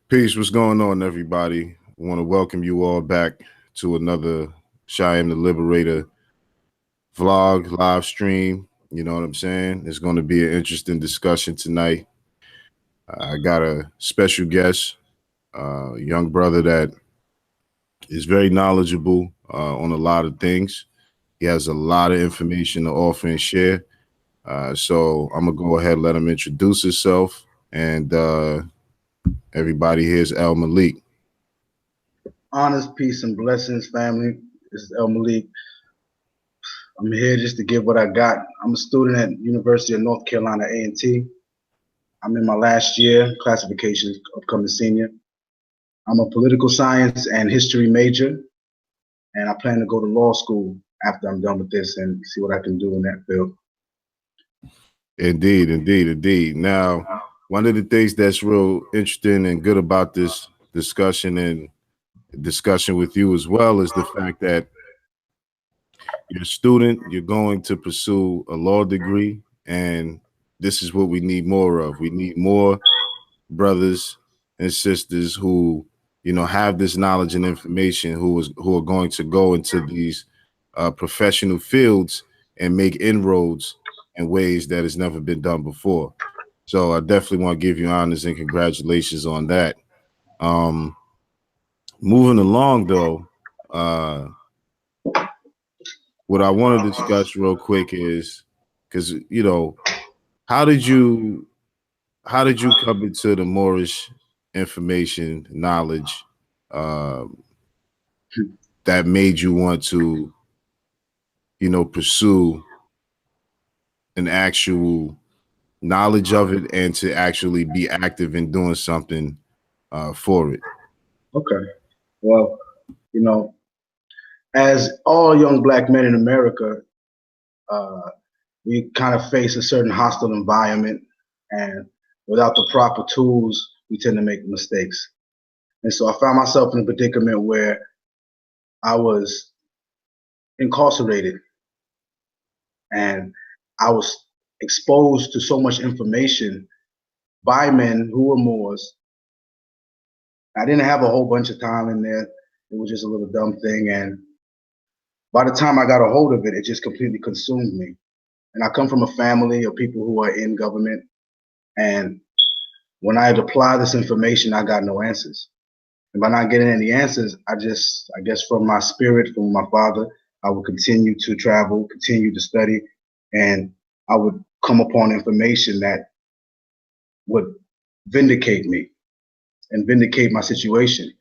Peace, what's going on, everybody? I want to welcome you all back to another Shyaam the Liberator vlog, live stream. You know what I'm saying? It's going to be an interesting discussion tonight. I got a special guest, a young brother that is very knowledgeable on a lot of things. He has a lot of information to offer and share. So I'm going to go ahead and let him introduce himself. And everybody, here's El Malik. Honors, peace, and blessings, family. This is El Malik. I'm here just to give what I got. I'm a student at University of North Carolina A&T. I'm in my last year, classification, upcoming senior. I'm a political science and history major, and I plan to go to law school after I'm done with this and see what I can do in that field. Indeed, indeed, indeed. Now, one of the things that's real interesting and good about this discussion and discussion with you as well is the fact that you're a student, you're going to pursue a law degree, and this is what we need more of. We need more brothers and sisters who, have this knowledge and information who are going to go into these professional fields and make inroads in ways that has never been done before. So I definitely want to give you honors and congratulations on that. Moving along though, what I want to discuss real quick is because how did you come into the Moorish information knowledge that made you want to pursue an actual knowledge of it and to actually be active in doing something for it? Okay. Well, as all young Black men in America, we kind of face a certain hostile environment, and without the proper tools, we tend to make mistakes. And so I found myself in a predicament where I was incarcerated and I was exposed to so much information by men who were Moors. I didn't have a whole bunch of time in there. It was just a little dumb thing. And by the time I got a hold of it, it just completely consumed me. And I come from a family of people who are in government. And when I had applied this information, I got no answers. And by not getting any answers, I guess from my spirit, from my father, I would continue to travel, continue to study, and I would come upon information that would vindicate me and vindicate my situation.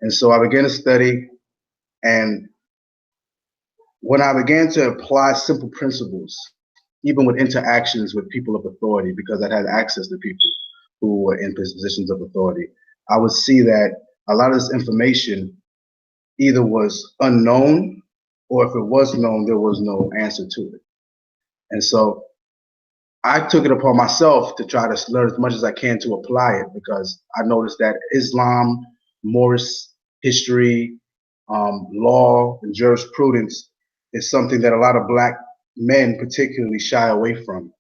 And so I began to study, and when I began to apply simple principles, even with interactions with people of authority, because I had access to people who were in positions of authority, I would see that a lot of this information either was unknown, or if it was known, there was no answer to it. And so I took it upon myself to try to learn as much as I can to apply it, because I noticed that Islam, Moorish history, law, and jurisprudence is something that a lot of Black men particularly shy away from.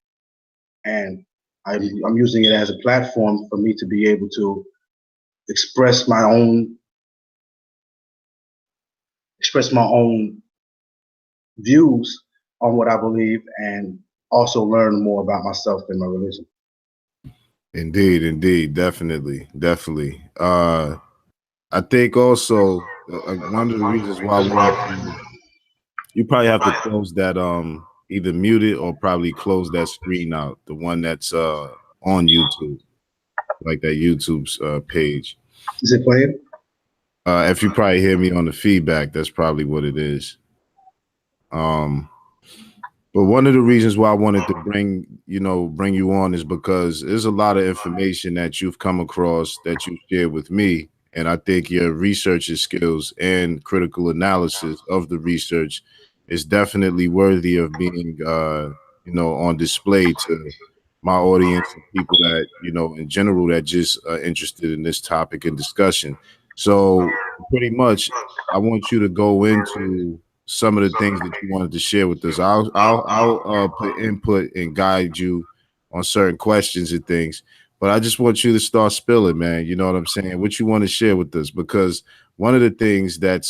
And I'm using it as a platform for me to be able to express my own views on what I believe, and also learn more about myself and my religion. Indeed, indeed, definitely. I think also one of the reasons why you probably have to close that either mute it or probably close that screen out, the one that's on YouTube, like that YouTube's page. Is it playing? If you probably hear me on the feedback, that's probably what it is. But one of the reasons why I wanted to bring you on is because there's a lot of information that you've come across that you shared with me. And I think your research skills and critical analysis of the research is definitely worthy of being, on display to my audience and people that, in general, that just are interested in this topic and discussion. So pretty much, I want you to go into some of the things that you wanted to share with us. I'll put input and guide you on certain questions and things. But I just want you to start spilling, man. You know what I'm saying? What you want to share with us? Because one of the things that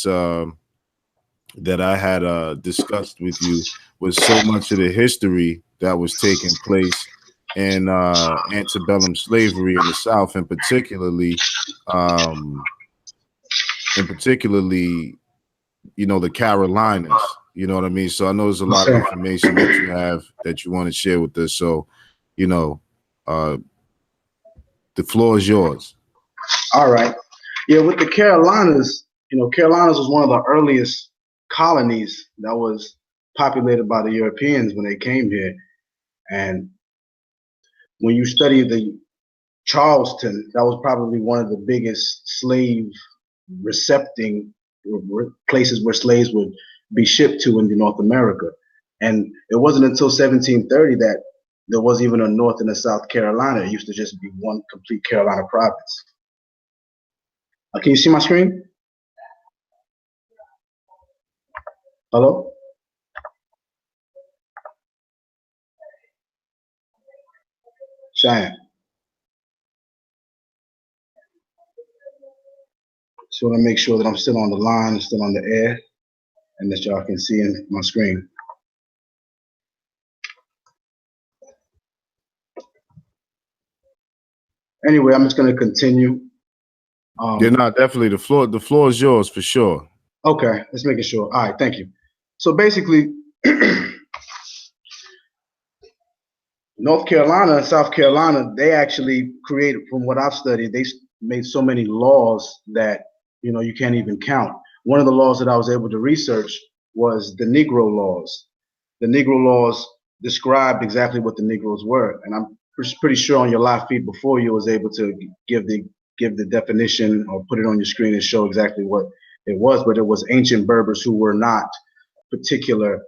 I had discussed with you was so much of the history that was taking place in antebellum slavery in the South, um, and particularly, you know, the Carolinas. You know what I mean? So I know there's a lot of information that you have that you want to share with us. So, you know, uh, the floor is yours. All right. Yeah, with the Carolinas, Carolinas was one of the earliest colonies that was populated by the Europeans when they came here. And when you study the Charleston, that was probably one of the biggest slave recepting places where slaves would be shipped to in North America. And it wasn't until 1730 that there was even a North and a South Carolina. It used to just be one complete Carolina province. Can you see my screen? Hello? Cheyenne. Just want to make sure that I'm still on the line, still on the air, and that y'all can see in my screen. Anyway, I'm just going to continue. You're not definitely the floor. The floor is yours for sure. Okay, let's make it sure. All right, thank you. So basically, North Carolina and South Carolina, they actually created, from what I've studied, they made so many laws that, you can't even count. One of the laws that I was able to research was the Negro laws. The Negro laws described exactly what the Negroes were. And I'm pretty sure on your live feed before you was able to give the definition or put it on your screen and show exactly what it was. But it was ancient Berbers who were not particular,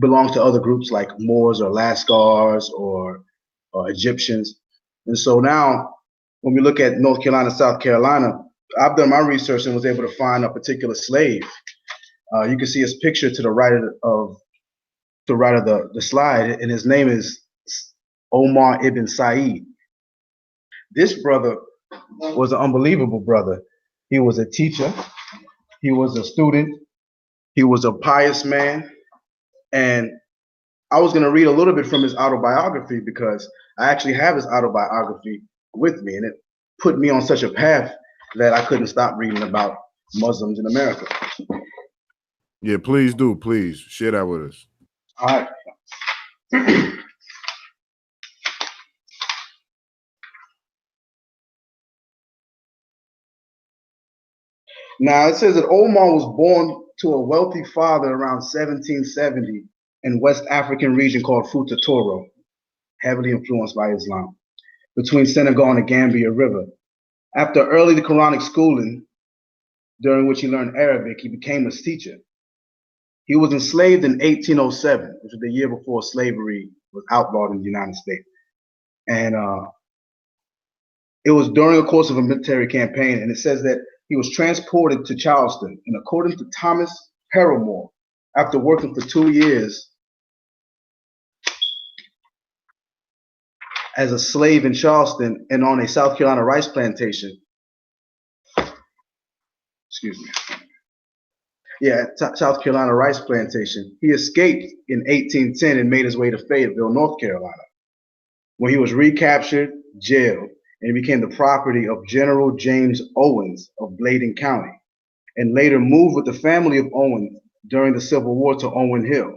belongs to other groups like Moors or Lascars or Egyptians. And so now when we look at North Carolina, South Carolina, I've done my research and was able to find a particular slave. You can see his picture to the right of the slide, and his name is Omar ibn Said. This brother was an unbelievable brother. He was a teacher, he was a student, he was a pious man, and I was going to read a little bit from his autobiography because I actually have his autobiography with me, and it put me on such a path that I couldn't stop reading about Muslims in America. Yeah, please do. Please share that with us. All right. Now, it says that Omar was born to a wealthy father around 1770 in West African region called Futa Toro, heavily influenced by Islam, between Senegal and the Gambia River. After early Quranic schooling, during which he learned Arabic, he became a teacher. He was enslaved in 1807, which was the year before slavery was outlawed in the United States. And it was during the course of a military campaign, and it says that he was transported to Charleston. And according to Thomas Paramore, after working for 2 years as a slave in Charleston and on a South Carolina rice plantation, South Carolina rice plantation, he escaped in 1810 and made his way to Fayetteville, North Carolina, where he was recaptured, jailed, and became the property of General James Owens of Bladen County, and later moved with the family of Owens during the Civil War to Owen Hill,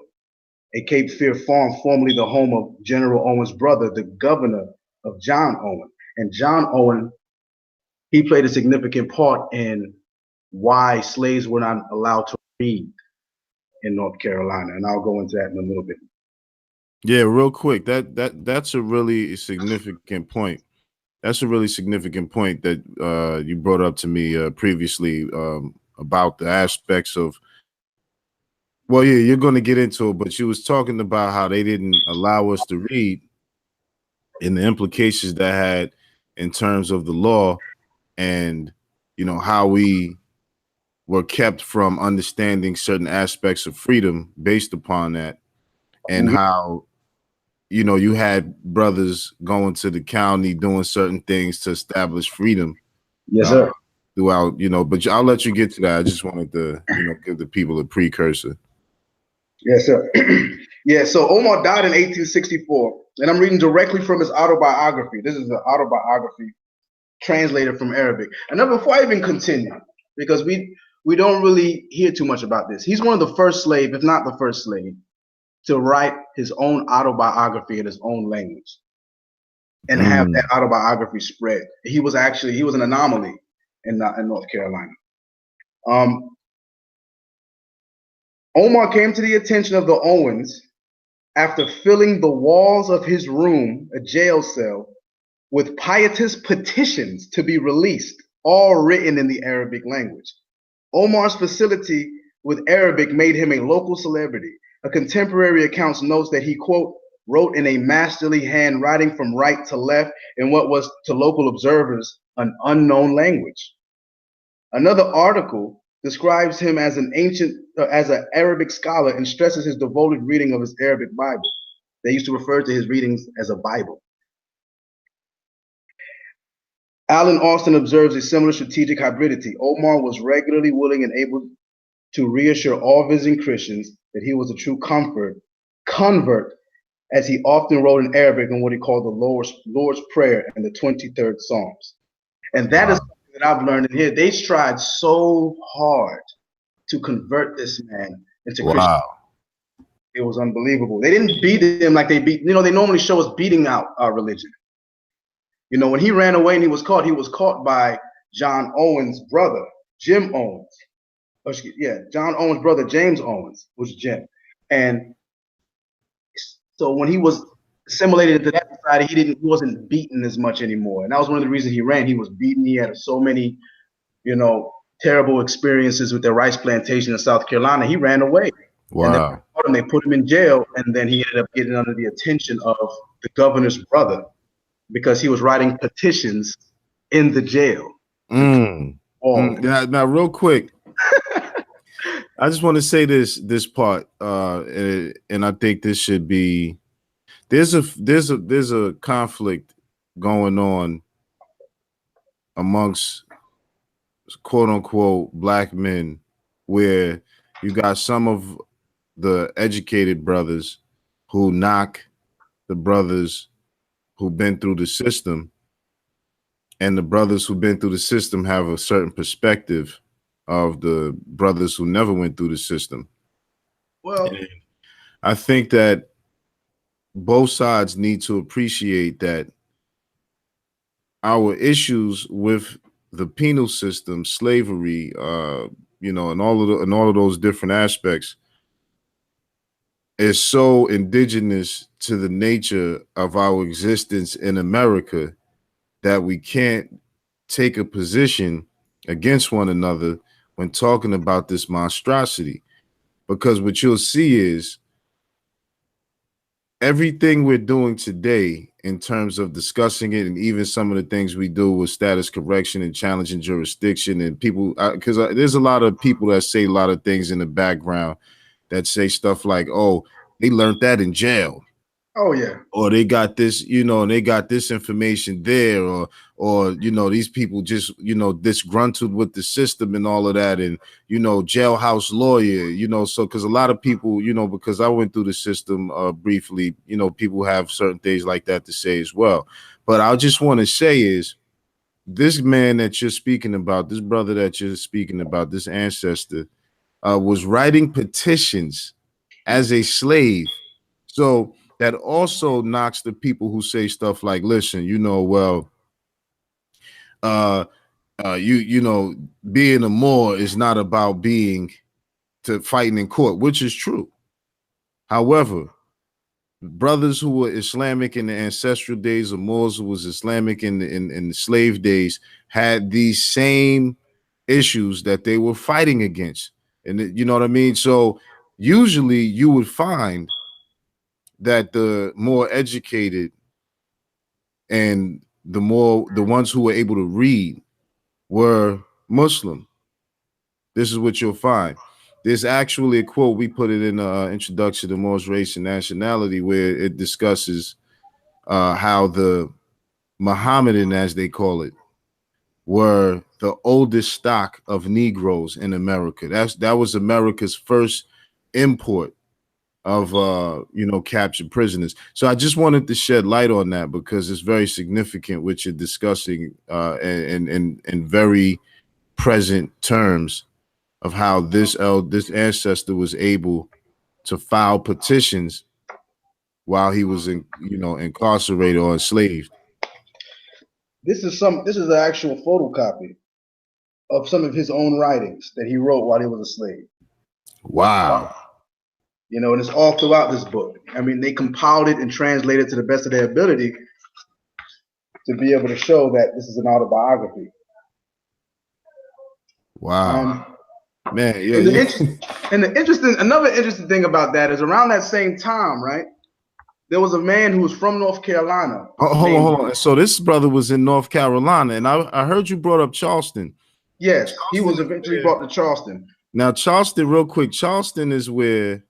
a Cape Fear farm formerly the home of General Owens' brother, the governor of John Owen. And John Owen, he played a significant part in why slaves were not allowed to read in North Carolina, and I'll go into that in a little bit. Yeah, real quick. That's a really significant point. That's a really significant point that you brought up to me previously about the aspects of. Well, yeah, you're going to get into it, but you was talking about how they didn't allow us to read and the implications that had in terms of the law, and how we were kept from understanding certain aspects of freedom based upon that, and how you had brothers going to the county doing certain things to establish freedom Yes, sir. throughout, but I'll let you get to that. I just wanted to, give the people a precursor. Yes, sir. Yeah, so Omar died in 1864, and I'm reading directly from his autobiography. This is an autobiography translated from Arabic. And now, before I even continue, because we don't really hear too much about this, he's one of the first slave, if not the first slave, to write his own autobiography in his own language and have that autobiography spread. He was an anomaly in North Carolina. Omar came to the attention of the Owens after filling the walls of his room, a jail cell, with pietous petitions to be released, all written in the Arabic language. Omar's facility with Arabic made him a local celebrity. A contemporary account notes that he, quote, wrote in a masterly handwriting from right to left in what was to local observers an unknown language. Another article describes him as an Arabic scholar and stresses his devoted reading of his Arabic Bible. They used to refer to his readings as a Bible. Alan Austin observes a similar strategic hybridity. Omar was regularly willing and able to reassure all visiting Christians that he was a true convert, as he often wrote in Arabic in what he called the Lord's Prayer and the 23rd Psalms. And that is something that I've learned in here. They tried so hard to convert this man into Christian. It was unbelievable. They didn't beat him like they beat, they normally show us beating out our religion. When he ran away and he was caught by John Owen's brother, Jim Owens. John Owen's brother, James Owens, was Jim. And so when he was assimilated into that society, he wasn't beaten as much anymore. And that was one of the reasons he ran. He was beaten. He had so many, terrible experiences with their rice plantation in South Carolina. He ran away. Wow. And they put him in jail, and then he ended up getting under the attention of the governor's brother because he was writing petitions in the jail. Now, real quick, I just want to say this part, and I think this should be there's a conflict going on amongst quote unquote black men, where you got some of the educated brothers who knock the brothers who've been through the system, and the brothers who've been through the system have a certain perspective of the brothers who never went through the system. Well, and I think that both sides need to appreciate that our issues with the penal system, slavery, and all of those different aspects is so indigenous to the nature of our existence in America that we can't take a position against one another when talking about this monstrosity. Because what you'll see is everything we're doing today in terms of discussing it, and even some of the things we do with status correction and challenging jurisdiction, and people, because there's a lot of people that say a lot of things in the background that say stuff like, oh, they learned that in jail. Oh, yeah. Or they got this, and they got this information there, or these people just, disgruntled with the system and all of that, and, jailhouse lawyer, so because a lot of people, because I went through the system briefly, people have certain things like that to say as well. But I just want to say is this man that you're speaking about, this brother that you're speaking about, this ancestor, was writing petitions as a slave. So that also knocks the people who say stuff like, listen, being a Moor is not about fighting in court, which is true. However, brothers who were Islamic in the ancestral days, or Moors who was Islamic in the slave days, had these same issues that they were fighting against. And you know what I mean? So usually you would find that the more educated and the ones who were able to read were Muslim. This is what you'll find. there's actually a quote, we put it in the introduction to Moorish Race and Nationality, where it discusses how the Mohammedan, as they call it, were the oldest stock of Negroes in America. That was America's first import of captured prisoners. So I just wanted to shed light on that because it's very significant, which you're discussing in very present terms of how this ancestor was able to file petitions while he was incarcerated or enslaved. This is an actual photocopy of some of his own writings that he wrote while he was a slave. Wow. You know, and it's all throughout this book. I mean, they compiled it and translated it to the best of their ability to be able to show that this is an autobiography. Wow. Man, yeah. Another interesting thing about that is around that same time, right? There was a man who was from North Carolina. Hold on. So this brother was in North Carolina, and I heard you brought up Charleston. Yes, he was eventually brought to Charleston. Now, Charleston, real quick. Charleston is where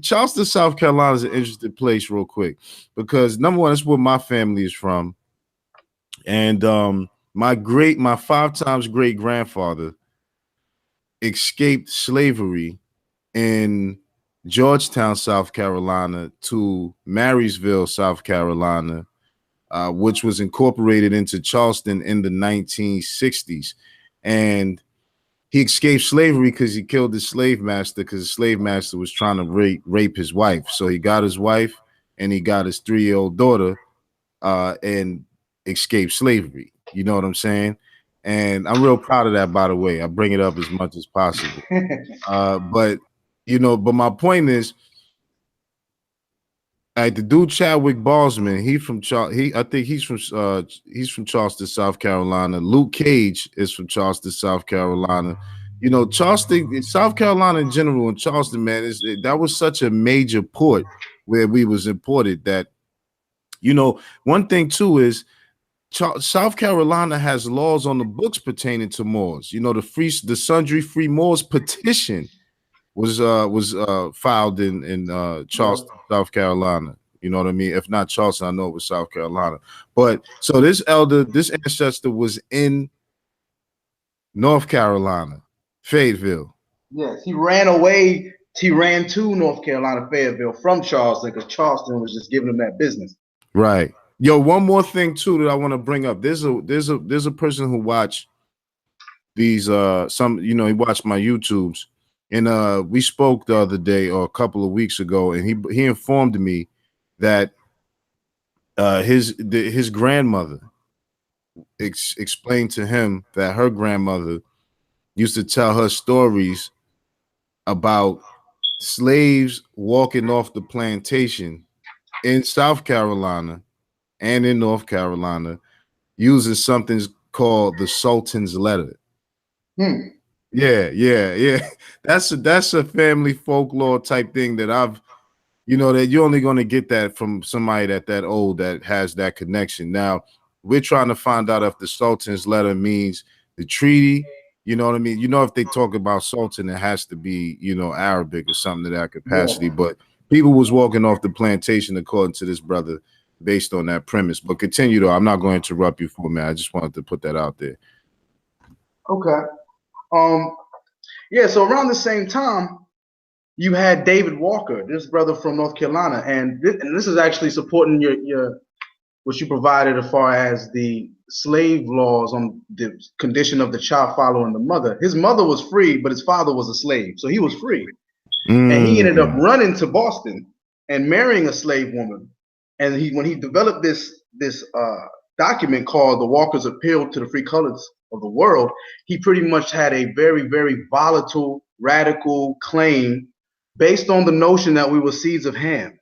Charleston, South Carolina is an interesting place, real quick, because number one, that's where my family is from, and my 5 times great grandfather escaped slavery in Georgetown, South Carolina, to Marysville, South Carolina, which was incorporated into Charleston in the 1960s, and he escaped slavery because he killed his slave master, because the slave master was trying to rape his wife. So he got his wife and he got his 3-year-old daughter and escaped slavery. You know what I'm saying? And I'm real proud of that, by the way. I bring it up as much as possible. But my point is, the dude Chadwick Boseman, I think he's from Charleston, South Carolina. Luke Cage is from Charleston, South Carolina. You know, Charleston, South Carolina in general, and Charleston, man, that was such a major port where we was imported that, one thing too is South Carolina has laws on the books pertaining to Moors. You know, the Sundry Free Moors petition was filed in Charleston, South Carolina. You know what I mean? If not Charleston, I know it was South Carolina. But so this ancestor was in North Carolina, Fayetteville. Yes, he ran away. He ran to North Carolina, Fayetteville from Charleston, because Charleston was just giving him that business. Right. Yo, one more thing too that I want to bring up. There's a person who watched these he watched my YouTubes. And we spoke the other day or a couple of weeks ago, and he informed me that his grandmother explained to him that her grandmother used to tell her stories about slaves walking off the plantation in South Carolina and in North Carolina using something called the Sultan's letter. Yeah. That's a family folklore type thing that that you're only going to get that from somebody that old that has that connection. Now, we're trying to find out if the Sultan's letter means the treaty. You know what I mean? If they talk about Sultan, it has to be, Arabic or something to that capacity. Yeah. But people was walking off the plantation, according to this brother, based on that premise. But continue, though. I'm not going to interrupt you for a minute. I just wanted to put that out there. Okay. So around the same time, you had David Walker, this brother from North Carolina, and this is actually supporting your what you provided as far as the slave laws on the condition of the child following the mother. His mother was free, but his father was a slave, so he was free, and he ended up running to Boston and marrying a slave woman. And when he developed this document called the Walker's Appeal to the Free Colors of the World, he pretty much had a very, very volatile, radical claim based on the notion that we were seeds of Ham,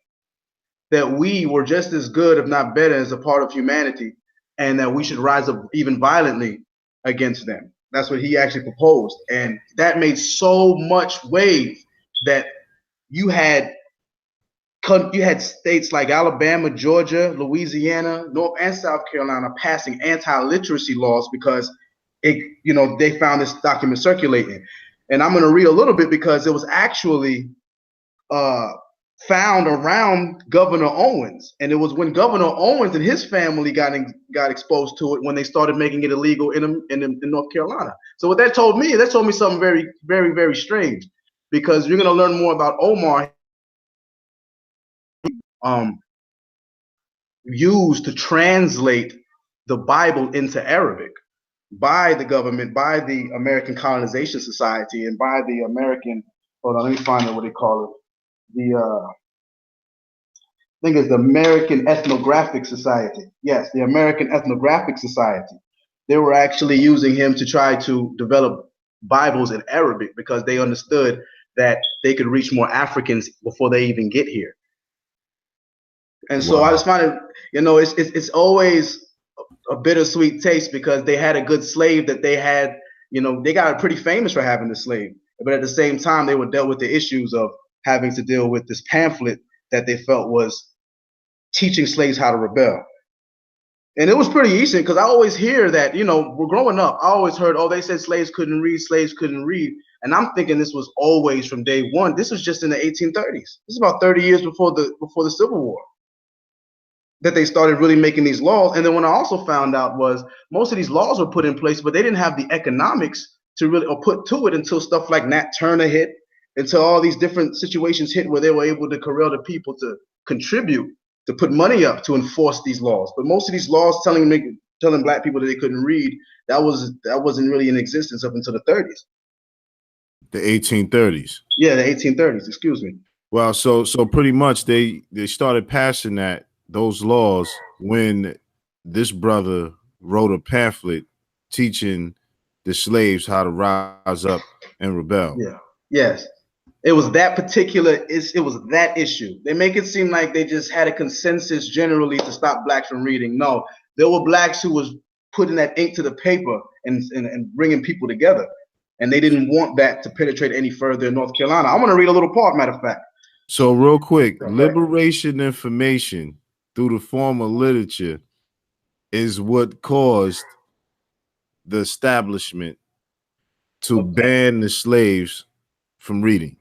that we were just as good, if not better, as a part of humanity, and that we should rise up even violently against them. That's what he actually proposed. And that made so much wave that you had states like Alabama, Georgia, Louisiana, North and South Carolina passing anti-literacy laws because they found this document circulating. And I'm going to read a little bit because it was actually found around Governor Owens, and it was when Governor Owens and his family got exposed to it when they started making it illegal in North Carolina. So what that told me something very, very, very strange, because you're going to learn more about Omar. Used to translate the Bible into Arabic by the government, by the American Colonization Society, and by the American. Hold on, let me find out what they call it. I think it's the American Ethnographic Society. Yes, the American Ethnographic Society. They were actually using him to try to develop Bibles in Arabic because they understood that they could reach more Africans before they even get here. And so I just find it, it's always a bittersweet taste, because they had a good slave that they had, they got pretty famous for having the slave. But at the same time, they were dealt with the issues of having to deal with this pamphlet that they felt was teaching slaves how to rebel. And it was pretty easy, because I always hear that, we're growing up, I always heard, oh, they said slaves couldn't read. And I'm thinking this was always from day one. This was just in the 1830s. This is about 30 years before the Civil War that they started really making these laws. And then what I also found out was most of these laws were put in place, but they didn't have the economics to really, or put to it, until stuff like Nat Turner hit, until all these different situations hit where they were able to corral the people to contribute, to put money up to enforce these laws. But most of these laws telling black people that they couldn't read, that wasn't really in existence up until the 30s. The 1830s. Yeah, the 1830s, excuse me. Well, so pretty much they started passing those laws when this brother wrote a pamphlet teaching the slaves how to rise up and rebel. Yeah. Yes. It was that particular, it was that issue. They make it seem like they just had a consensus generally to stop blacks from reading. No, there were blacks who was putting that ink to the paper and bringing people together. And they didn't want that to penetrate any further in North Carolina. I'm going to read a little part, matter of fact. So real quick, liberation information through the form of literature is what caused the establishment to ban the slaves from reading.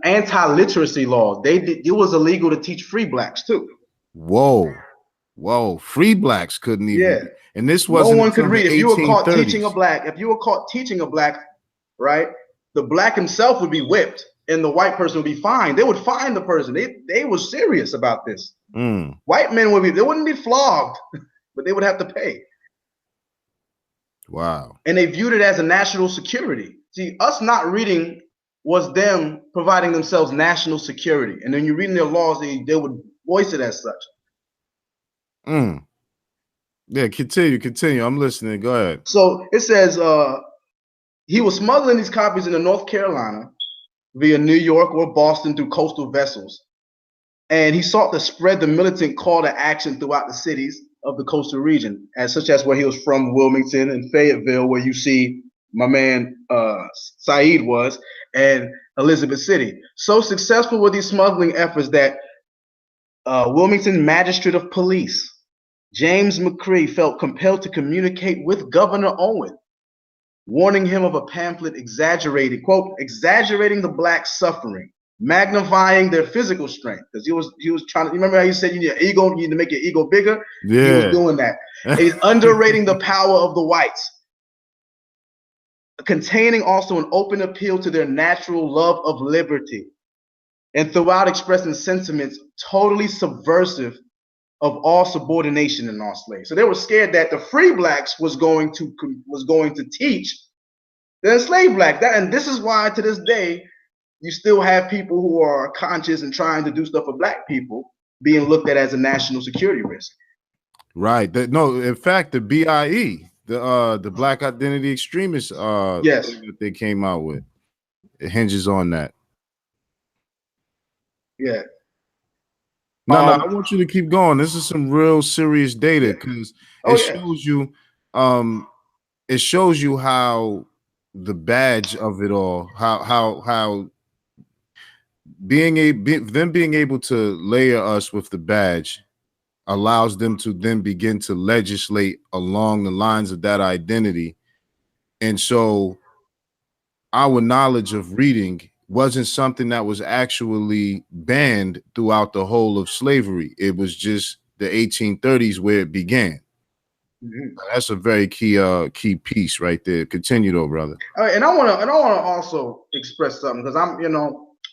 Anti-literacy laws. It was illegal to teach free blacks too. Whoa. Free blacks couldn't even. Yeah. And this wasn't. No one could read. If you were caught teaching a black, right, the black himself would be whipped and the white person would be fined. They would fine the person. They were serious about this. White men they wouldn't be flogged, but they would have to pay. Wow. And they viewed it as a national security. See, us not reading was them providing themselves national security. And then you're reading their laws, they would voice it as such. Yeah, continue. I'm listening. Go ahead. So it says he was smuggling these copies into North Carolina via New York or Boston through coastal vessels. And he sought to spread the militant call to action throughout the cities of the coastal region, such as where he was from, Wilmington and Fayetteville, where you see my man Saeed was, and Elizabeth City. So successful were these smuggling efforts that Wilmington Magistrate of Police James McCree felt compelled to communicate with Governor Owen, warning him of a pamphlet exaggerating the black suffering, magnifying their physical strength. Because he was trying to, remember how you said you need to make your ego bigger? Yeah. He was doing that. He's underrating the power of the whites, containing also an open appeal to their natural love of liberty, and throughout expressing sentiments totally subversive of all subordination in all slaves. So they were scared that the free blacks was going to teach the enslaved blacks. And this is why to this day you still have people who are conscious and trying to do stuff for black people being looked at as a national security risk. Right. No, in fact, the BIE, the Black Identity Extremists, yes, that they came out with, it hinges on that. Yeah. No, I want you to keep going. This is some real serious data, because it shows you how the badge of it all, how being able to layer us with the badge allows them to then begin to legislate along the lines of that identity. And so our knowledge of reading wasn't something that was actually banned throughout the whole of slavery. It was just the 1830s where it began. Mhm. That's a very key piece right there. Continue though, brother. All right, and I wanna also express something because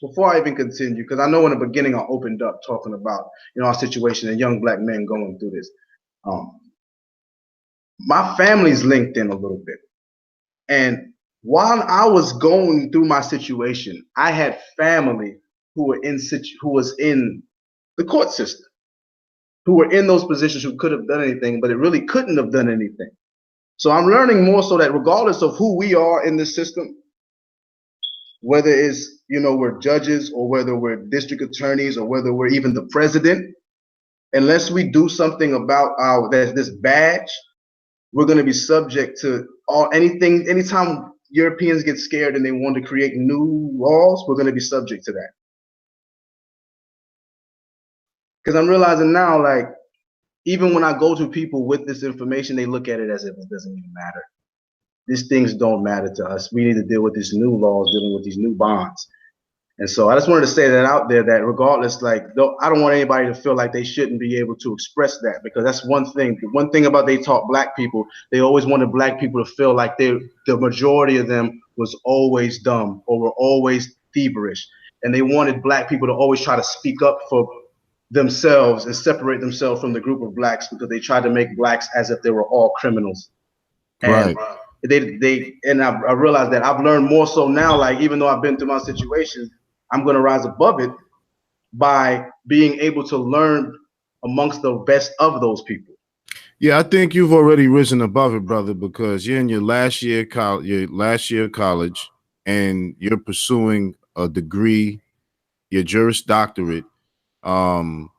before I even continue, because I know in the beginning I opened up talking about our situation and young black men going through this. Um, my family's linked in a little bit, and while I was going through my situation, I had family who was in the court system, who were in those positions who could have done anything, but it really couldn't have done anything. So I'm learning more so that regardless of who we are in this system, whether it's we're judges or whether we're district attorneys or whether we're even the president, unless we do something about this badge, we're going to be subject to anything. Anytime Europeans get scared and they want to create new laws, we're going to be subject to that. Because I'm realizing now, like, even when I go to people with this information, they look at it as if it doesn't even matter. These things don't matter to us. We need to deal with these new laws, dealing with these new bonds. And so I just wanted to say that out there, that regardless, like, I don't want anybody to feel like they shouldn't be able to express that, because that's one thing. The one thing about they taught black people, they always wanted black people to feel like the majority of them was always dumb or were always thieverish. And they wanted black people to always try to speak up for themselves and separate themselves from the group of blacks, because they tried to make blacks as if they were all criminals. And Right. I realized that I've learned more so now, like, even though I've been through my situation, I'm going to rise above it by being able to learn amongst the best of those people. Yeah, I think you've already risen above it, brother, because you're in your last year of college, and you're pursuing a degree, your Juris Doctorate. Um,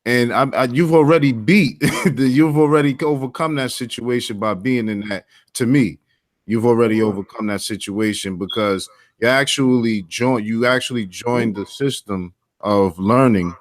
and you've already you've already overcome that situation by being in that. To me, you've already overcome that situation because you actually joined the system of learning,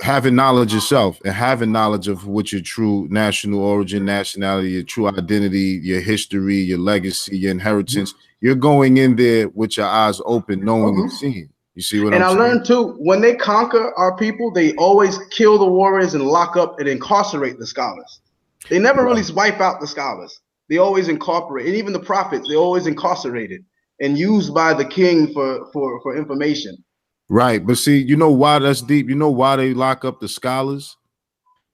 having knowledge yourself and having knowledge of what your true national origin, nationality, your true identity, your history, your legacy, your inheritance. You're going in there with your eyes open, knowing and seeing. You see what And I'm I saying? learned too, when they conquer our people, they always kill the warriors and lock up and incarcerate the scholars. They never really wipe out the scholars. They always incorporate, and even the prophets, they always incarcerated and used by the king for information. Right. But see, you know why that's deep? You know why they lock up the scholars?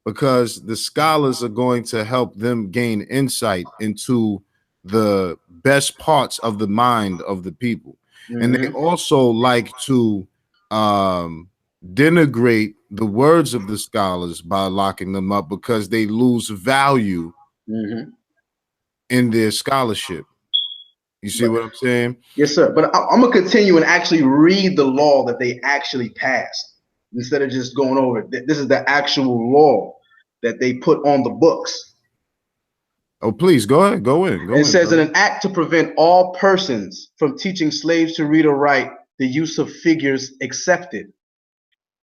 Because the scholars are going to help them gain insight into the best parts of the mind of the people. And they also like to denigrate the words of the scholars by locking them up, because they lose value in their scholarship. You see what I'm saying? Yes, sir. But I'm gonna continue and actually read the law that they actually passed instead of just going over it. This is the actual law that they put on the books. Oh, please go ahead. Go in. It says, in brother. an act to prevent all persons from teaching slaves to read or write, the use of figures excepted.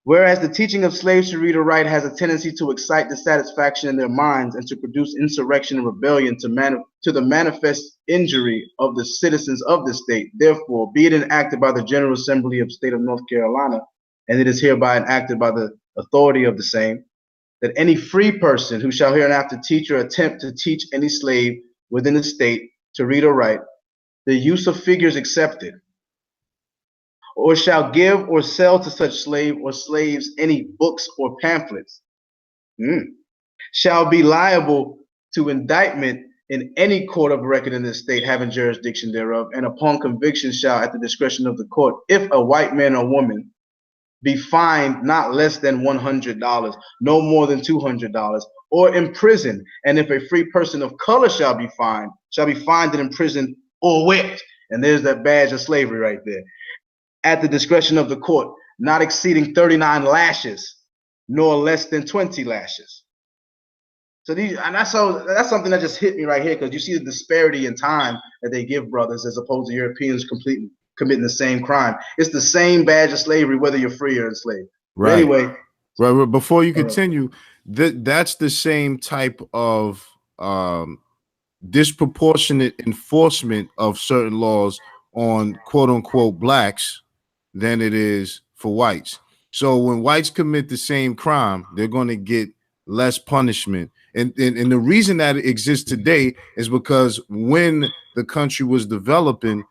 Whereas the teaching of slaves to read or write has a tendency to excite dissatisfaction in their minds and to produce insurrection and rebellion to the manifest injury of the citizens of the state. Therefore, be it enacted by the General Assembly of the State of North Carolina, and it is hereby enacted by the authority of the same, that any free person who shall hereinafter teach or attempt to teach any slave within the state to read or write, the use of figures excepted, or shall give or sell to such slave or slaves any books or pamphlets, shall be liable to indictment in any court of record in the state having jurisdiction thereof, and upon conviction shall, at the discretion of the court, if a white man or woman, be fined not less than $100, no more than $200, or imprisoned. And if a free person of color shall be fined and imprisoned or whipped. And there's that badge of slavery right there. At the discretion of the court, not exceeding 39 lashes, nor less than 20 lashes. So that's something that just hit me right here, because you see the disparity in time that they give brothers as opposed to Europeans committing the same crime. It's the same badge of slavery whether you're free or enslaved. But anyway, right. Before you continue, that's the same type of disproportionate enforcement of certain laws on quote unquote blacks than it is for whites. So when whites commit the same crime, they're going to get less punishment. And the reason that it exists today is because when the country was developing,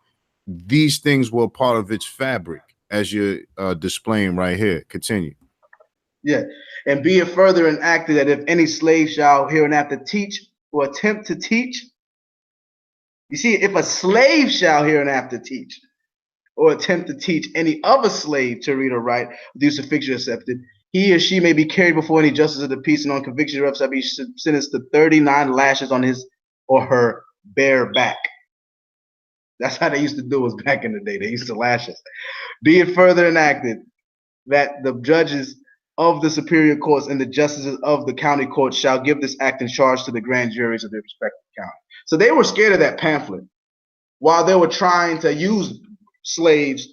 these things were part of its fabric, as you're displaying right here. Continue. Yeah. And be it further enacted that if any slave shall hereinafter teach or attempt to teach, you see, if a slave shall hereinafter teach or attempt to teach any other slave to read or write, with use of fiction accepted, he or she may be carried before any justice of the peace, and on conviction thereof shall be sentenced to 39 lashes on his or her bare back. That's how they used to do us back in the day. They used to lash us. Be it further enacted that the judges of the superior courts and the justices of the county courts shall give this act in charge to the grand juries of their respective county. So they were scared of that pamphlet while they were trying to use slaves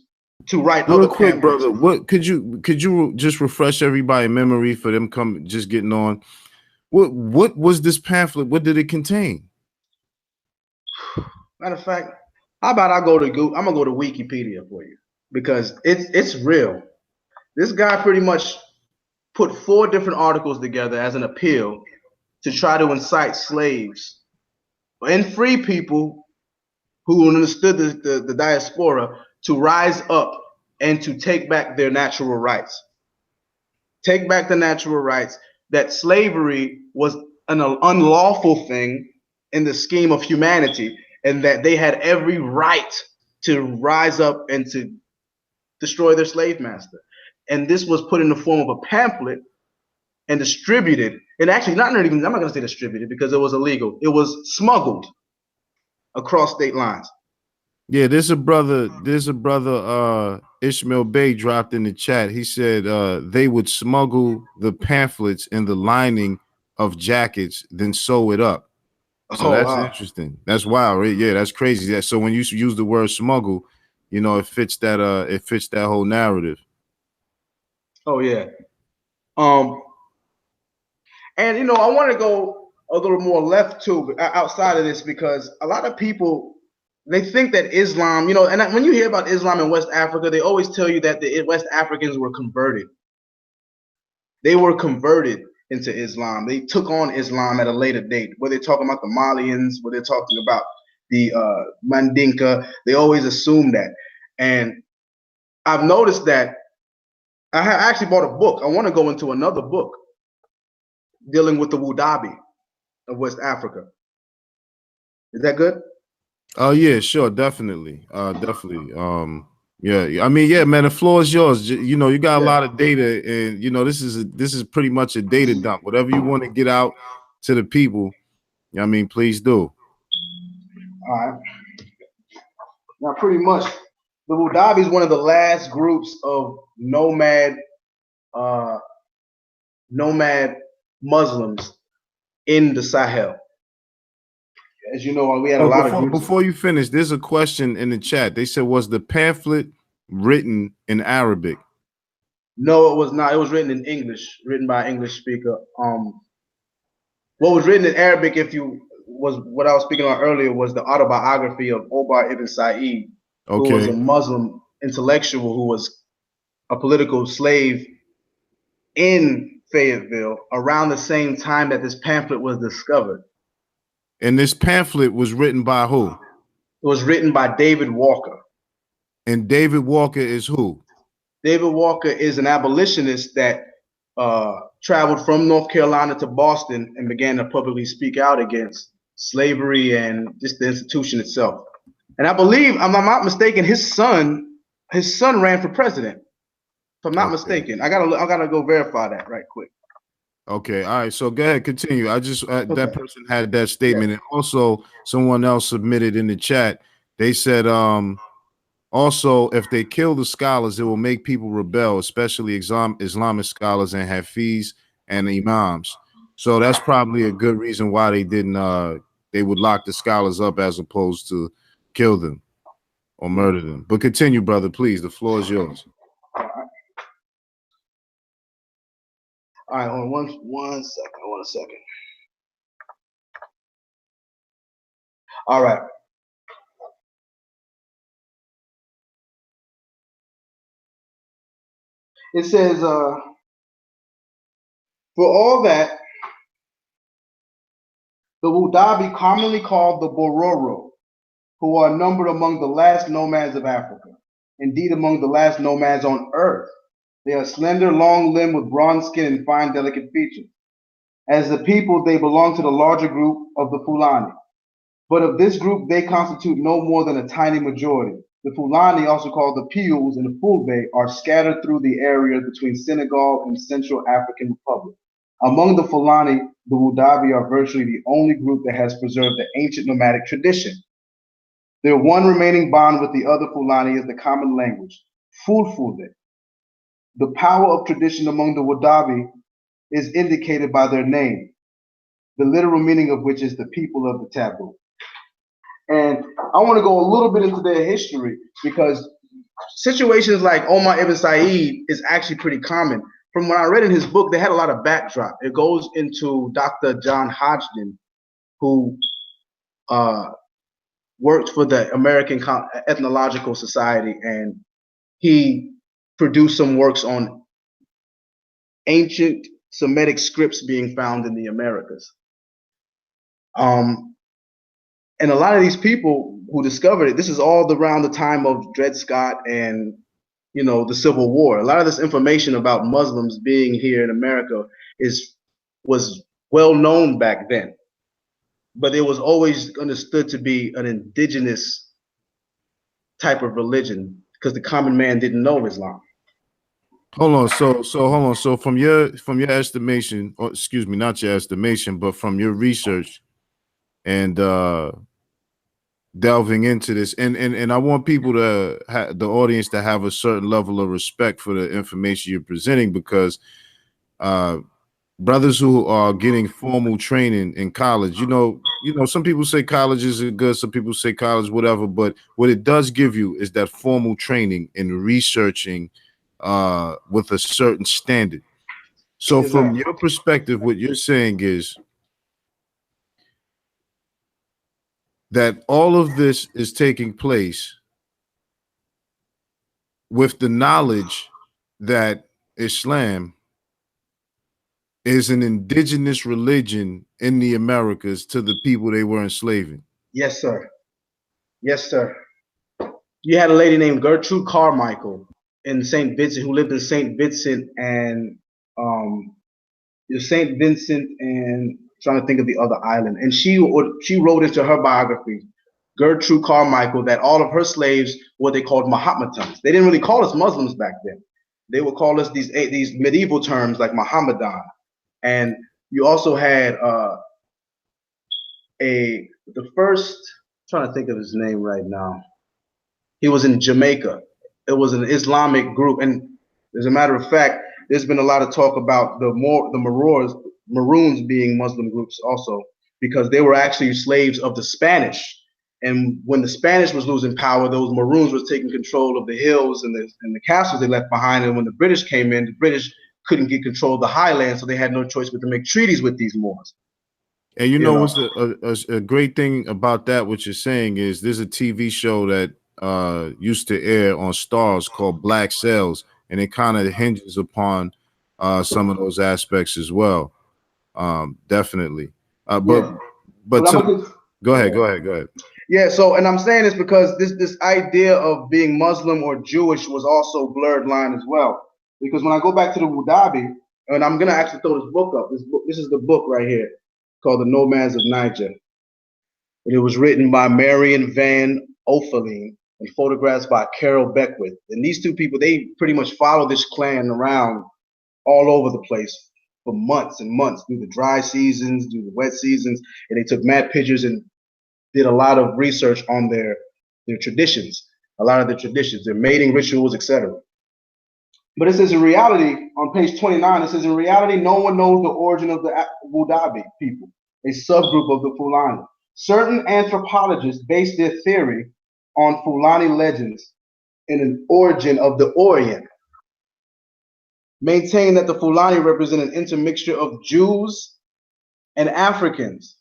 to write Real other quick, pamphlets. brother, what could you just refresh everybody memory for them just getting on? What was this pamphlet? What did it contain? Matter of fact, how about I go to Google? I'm gonna go to Wikipedia for you because it's real. This guy pretty much put 4 different articles together as an appeal to try to incite slaves and free people who understood the diaspora to rise up and to take back their natural rights. Take back the natural rights, that slavery was an unlawful thing in the scheme of humanity, and that they had every right to rise up and to destroy their slave master. And this was put in the form of a pamphlet and distributed. And actually, not even, I'm not going to say distributed because it was illegal. It was smuggled across state lines. Yeah, there's a brother Ishmael Bey dropped in the chat. He said they would smuggle the pamphlets in the lining of jackets, then sew it up. So Oh, that's wow. interesting. That's wild, right? Yeah, that's crazy. Yeah. So when you use the word smuggle, it fits that whole narrative. Oh, yeah. Um, and I want to go a little more left too, outside of this, because a lot of people, they think that Islam, and when you hear about Islam in West Africa, they always tell you that the West Africans were converted. They were converted into Islam. They took on Islam at a later date. Where they're talking about the Malians, where they're talking about the Mandinka, they always assume that. And I've noticed that I actually bought a book. I want to go into another book dealing with the Wudabi of West Africa. Is that good? Oh yeah, sure, definitely. Definitely. Yeah, I mean, yeah, man, the floor is yours. You got a lot of data, and this is pretty much a data dump. Whatever you want to get out to the people, I mean, please do. All right. Now, pretty much, the Wudabi is one of the last groups of uh, nomad Muslims in the Sahel. As you know, we had a Oh, lot of groups. before you finish, there's a question in the chat. They said, was the pamphlet written in Arabic? No, it was not. It was written in English, written by an English speaker. What was written in Arabic, was what I was speaking on earlier, was the autobiography of Omar ibn Said, who was a Okay. Muslim intellectual who was a political slave in Fayetteville around the same time that this pamphlet was discovered. And this pamphlet was written by who? It was written by David Walker. And David Walker is who? David Walker is an abolitionist that traveled from North Carolina to Boston and began to publicly speak out against slavery and just the institution itself. And I believe, I'm not mistaken, his son ran for president. If I'm not mistaken, I gotta go verify that right quick. Okay, all right. So go ahead, continue. I just that Okay. person had that statement, and also someone else submitted in the chat. They said, also, if they kill the scholars, it will make people rebel, especially Islamic scholars and Hafiz and imams. So that's probably a good reason why they didn't. They would lock the scholars up as opposed to kill them or murder them. But continue, brother, please. The floor is yours. All right, hold on one second. All right. It says, for all that, the Wudabi, commonly called the Bororo, who are numbered among the last nomads of Africa, indeed among the last nomads on earth. They are slender, long-limbed, with bronze skin and fine, delicate features. As a people, they belong to the larger group of the Fulani. But of this group, they constitute no more than a tiny majority. The Fulani, also called the Pius and the Fulbe, are scattered through the area between Senegal and Central African Republic. Among the Fulani, the Wudabi are virtually the only group that has preserved the ancient nomadic tradition. Their one remaining bond with the other Fulani is the common language, Fulfulde. The power of tradition among the Wudabi is indicated by their name, the literal meaning of which is the people of the taboo. And I want to go a little bit into their history because situations like Omar ibn Said is actually pretty common. From what I read in his book, they had a lot of backdrop. It goes into Dr. John Hodgson, who worked for the American Ethnological Society, and he produced some works on ancient Semitic scripts being found in the Americas. And a lot of these people who discovered it, this is all around the time of Dred Scott and, you know, the Civil War. A lot of this information about Muslims being here in America was well known back then, but it was always understood to be an indigenous type of religion because the common man didn't know Islam. Hold on, so hold on. So from your estimation, or excuse me, not your estimation, but from your research and delving into this, and I want people to the audience to have a certain level of respect for the information you're presenting, because brothers who are getting formal training in college, you know, some people say colleges are good, some people say college, whatever, but what it does give you is that formal training in researching with a certain standard. So from your perspective, what you're saying is that all of this is taking place with the knowledge that Islam is an indigenous religion in the Americas to the people they were enslaving. Yes, sir. Yes, sir. You had a lady named Gertrude Carmichael in St. Vincent who lived in St. Vincent and St. Vincent and trying to think of the other island. And she wrote into her biography, Gertrude Carmichael, that all of her slaves were what they called Mahometans. They didn't really call us Muslims back then. They would call us these medieval terms like Mohammedan. And you also had the first, I'm trying to think of his name right now. He was in Jamaica. It was an Islamic group, and as a matter of fact, there's been a lot of talk about the Maroons being Muslim groups also, because they were actually slaves of the Spanish. And when the Spanish was losing power, those Maroons were taking control of the hills and the castles they left behind. And when the British came in, the British couldn't get control of the highlands, so they had no choice but to make treaties with these Moors. And you know what's a great thing about that, what you're saying, is there's a TV show that used to air on Stars called Black Sails, and it kind of hinges upon some of those aspects as well. Definitely. But go ahead. Yeah, so, and I'm saying this because this idea of being Muslim or Jewish was also blurred line as well. Because when I go back to the Wudabi, and I'm gonna actually throw this book up. This is the book right here called The Nomads of Niger. And it was written by Marion Van Oeffeling and photographs by Carol Beckwith. And these two people, they pretty much follow this clan around all over the place for months and months, through the dry seasons, through the wet seasons, and they took mad pictures and did a lot of research on their traditions, their mating rituals, etc. But it says in reality, on page 29, it says in reality, no one knows the origin of the Wudabi people, a subgroup of the Fulani. Certain anthropologists base their theory on Fulani legends and an origin of the Orient, maintain that the Fulani represent an intermixture of Jews and Africans.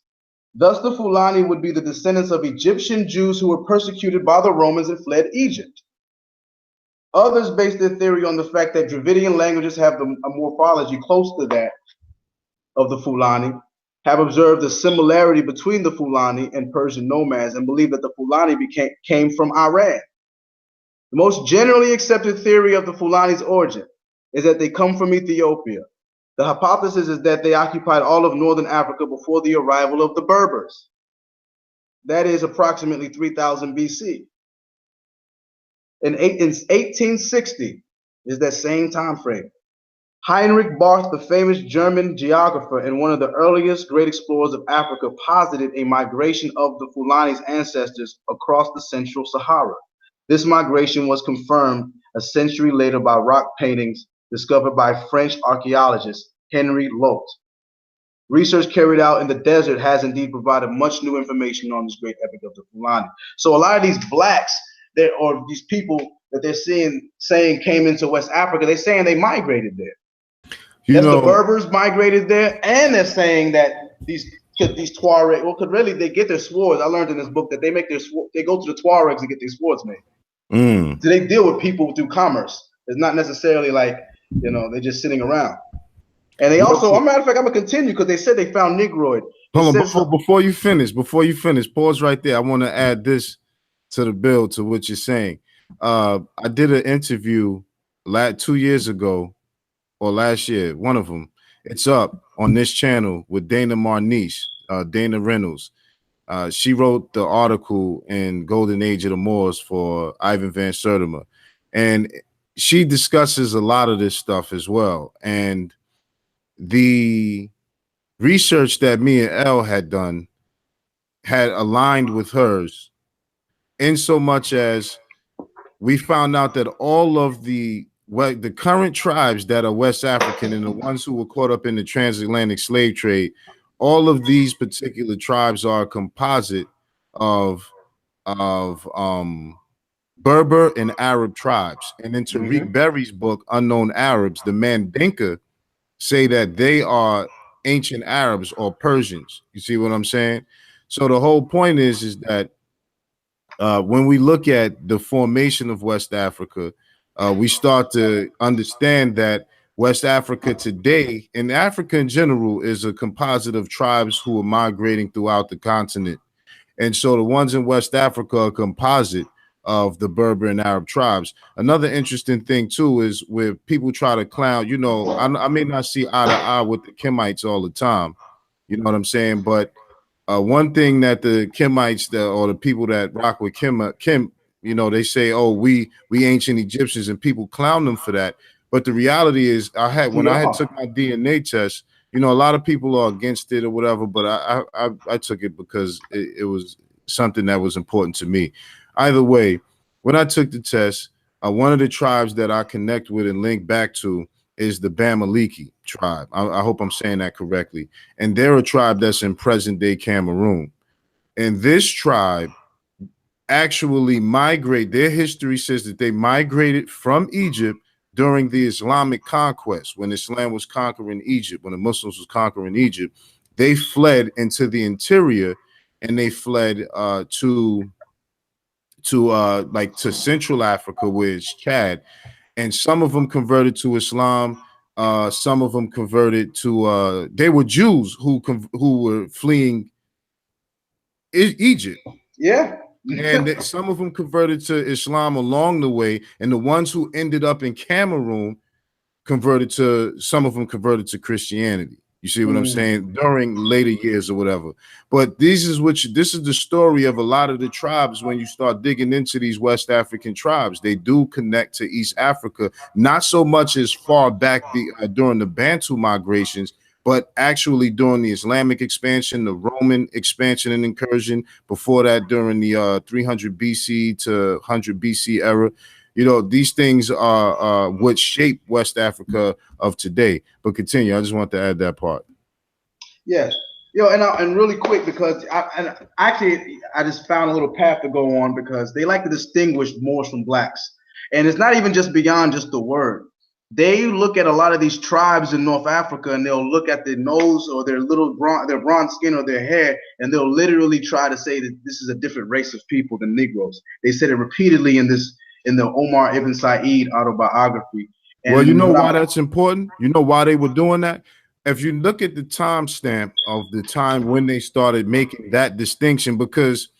Thus, the Fulani would be the descendants of Egyptian Jews who were persecuted by the Romans and fled Egypt. Others base their theory on the fact that Dravidian languages have a morphology close to that of the Fulani, have observed a similarity between the Fulani and Persian nomads, and believe that the Fulani came from Iran. The most generally accepted theory of the Fulani's origin is that they come from Ethiopia. The hypothesis is that they occupied all of northern Africa before the arrival of the Berbers. That is approximately 3000 BC. In 1860 is that same time frame. Heinrich Barth, the famous German geographer and one of the earliest great explorers of Africa, posited a migration of the Fulani's ancestors across the central Sahara. This migration was confirmed a century later by rock paintings discovered by French archaeologist Henry Lot. Research carried out in the desert has indeed provided much new information on this great epic of the Fulani. So a lot of these blacks or these people that they're saying came into West Africa, they're saying they migrated there. The Berbers migrated there, and they're saying that these Tuareg, well, could really they get their swords. I learned in this book that they go to the Tuaregs to get their swords made. So they deal with people through commerce. It's not necessarily like, they're just sitting around. And they also, as a matter of fact, I'm gonna continue because they said they found Negroid. Hold on, before you finish, pause right there. I want to add this to the bill to what you're saying. I did an interview 2 years ago or last year, one of them. It's up on this channel with Dana Marniche, Dana Reynolds. She wrote the article in Golden Age of the Moors for Ivan Van Sertima, and she discusses a lot of this stuff as well. And the research that me and Elle had done had aligned with hers, in so much as we found out that all of the current tribes that are West African and the ones who were caught up in the transatlantic slave trade, all of these particular tribes are a composite of Berber and Arab tribes. And in Tariq Berry's book, Unknown Arabs, the Mandinka say that they are ancient Arabs or Persians. You see what I'm saying? So the whole point is that when we look at the formation of West Africa, we start to understand that West Africa today, and Africa in general, is a composite of tribes who are migrating throughout the continent. And so the ones in West Africa are a composite of the Berber and Arab tribes. Another interesting thing too is where people try to clown, I may not see eye to eye with the Kemites all the time, you know what I'm saying? But one thing that the Kemites or the people that rock with Kim, they say, oh, we ancient Egyptians, and people clown them for that. But the reality is, I had took my DNA test, a lot of people are against it or whatever, but I took it because it was something that was important to me. Either way, when I took the test, one of the tribes that I connect with and link back to is the Bamaliki tribe. I hope I'm saying that correctly. And they're a tribe that's in present-day Cameroon. And this tribe actually their history says that they migrated from Egypt during the Islamic conquest. When Islam was conquering Egypt, when the Muslims was conquering Egypt, they fled into the interior, and they fled to Central Africa, where it's Chad. And some of them converted to Islam. Some of them converted to they were Jews who were fleeing Egypt. Yeah. And some of them converted to Islam along the way. And the ones who ended up in Cameroon some of them converted to Christianity. You see what I'm saying? During later years or whatever. But this is the story of a lot of the tribes. When you start digging into these West African tribes, they do connect to East Africa, not so much as far back during the Bantu migrations, but actually during the Islamic expansion, the Roman expansion and incursion, before that during the 300 BC to 100 BC era. These things are what shape West Africa of today. But continue. I just want to add that part. Yes. And really quick, because I just found a little path to go on, because they like to distinguish Moors from blacks. And it's not even just beyond just the word. they look at a lot of these tribes in North Africa, and they'll look at their nose or their their bronze skin or their hair, and they'll literally try to say that this is a different race of people than Negroes. They said it repeatedly in the Omar Ibn Said autobiography. Well, you And know what why I that's important? You know why they were doing that? If you look at the timestamp of the time when they started making that distinction, because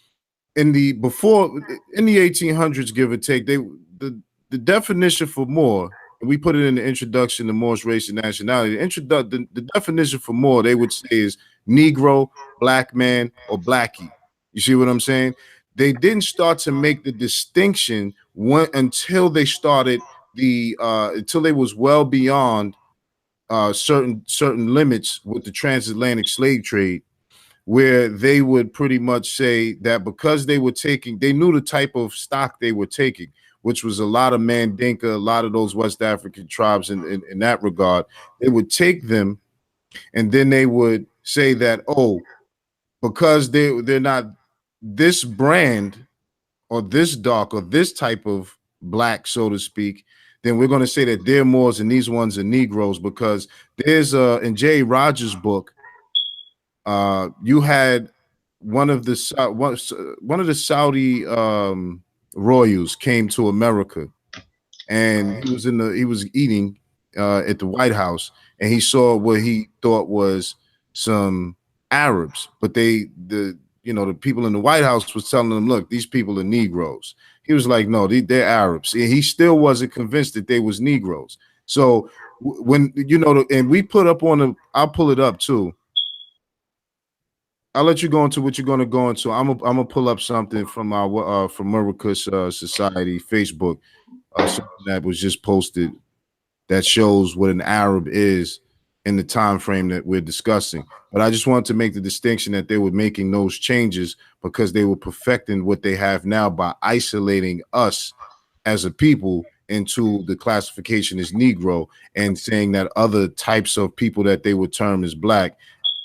in the 1800s, give or take, the definition for Moor, and we put it in the introduction to Moorish race and nationality. The definition for Moor, they would say, is Negro, black man, or blackie. You see what I'm saying? They didn't start to make the distinction until they started until they was well beyond certain limits with the transatlantic slave trade, where they would pretty much say that because they knew the type of stock they were taking, which was a lot of Mandinka, a lot of those West African tribes in that regard. They would take them, and then they would say that, oh, because they're not this brand or this dark or this type of black, so to speak, then we're going to say that they're Moors and these ones are Negroes, because there's in J. Rogers' book, you had one of the Saudi royals came to America, and he was eating at the White House, and he saw what he thought was some Arabs, but the people in the White House was telling them, look, these people are Negroes. He was like, no, they're Arabs. And he still wasn't convinced that they was Negroes. So when and we put up I'll pull it up too. I'll let you go into what you're going to go into. I'm gonna pull up something from our from Mirakus Society Facebook, something that was just posted that shows what an Arab is in the time frame that we're discussing. But I just wanted to make the distinction that they were making those changes because they were perfecting what they have now by isolating us as a people into the classification as Negro, and saying that other types of people that they would term as black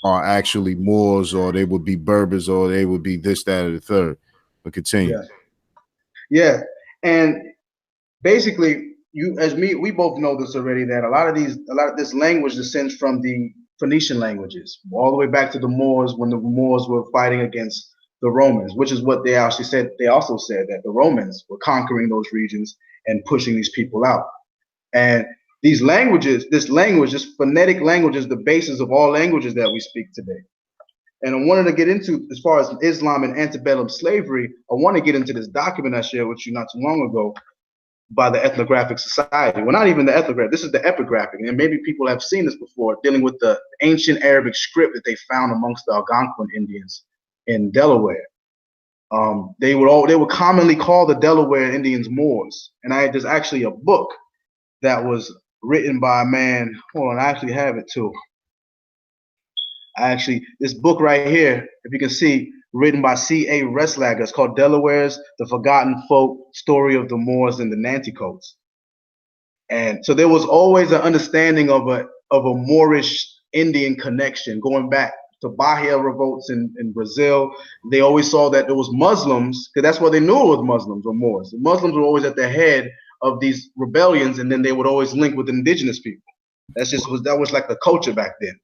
are actually Moors, or they would be Berbers, or they would be this, that, or the third. But continue. Yeah. And basically, we both know this already, that a lot of this language descends from the Phoenician languages, all the way back to the Moors, when the Moors were fighting against the Romans, which is what they actually said. They also said that the Romans were conquering those regions and pushing these people out. And this phonetic language, is the basis of all languages that we speak today. And I wanted to get into, as far as Islam and antebellum slavery, I want to get into this document I shared with you not too long ago by the Ethnographic Society. Well, not even the ethnographic, this is the epigraphic. And maybe people have seen this before, dealing with the ancient Arabic script that they found amongst the Algonquin Indians in Delaware. They would commonly call the Delaware Indians Moors. And there's actually a book that was written by a man. Hold on, I actually have it too. This book right here, if you can see, written by C.A. Reslager. It's called Delaware's The Forgotten Folk Story of the Moors and the Nanticotes. And so there was always an understanding of a Moorish Indian connection going back to Bahia revolts in Brazil. They always saw that there was Muslims, because that's what they knew it was Muslims or Moors. The Muslims were always at the head of these rebellions, and then they would always link with indigenous people. That was like the culture back then.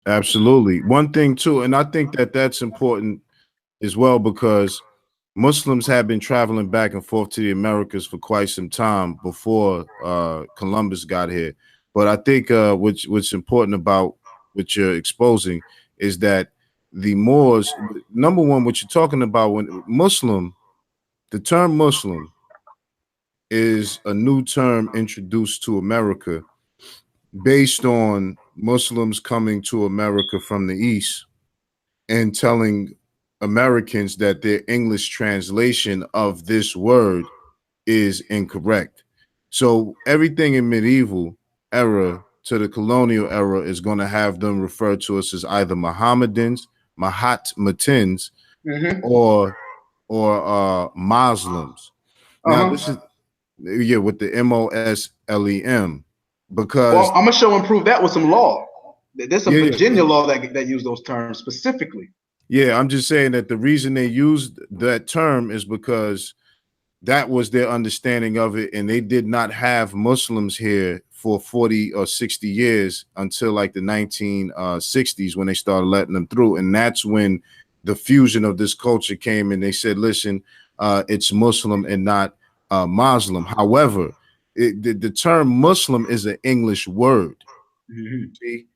Absolutely. One thing too, and I think that that's important as well, because Muslims have been traveling back and forth to the Americas for quite some time before Columbus got here. But I think what's important about what you're exposing is that the Moors, number one, what you're talking about, when Muslim, the term Muslim is a new term introduced to America based on Muslims coming to America from the East and telling Americans that their English translation of this word is incorrect. So everything in medieval era to the colonial era is going to have them refer to us as either Mohammedans, Mahatmatins, or Muslims. Now this is with the Moslem, because I'm gonna show and prove that with some law. There's some Virginia law that use those terms specifically. Yeah, I'm just saying that the reason they used that term is because that was their understanding of it, and they did not have Muslims here for 40 or 60 years until like the 1960s when they started letting them through. And that's when the fusion of this culture came, and they said, listen, it's Muslim and not Muslim. However, the term Muslim is an English word. See?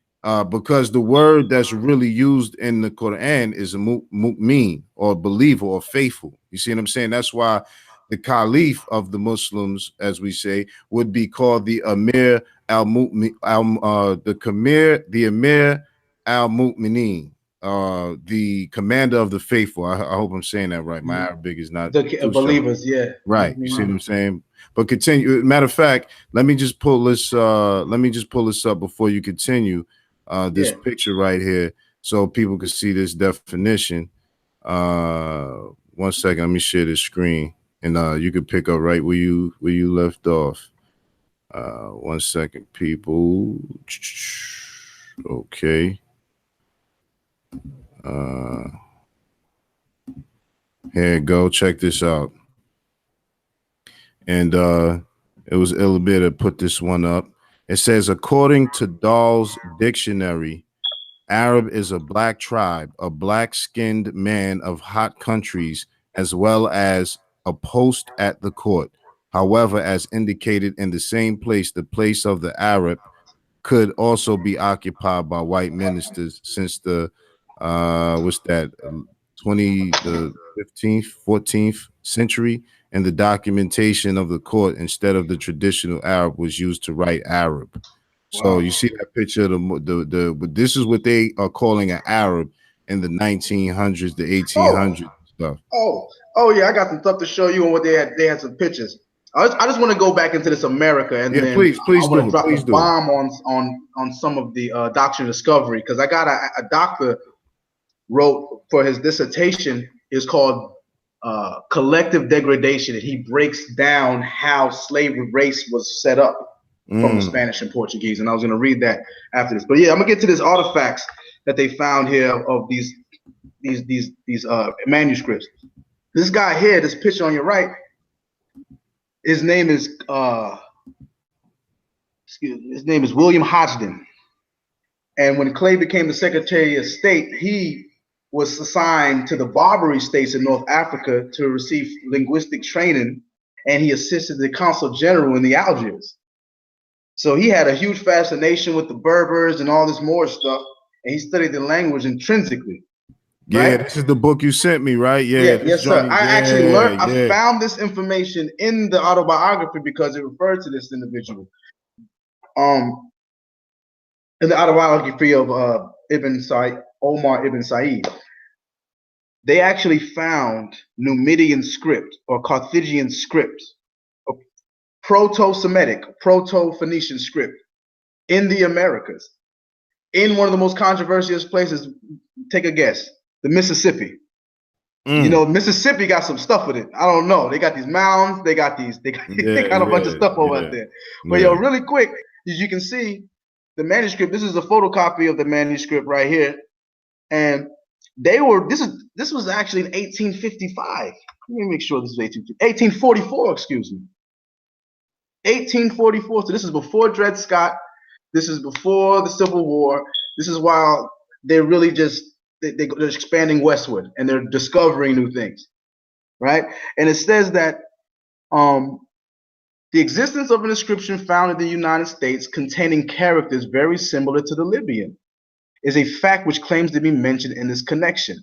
Because the word that's really used in the Quran is mu'min, or believer, or faithful. You see what I'm saying? That's why the caliph of the Muslims, as we say, would be called the Amir al-Mu'min, the Amir al-Mu'minin, the commander of the faithful. I hope I'm saying that right. My Arabic is not the believers, sharp. yeah. Right. You see what I'm saying? But continue. Matter of fact, let me just pull this. Let me just pull this up before you continue. This picture right here, so people can see this definition. 1 second. Let me share this screen, and you can pick up right where you left off. 1 second, people. Okay. Here you go. Check this out. And it was ill a bit to put this one up. It says, according to Dahl's dictionary, Arab is a black tribe, a black-skinned man of hot countries, as well as a post at the court. However, as indicated in the same place, the place of the Arab could also be occupied by white ministers since the what's that 15th 14th century, and the documentation of the court instead of the traditional Arab was used to write Arab. So you see that picture of the this is what they are calling an Arab in the 1900s, the 1800s stuff. Oh yeah, I got some stuff to show you on what they had. They had some pictures. I just want to go back into this America, and then please I want to do. drop Please a bomb on some of the doctrine of discovery, because I got a doctor wrote for his dissertation is called collective degradation, and he breaks down how slavery race was set up from the Spanish and Portuguese, and I was going to read that after this. But yeah, I'm gonna get to this artifacts that they found here of these manuscripts. This guy here, this picture on your right, his name is William Hodgson. And when Clay became the Secretary of State, he was assigned to the Barbary states in North Africa to receive linguistic training, and he assisted the Consul General in the Algiers. So he had a huge fascination with the Berbers and all this Moorish stuff, and he studied the language intrinsically. Yeah, right? This is the book you sent me, right? Yes, sir. I actually learned. I found this information in the autobiography because it referred to this individual. In the autobiography of Omar ibn Said, they actually found Numidian script or Carthaginian script, a Proto-Semitic, Proto-Phoenician script in the Americas, in one of the most controversial places. Take a guess. The Mississippi. You know, Mississippi got some stuff with it. I don't know. They got these mounds. They got a bunch of stuff over there. But yo, really quick, as you can see, the manuscript. This is a photocopy of the manuscript right here, and this was actually in 1855. Let me make sure this is 1844. Excuse me, 1844. So this is before Dred Scott. This is before the Civil War. This is while they're really just they're expanding westward and they're discovering new things, right? And it says that the existence of an inscription found in the United States containing characters very similar to the Libyan is a fact which claims to be mentioned in this connection.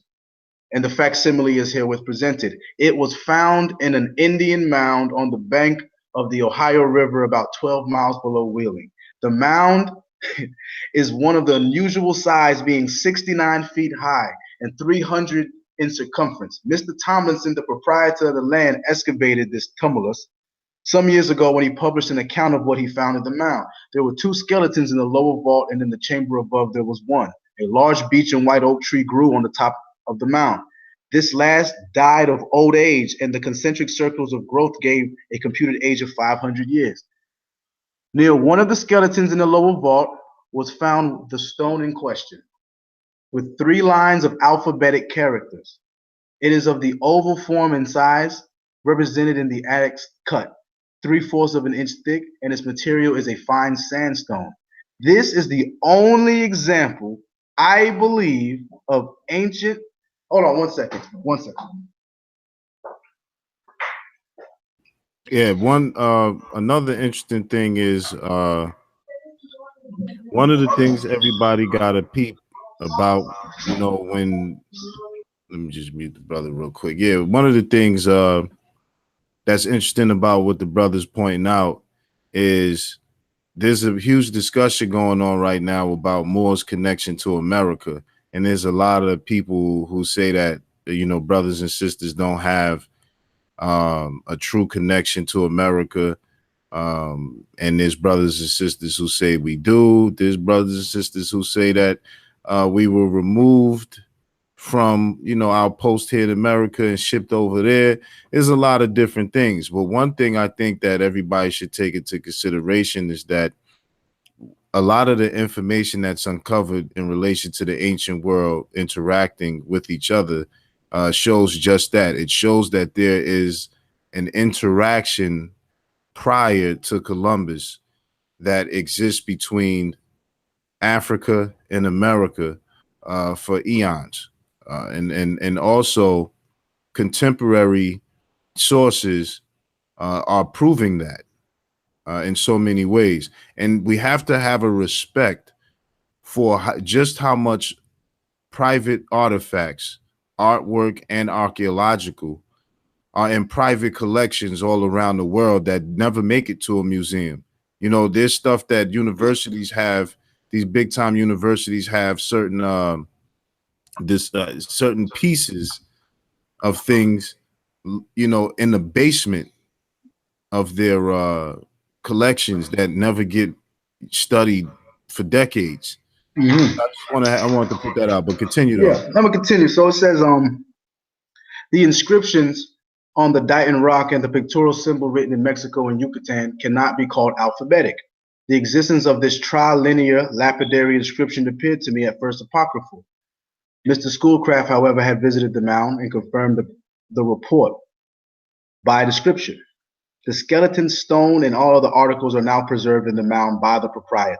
And the facsimile is herewith presented. It was found in an Indian mound on the bank of the Ohio River about 12 miles below Wheeling. The mound is one of the unusual size, being 69 feet high and 300 in circumference. Mr. Tomlinson, the proprietor of the land, excavated this tumulus some years ago when he published an account of what he found in the mound. There were 2 skeletons in the lower vault, and in the chamber above there was one. A large beech and white oak tree grew on the top of the mound. This last died of old age, and the concentric circles of growth gave a computed age of 500 years. Near one of the skeletons in the lower vault was found the stone in question, with 3 lines of alphabetic characters. It is of the oval form and size, represented in the adex cut. 3/4 of an inch thick, and its material is a fine sandstone. This is the only example, I believe, of ancient. Hold on 1 second. 1 second. Yeah, one another interesting thing is one of the things everybody got to peep about, when let me just mute the brother real quick. Yeah, one of the things that's interesting about what the brother's pointing out is there's a huge discussion going on right now about Moore's connection to America. And there's a lot of people who say that, brothers and sisters don't have a true connection to America. And there's brothers and sisters who say we do. There's brothers and sisters who say that we were removed from, our post here in America and shipped over there. There's a lot of different things. But one thing I think that everybody should take into consideration is that a lot of the information that's uncovered in relation to the ancient world interacting with each other shows just that. It shows that there is an interaction prior to Columbus that exists between Africa and America for eons. And also contemporary sources are proving that in so many ways. And we have to have a respect for just how much private artifacts, artwork, and archaeological are in private collections all around the world that never make it to a museum. There's stuff that universities have, these big time universities have certain pieces of things, in the basement of their collections that never get studied for decades. Mm-hmm. I want to put that out, but continue though. Yeah, I'm gonna continue. So it says, the inscriptions on the Dighton Rock and the pictorial symbol written in Mexico and Yucatan cannot be called alphabetic. The existence of this trilinear lapidary inscription appeared to me at first apocryphal. Mr. Schoolcraft, however, had visited the mound and confirmed the report by description. The skeleton, stone, and all other articles are now preserved in the mound by the proprietor.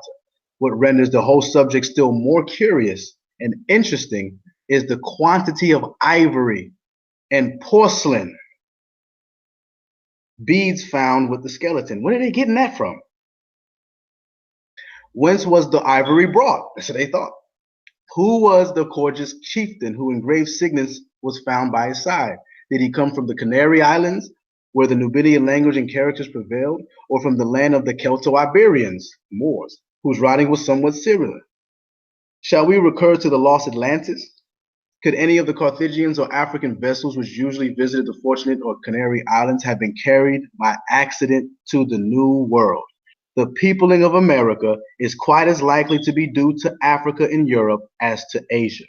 What renders the whole subject still more curious and interesting is the quantity of ivory and porcelain beads found with the skeleton. Where are they getting that from? Whence was the ivory brought? That's what they thought. Who was the courageous chieftain who engraved signets was found by his side? Did he come from the Canary Islands, where the Nubidian language and characters prevailed, or from the land of the Celto-Iberians, Moors, whose writing was somewhat similar? Shall we recur to the lost Atlantis? Could any of the Carthaginians or African vessels which usually visited the Fortunate or Canary Islands have been carried by accident to the New World? The peopling of America is quite as likely to be due to Africa and Europe as to Asia.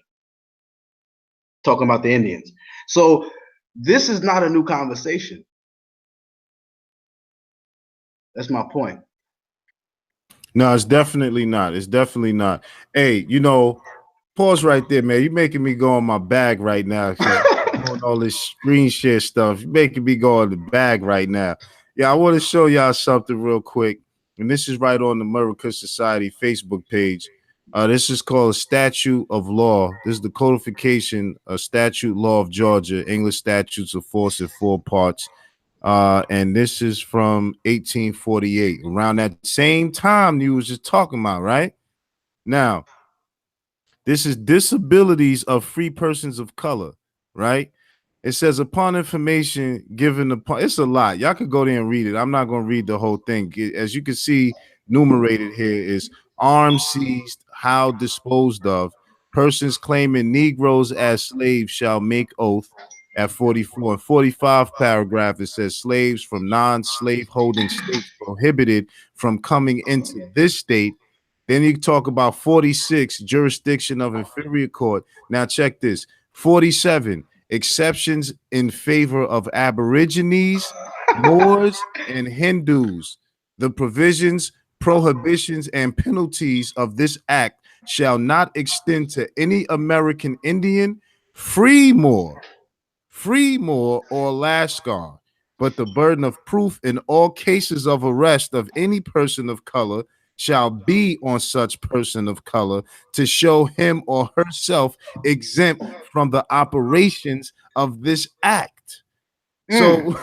Talking about the Indians. So this is not a new conversation. That's my point. No, it's definitely not. It's definitely not. Hey, pause right there, man. You're making me go on my bag right now. Doing all this screen share stuff. You're making me go on the bag right now. Yeah, I want to show y'all something real quick. And this is right on the America Society Facebook page. This is called a statute of law. This is the codification of statute law of Georgia, English statutes of force in 4 parts. And this is from 1848, around that same time you was just talking about, right? Now, this is disabilities of free persons of color, right? It says upon information given upon, it's a lot. Y'all could go there and read it. I'm not going to read the whole thing. As you can see, enumerated here is arms seized, how disposed of, persons claiming Negroes as slaves shall make oath. At 44 and 45 paragraph, it says slaves from non-slave holding states prohibited from coming into this state. Then you talk about 46, jurisdiction of inferior court. Now check this. 47, exceptions in favor of Aborigines, Moors, and Hindus. The provisions, prohibitions, and penalties of this act shall not extend to any American Indian, free Moor, or Lascar, but the burden of proof in all cases of arrest of any person of color shall be on such person of color to show him or herself exempt from the operations of this act. Mm. So,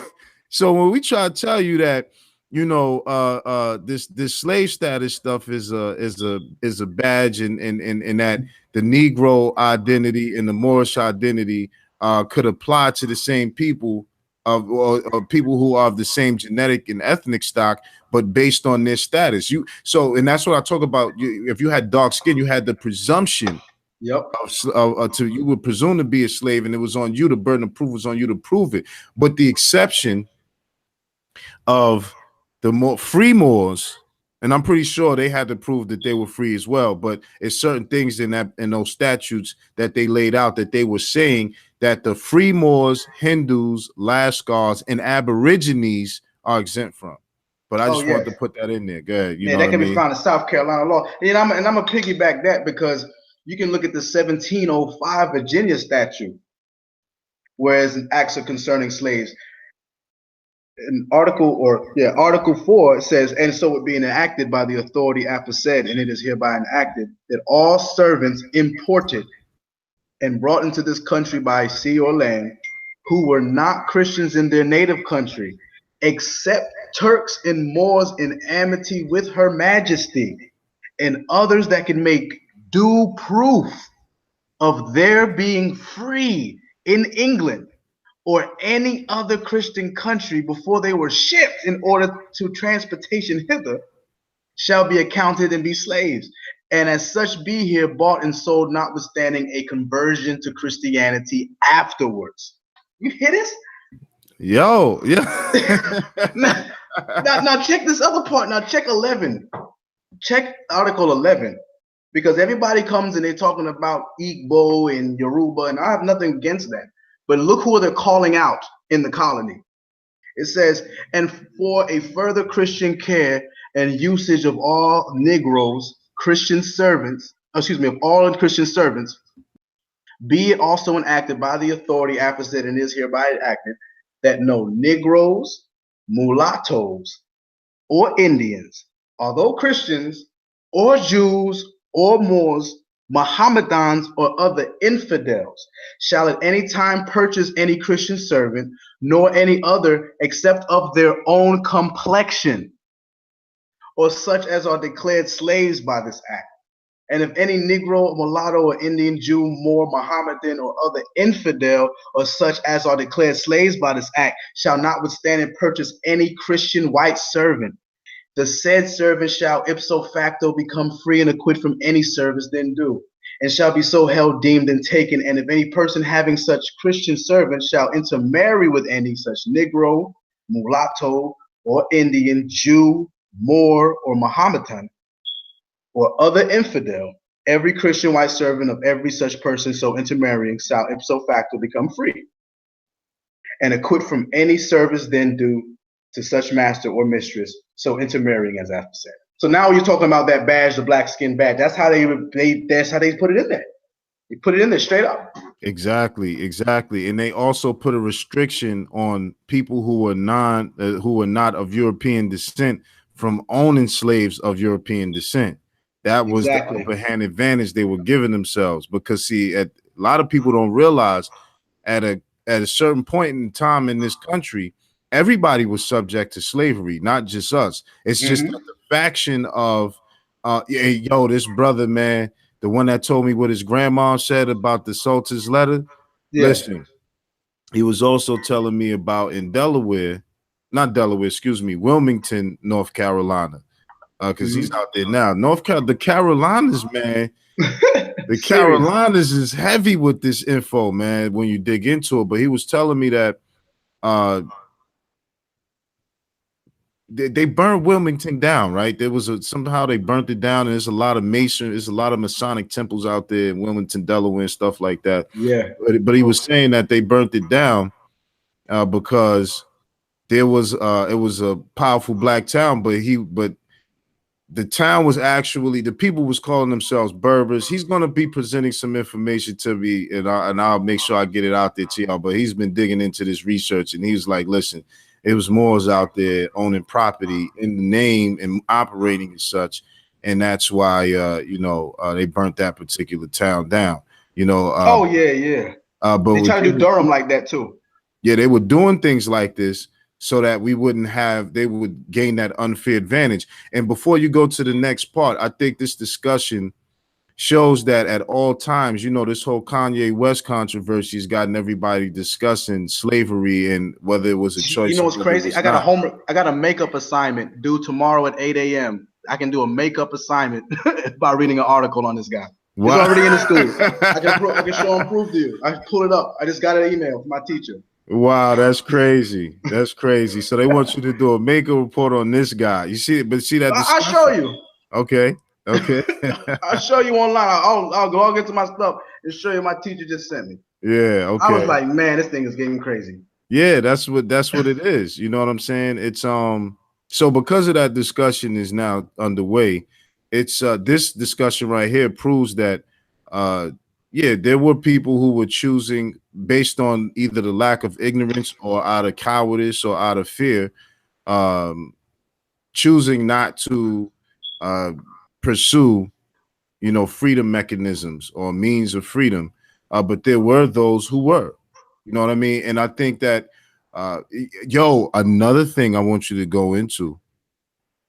so when we try to tell you that, this slave status stuff is a badge, and that the Negro identity and the Moorish identity could apply to the same people or people who are of the same genetic and ethnic stock, but based on their status. And that's what I talk about. If you had dark skin, you had the presumption Yep. you would presume to be a slave, and it was on you. The burden of proof was on you to prove it. But the exception of the more free Moors, and I'm pretty sure they had to prove that they were free as well. But it's certain things in those statutes that they laid out that they were saying that the free Moors, Hindus, Lascars, and Aborigines are exempt from. But I just wanted to put that in there. Go ahead. You know that what can I be mean? found in South Carolina law. And I'm gonna piggyback that because you can look at the 1705 Virginia statute, whereas in acts of concerning slaves. Article 4 says, and so it being enacted by the authority aforesaid, and it is hereby enacted that all servants imported and brought into this country by sea or land, who were not Christians in their native country, except Turks and Moors in amity with her majesty, and others that can make due proof of their being free in England or any other Christian country before they were shipped in order to transportation hither, shall be accounted and be slaves, and as such be here bought and sold, notwithstanding a conversion to Christianity afterwards. You hear this? Yo, yeah. now check this other part. Now check 11. Check Article 11. Because everybody comes and they're talking about Igbo and Yoruba, and I have nothing against that. But look who they're calling out in the colony. It says, and for a further Christian care and usage of all Negroes, Christian servants, of all Christian servants, be it also enacted by the authority aforesaid and is hereby enacted, that no Negroes, mulattoes, or Indians, although Christians, or Jews, or Moors, Mohammedans, or other infidels, shall at any time purchase any Christian servant, nor any other except of their own complexion, or such as are declared slaves by this act. And if any Negro, mulatto, or Indian, Jew, Moor, Mohammedan, or other infidel, or such as are declared slaves by this act, shall notwithstanding purchase any Christian white servant, the said servant shall ipso facto become free and acquit from any service then due, and shall be so held, deemed, and taken. And if any person having such Christian servant shall intermarry with any such Negro, mulatto, or Indian, Jew, Moor, or Mohammedan, or other infidel, every Christian white servant of every such person so intermarrying shall ipso facto become free, and acquit from any service then due to such master or mistress, so intermarrying as after said. So now you're talking about that badge, the black skin badge. That's how they put it in there. They put it in there straight up. Exactly. And they also put a restriction on people who were not of European descent from owning slaves of European descent. That was the upper hand advantage they were giving themselves, because see, a lot of people don't realize at a certain point in time in this country, everybody was subject to slavery, not just us. It's just that the faction of this brother, man, the one that told me what his grandma said about the Sultan's letter. Yeah. Listen, he was also telling me about in Wilmington, North Carolina. Because he's out there now. The Carolinas, man. The Carolinas is heavy with this info, man, when you dig into it. But he was telling me that they burned Wilmington down, right? There was somehow they burnt it down, and there's a lot of there's a lot of Masonic temples out there in Wilmington, Delaware, and stuff like that. Yeah. But he was saying that they burnt it down because it was a powerful black town, but the town was actually, the people was calling themselves Berbers. He's going to be presenting some information to me, and I'll make sure I get it out there to y'all. But he's been digging into this research, and he was like, listen, It was Moors out there owning property in the name and operating as such, and that's why they burnt that particular town down. Oh yeah, yeah. But They try to do Durham like that too. yeah, they were doing things like this so that they would gain that unfair advantage. And before you go to the next part, I think this discussion shows that at all times, this whole Kanye West controversy has gotten everybody discussing slavery and whether it was a choice. You know what's crazy? I got a makeup assignment due tomorrow at 8 a.m. I can do a makeup assignment by reading an article on this guy. Wow. It's already in the school. I can show and prove to you. I pull it up. I just got an email from my teacher. Wow, that's crazy. That's crazy. So they want you to do a makeup report on this guy. You see it, but see that? I'll show you. Okay. I'll show you online. I'll go into my stuff and show you my teacher just sent me. Yeah. Okay. I was like, man, this thing is getting crazy. Yeah, that's what it is. You know what I'm saying? It's so because of that discussion is now underway, it's this discussion right here proves that there were people who were choosing based on either the lack of ignorance or out of cowardice or out of fear, choosing not to pursue, freedom mechanisms or means of freedom. But there were those who were, you know what I mean? And I think that, another thing I want you to go into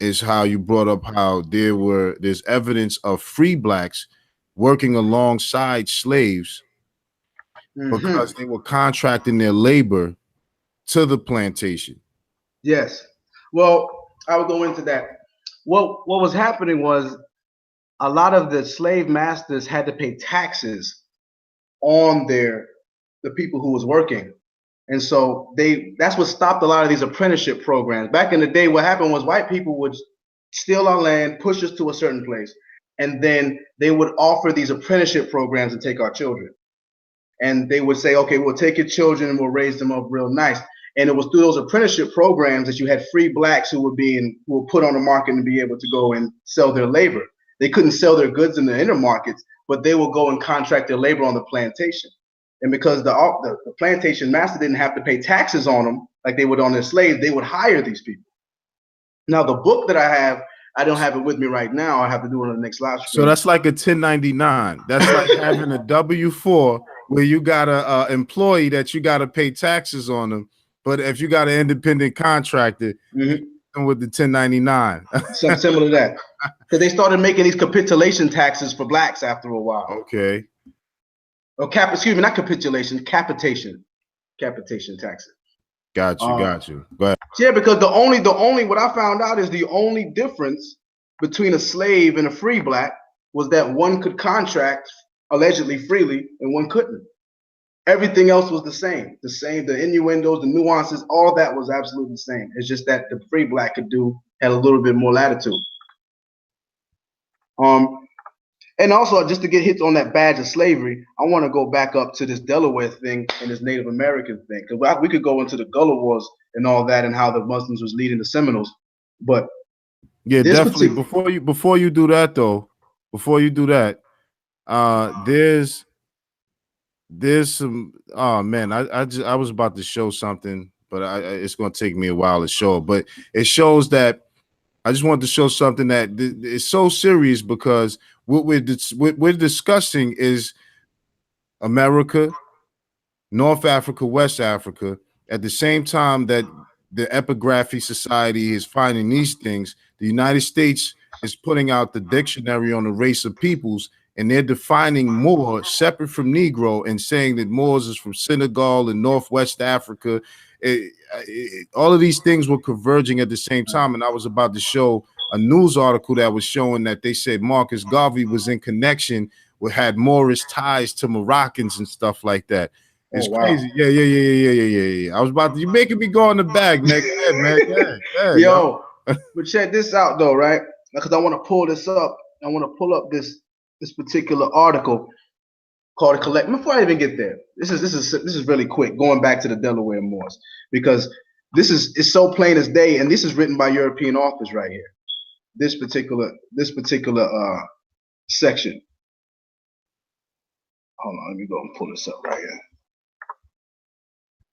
is how you brought up how there's evidence of free blacks working alongside slaves because they were contracting their labor to the plantation. Yes. Well, I will go into that. What was happening was a lot of the slave masters had to pay taxes on the people who was working. And so that's what stopped a lot of these apprenticeship programs. Back in the day, what happened was white people would steal our land, push us to a certain place, and then they would offer these apprenticeship programs to take our children. And they would say, okay, we'll take your children and we'll raise them up real nice. And it was through those apprenticeship programs that you had free blacks who were put on the market and be able to go and sell their labor. They couldn't sell their goods in the inner markets, but they will go and contract their labor on the plantation. And because the plantation master didn't have to pay taxes on them like they would on their slaves, they would hire these people. Now, the book that I don't have it with me right now. I have to do it on the next live stream. So that's like a 1099. That's like having a W-4 where you got a employee that you got to pay taxes on them. But if you got an independent contractor, with the 1099. Something similar to that. Because they started making these capitulation taxes for blacks after a while. Okay. Or not capitulation, capitation taxes. Got you. Go ahead. Yeah, because the only what I found out is the only difference between a slave and a free black was that one could contract allegedly freely and one couldn't. Everything else was the same, the innuendos, the nuances, all that was absolutely the same. It's just that the free black had a little bit more latitude. And also, just to get hits on that badge of slavery, I want to go back up to this Delaware thing and this Native American thing, because we could go into the Gullah Wars and all that and how the Muslims was leading the Seminoles. But yeah, definitely. Before you do that, though, there's some. Oh man, I was about to show something, but it's going to take me a while to show it. But it shows that. I just wanted to show something that is so serious, because what we're discussing is America, North Africa, West Africa. At the same time that the Epigraphy Society is finding these things, the United States is putting out the dictionary on the race of peoples, and they're defining Moor separate from Negro and saying that Moors is from Senegal and Northwest Africa. All of these things were converging at the same time, and I was about to show a news article that was showing that they said Marcus Garvey was in connection with, had Moorish ties to Moroccans and stuff like that. It's crazy. Yeah. I was about to, you making me go in the bag, nigga. Yeah, man. Yeah, yo, but check this out though, right? Because I want to pull this up. I want to pull up this particular article called a collect. Before I even get there, this is really quick. Going back to the Delaware Moors, because it's so plain as day, and this is written by European authors right here. This particular section. Hold on, let me go and pull this up right here.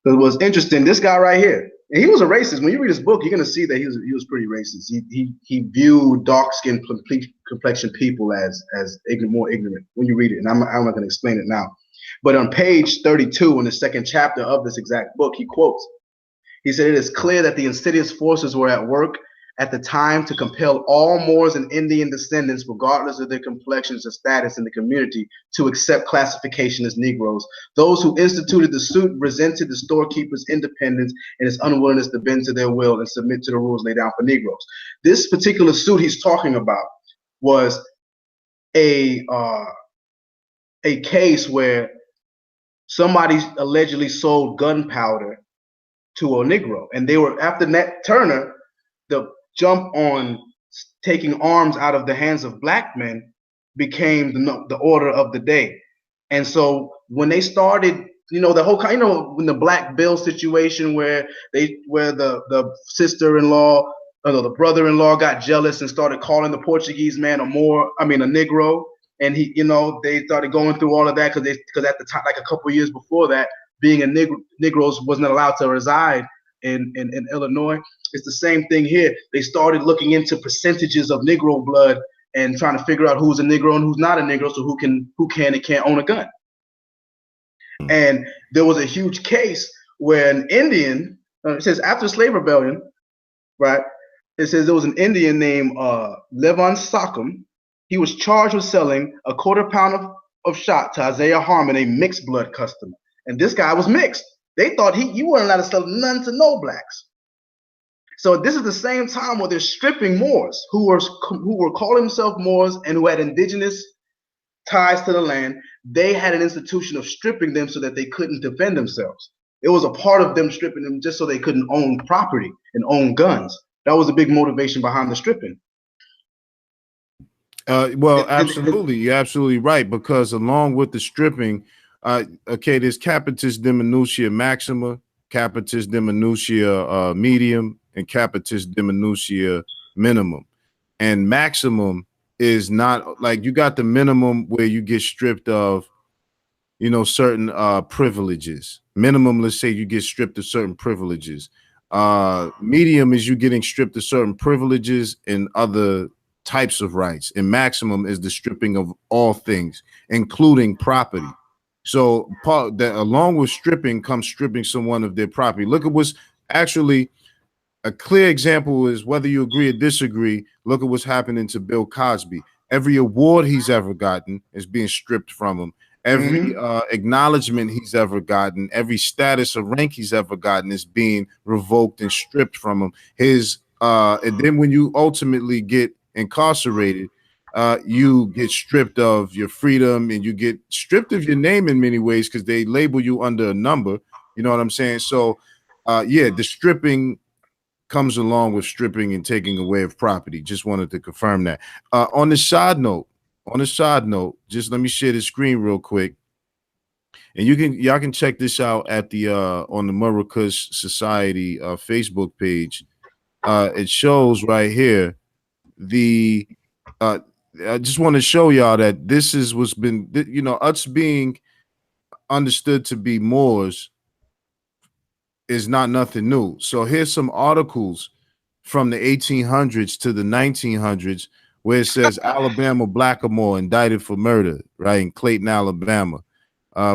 It was interesting. This guy right here, And he was a racist. When you read his book, you're gonna see that he was pretty racist. He viewed dark-skinned, complexion people as more ignorant when you read it. And I'm not gonna explain it now. But on page 32 in the second chapter of this exact book, he quotes. He said, "It is clear that the insidious forces were at work at the time to compel all Moors and Indian descendants, regardless of their complexions or status in the community, to accept classification as Negroes. Those who instituted the suit resented the storekeeper's independence and his unwillingness to bend to their will and submit to the rules laid down for Negroes." This particular suit he's talking about was a case where somebody allegedly sold gunpowder to a Negro, and they were, after Nat Turner, the jump on taking arms out of the hands of black men became the order of the day. And so when they started, the whole, when the Black Bill situation where the sister-in-law, the brother-in-law got jealous and started calling the Portuguese man a Negro, and they started going through all of that because at the time, like a couple of years before that, being a Negroes wasn't allowed to reside in Illinois. It's the same thing here. They started looking into percentages of Negro blood and trying to figure out who's a Negro and who's not a Negro, so who can and can't own a gun. And there was a huge case where an Indian, it says after the slave rebellion, right? It says there was an Indian named Levon Sockham. He was charged with selling a quarter pound of shot to Isaiah Harmon, a mixed blood customer. And this guy was mixed. They thought you weren't allowed to sell none to no blacks. So this is the same time where they're stripping Moors who were calling themselves Moors and who had indigenous ties to the land. They had an institution of stripping them so that they couldn't defend themselves. It was a part of them stripping them just so they couldn't own property and own guns. That was a big motivation behind the stripping. Well, absolutely. You're absolutely right, because along with the stripping, there's capitis diminutia maxima, capitis diminutia medium, and capitis diminutia minimum. And maximum is not like, you got the minimum where you get stripped of, certain privileges. Minimum, let's say you get stripped of certain privileges. Medium is you getting stripped of certain privileges and other types of rights. And maximum is the stripping of all things, including property. So along with stripping comes stripping someone of their property. Look at what's actually a clear example is, whether you agree or disagree, look at what's happening to Bill Cosby. Every award he's ever gotten is being stripped from him. Every acknowledgement he's ever gotten, every status or rank he's ever gotten is being revoked and stripped from him. And then when you ultimately get incarcerated, you get stripped of your freedom, and you get stripped of your name in many ways because they label you under a number. You know what I'm saying? So, the stripping comes along with stripping and taking away of property. Just wanted to confirm that. On the side note, just let me share the screen real quick, and y'all can check this out at the on the Maracus Society Facebook page. It shows right here the. I just want to show y'all that this is what's been, us being understood to be Moors is not nothing new. So here's some articles from the 1800s to the 1900s where it says Alabama Blackamoor indicted for murder, right, in Clayton, Alabama.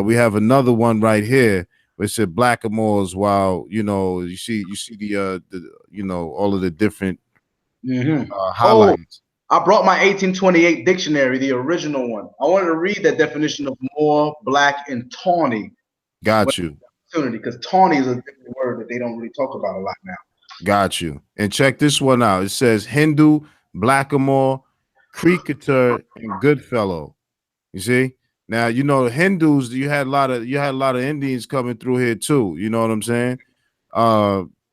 We have another one right here where it said Blackamoors, while you see the all of the different highlights. I brought my 1828 dictionary, the original one. I wanted to read that definition of Moor, black, and tawny. Got you. Because tawny is a different word that they don't really talk about a lot now. Got you. And check this one out. It says Hindu, Blackamoor, cricketer, and Goodfellow. You see? Now, the Hindus, you had a lot of Indians coming through here too. You know what I'm saying?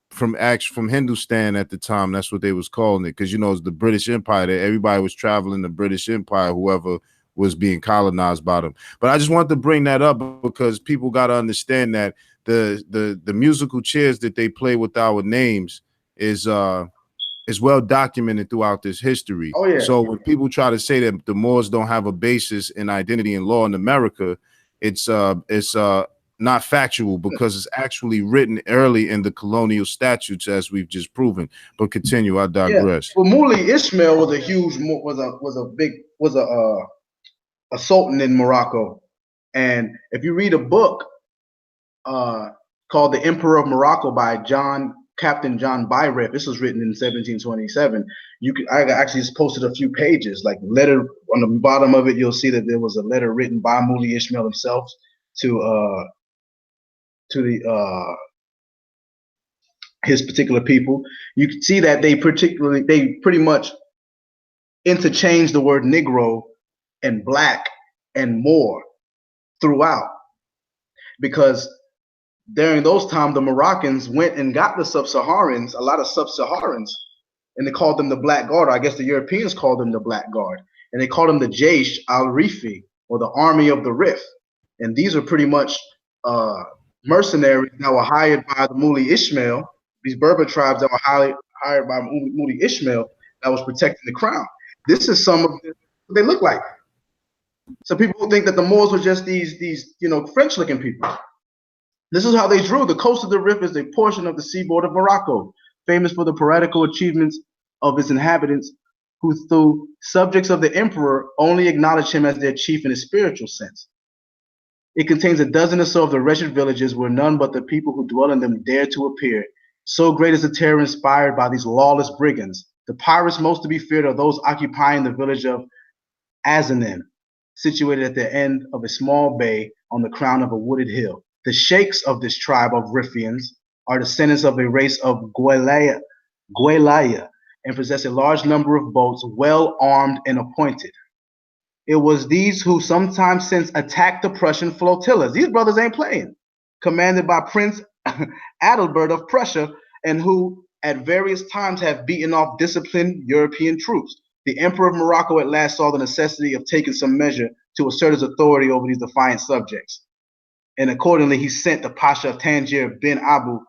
From Hindustan at the time, that's what they was calling it, because it's the British Empire. That everybody was traveling the British Empire, whoever was being colonized by them. But I just wanted to bring that up because people got to understand that the musical chairs that they play with our names is well documented throughout this history. Oh, yeah. So when people try to say that the Moors don't have a basis in identity and law in America, it's not factual because it's actually written early in the colonial statutes, as we've just proven. But continue, I Yeah. digress. Well, Muli Ishmael was a huge, a sultan in Morocco, and if you read a book uh, called The Emperor of Morocco by Captain John Byref. This was written in 1727. I actually just posted a few pages, like letter on the bottom of it. You'll see that there was a letter written by Muli Ishmael himself to the his particular people. You can see that they pretty much interchanged the word Negro and black and Moor throughout, because during those times, the Moroccans went and got the sub-Saharans, a lot of sub-Saharans, and they called them the Black Guard. Or I guess the Europeans called them the Black Guard. And they called them the Jaish al-Rifi, or the Army of the Rif. And these are pretty much mercenaries that were hired by the Muli Ishmael, these Berber tribes that were hired by Muli Ishmael that was protecting the crown. This is some of what they look like. So people think that the Moors were just these French-looking people. This is how they drew. The coast of the Rif is a portion of the seaboard of Morocco, famous for the poetical achievements of its inhabitants, who, through subjects of the emperor, only acknowledge him as their chief in a spiritual sense. It contains a dozen or so of the wretched villages where none but the people who dwell in them dare to appear. So great is the terror inspired by these lawless brigands. The pirates most to be feared are those occupying the village of Azanim, situated at the end of a small bay on the crown of a wooded hill. The sheikhs of this tribe of Rifians are descendants of a race of Gwelaya, and possess a large number of boats, well armed and appointed. It was these who sometime since attacked the Prussian flotillas. These brothers ain't playing. Commanded by Prince Adalbert of Prussia, and who at various times have beaten off disciplined European troops. The Emperor of Morocco at last saw the necessity of taking some measure to assert his authority over these defiant subjects. And accordingly, he sent the Pasha of Tangier bin Abu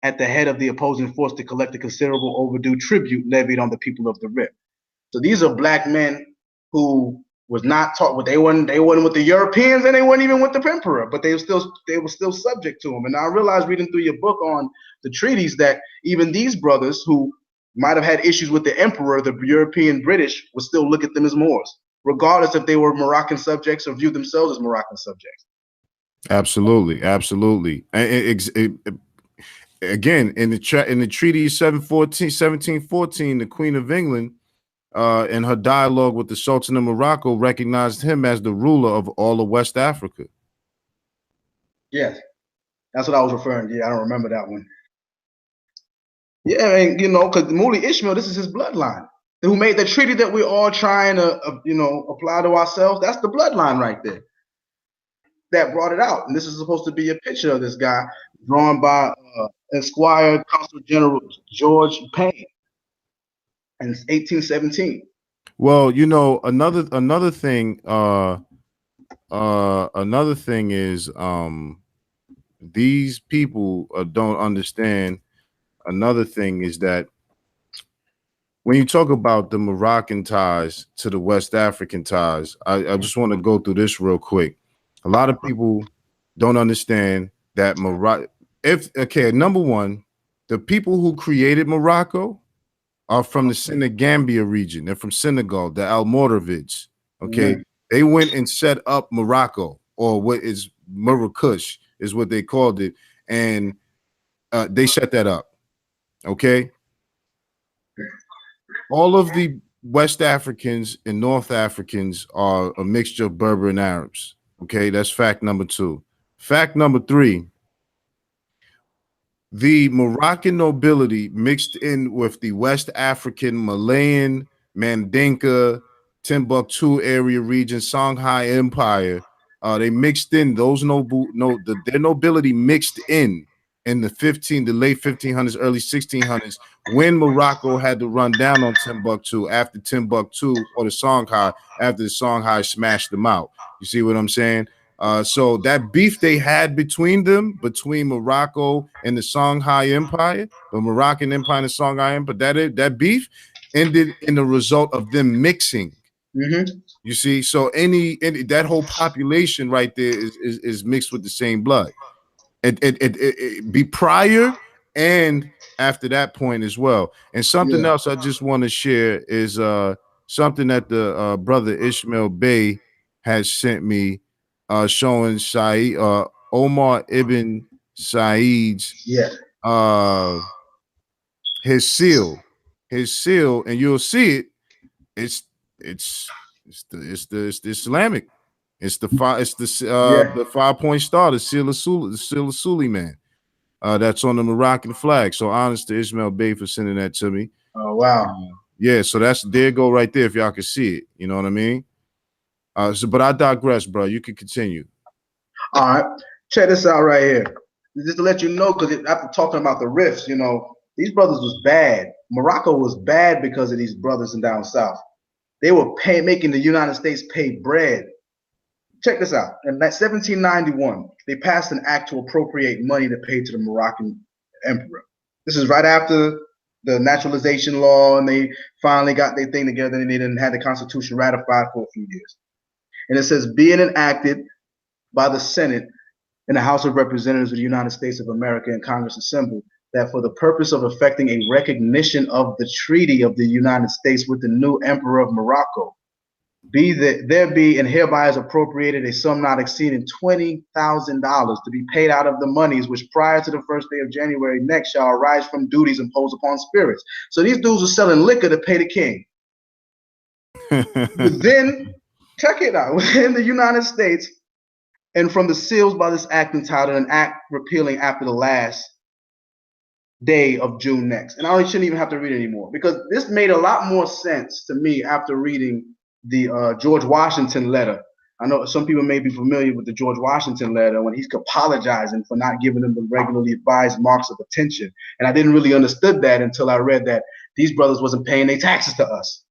at the head of the opposing force to collect the considerable overdue tribute levied on the people of the Rif. So these are black men who was not taught. They weren't with the Europeans, and they weren't even with the emperor, but they were still subject to him. And I realized reading through your book on the treaties that even these brothers who might have had issues with the emperor, the European British, would still look at them as Moors, regardless if they were Moroccan subjects or viewed themselves as Moroccan subjects. Absolutely, absolutely. Again, in the treaty 1714, the Queen of England, in her dialogue with the Sultan of Morocco, recognized him as the ruler of all of West Africa. Yes, that's what I was referring to. Yeah, I don't remember that one. Yeah, and because Muli Ishmael, this is his bloodline, who made the treaty that we're all trying to, apply to ourselves. That's the bloodline right there that brought it out. And this is supposed to be a picture of this guy drawn by Esquire Consul General George Payne in 1817. Well, another thing. Another thing is these people don't understand. Another thing is that when you talk about the Moroccan ties to the West African ties, I just want to go through this real quick. A lot of people don't understand that Morocco. Number one, the people who created Morocco are from the Senegambia region. They're from Senegal, the Almoravids. Okay, they went and set up Morocco, or what is Marrakesh is what they called it, and they set that up. Okay, all of the West Africans and North Africans are a mixture of Berber and Arabs. Okay, that's fact number two. Fact number three, the Moroccan nobility mixed in with the West African, Malayan, Mandinka, Timbuktu area region, Songhai Empire. They mixed in those their nobility mixed in the late 1500s, early 1600s, when Morocco had to run down on Timbuktu after Timbuktu or the Songhai, after the Songhai smashed them out. You see what I'm saying? So that beef they had between Morocco and the Songhai Empire, the Moroccan Empire and the Songhai Empire, that beef ended in the result of them mixing. You see, so any that whole population right there is mixed with the same blood. It be prior and after that point as well. And something Yeah, else I just want to share is something that the brother Ishmael Bey has sent me, showing Saeed Omar ibn Said's yeah, uh his seal, and you'll see it. It's it's it's the Islamic. It's yeah. the 5-point star, the seal of Suleiman. That's on the Moroccan flag. So honest to Ishmael Bey for sending that to me. Oh wow. Yeah, so that's there go right there if y'all can see it. You know what I mean? But I digress, bro. You can continue. All right, check this out right here. Just to let you know, because after talking about the rifts, these brothers was bad. Morocco was bad because of these brothers in down south. They were making the United States pay bread. Check this out. In 1791, they passed an act to appropriate money to pay to the Moroccan emperor. This is right after the naturalization law, and they finally got their thing together, and they didn't have the Constitution ratified for a few years. And it says, being enacted by the Senate in the House of Representatives of the United States of America and Congress assembled, that for the purpose of effecting a recognition of the treaty of the United States with the new Emperor of Morocco, there be and hereby is appropriated a sum not exceeding $20,000 to be paid out of the monies which prior to the first day of January next shall arise from duties imposed upon spirits. So these dudes are selling liquor to pay the king. Within, check it out, within the United States, and from the seals by this act entitled an act repealing after the last day of June next. And I shouldn't even have to read it anymore, because this made a lot more sense to me after reading the George Washington letter. I know some people may be familiar with the George Washington letter when he's apologizing for not giving them the regularly advised marks of attention. And I didn't really understood that until I read that these brothers wasn't paying their taxes to us.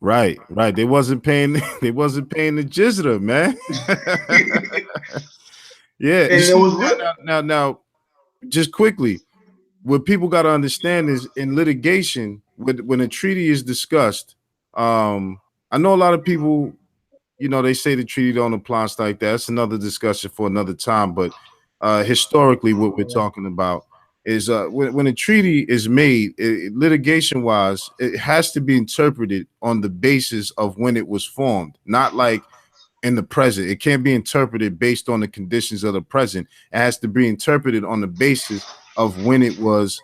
Right. They wasn't paying they wasn't paying the jizya, man. Yeah. And it was now, just quickly, what people got to understand is in litigation, when a treaty is discussed, I know a lot of people, they say the treaty don't apply stuff like that. That's another discussion for another time. But historically, what we're talking about is when a treaty is made, litigation wise, it has to be interpreted on the basis of when it was formed, not like in the present. It can't be interpreted based on the conditions of the present. It has to be interpreted on the basis of when it was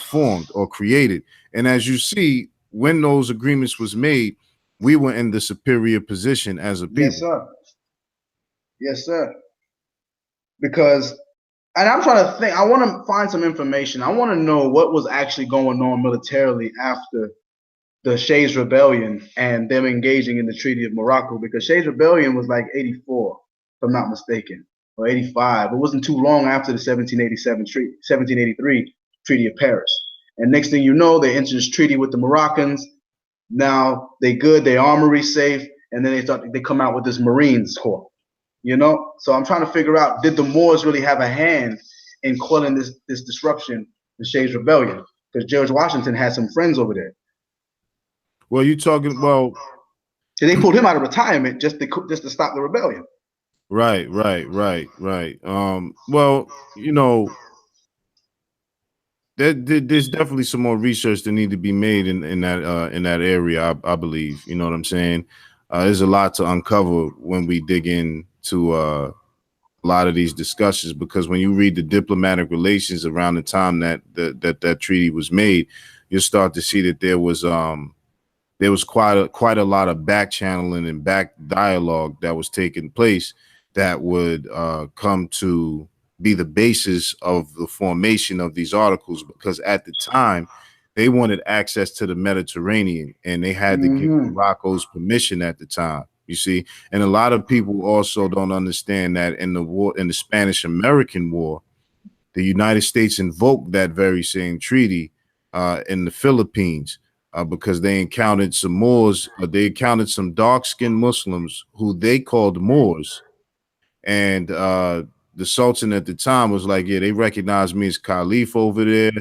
formed or created. And as you see, when those agreements was made, we were in the superior position as a people. Yes, sir. Yes, sir. Because, and I'm trying to think, I want to find some information. I want to know what was actually going on militarily after the Shays Rebellion and them engaging in the Treaty of Morocco, because Shays Rebellion was like 84, if I'm not mistaken, or 85. It wasn't too long after the 1783 Treaty of Paris. And next thing you know, they entered this treaty with the Moroccans. Now they good, their armory safe, and then they come out with this Marines Corps. So I'm trying to figure out, did the Moors really have a hand in quelling this disruption, the Shays Rebellion? Because George Washington had some friends over there. Well, you talking well? They pulled him out of retirement just to stop the rebellion. Right. Well, there's definitely some more research that need to be made in that area. I believe. You know what I'm saying? There's a lot to uncover when we dig into a lot of these discussions, because when you read the diplomatic relations around the time that treaty was made, you'll start to see that there was quite a lot of back channeling and back dialogue that was taking place that would come to be the basis of the formation of these articles, because at the time they wanted access to the Mediterranean and they had to get Morocco's permission at the time, you see. And a lot of people also don't understand that in the Spanish American War, the United States invoked that very same treaty in the Philippines. Because they encountered some Moors, they encountered some dark-skinned Muslims who they called Moors. And the Sultan at the time was like, yeah, they recognize me as Caliph over there.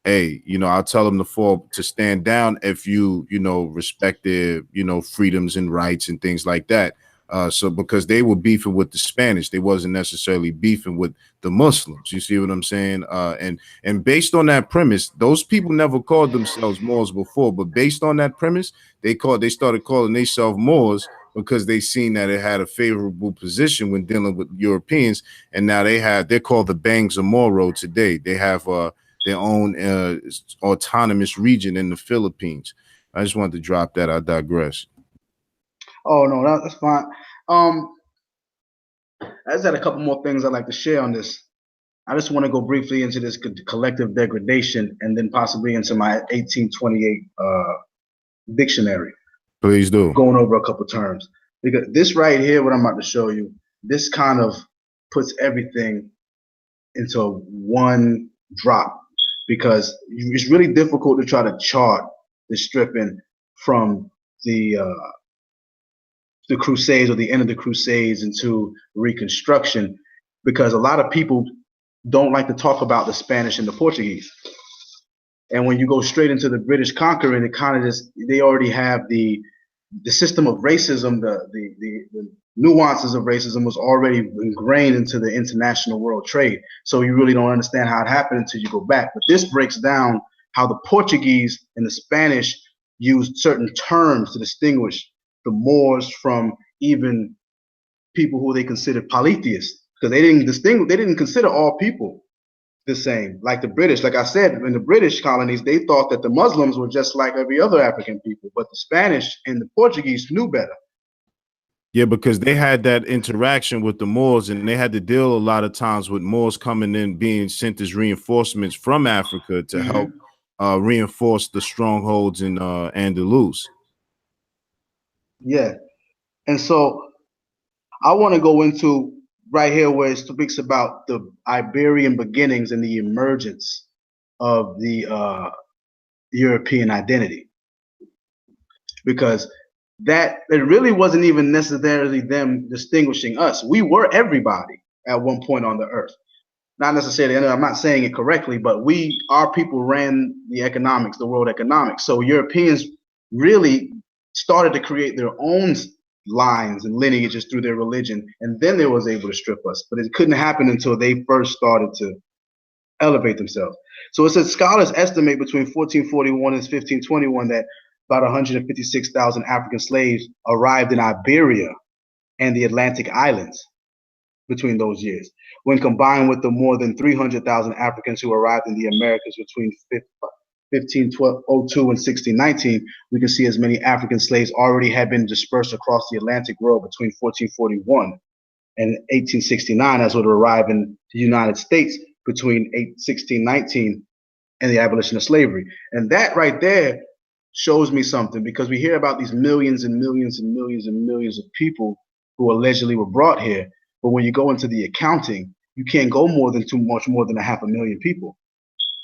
hey, I'll tell them to fall to stand down if you respect their freedoms and rights and things like that. So because they were beefing with the Spanish, they wasn't necessarily beefing with the Muslims. You see what I'm saying? And based on that premise, those people never called themselves Moors before, but based on that premise, they started calling themselves Moors because they seen that it had a favorable position when dealing with Europeans, and now they're called the Bangs of Moro today. They have their own autonomous region in the Philippines. I just wanted to drop that. I digress. Oh no, that's fine. Um, I just had a couple more things I'd like to share on this. I just want to go briefly into this collective degradation and then possibly into my 1828 dictionary, Please do. going over a couple terms. Because this right here, what I'm about to show you, this kind of puts everything into one drop, because it's really difficult to try to chart the stripping from the Crusades or the end of the Crusades into Reconstruction, because a lot of people don't like to talk about the Spanish and the Portuguese. And when you go straight into the British conquering, it kind of just, they already have the system of racism, the nuances of racism was already ingrained into the international world trade. So you really don't understand how it happened until you go back. But this breaks down how the Portuguese and the Spanish used certain terms to distinguish the Moors from even people who they considered polytheists, because they didn't consider all people the same. Like the British, like I said, in the British colonies, they thought that the Muslims were just like every other African people, but the Spanish and the Portuguese knew better. Yeah, because they had that interaction with the Moors, and they had to deal a lot of times with Moors coming in, being sent as reinforcements from Africa to help reinforce the strongholds in Andalus. Yeah. And so I want to go into right here where it speaks about the Iberian beginnings and the emergence of the European identity, because that it really wasn't even necessarily them distinguishing us. We were everybody at one point on the earth. Not necessarily, I'm not saying it correctly, but our people ran the economics, the world economics. So Europeans really started to create their own lines and lineages through their religion, and then they was able to strip us. But it couldn't happen until they first started to elevate themselves. So it says scholars estimate between 1441 and 1521 that about 156,000 African slaves arrived in Iberia and the Atlantic islands between those years. When combined with the more than 300,000 Africans who arrived in the Americas between 1502 and 1619, we can see as many African slaves already had been dispersed across the Atlantic world between 1441 and 1869 as would arrive in the United States between 1619 and the abolition of slavery. And that right there shows me something, because we hear about these millions and millions and millions and millions of people who allegedly were brought here. But when you go into the accounting, you can't go much more than 500,000 people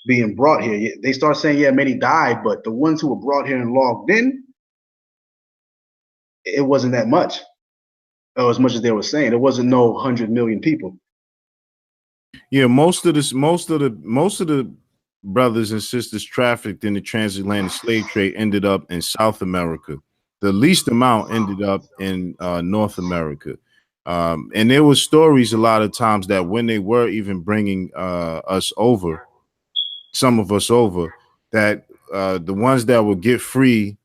being brought here. They start saying, yeah, many died, but the ones who were brought here and logged in, it wasn't that much, or as much as they were saying. It wasn't no 100 million people. Yeah, most of the brothers and sisters trafficked in the transatlantic slave trade ended up in South America. The least amount ended up in North America. And there was stories a lot of times that when they were even bringing some of us over, that the ones that would get free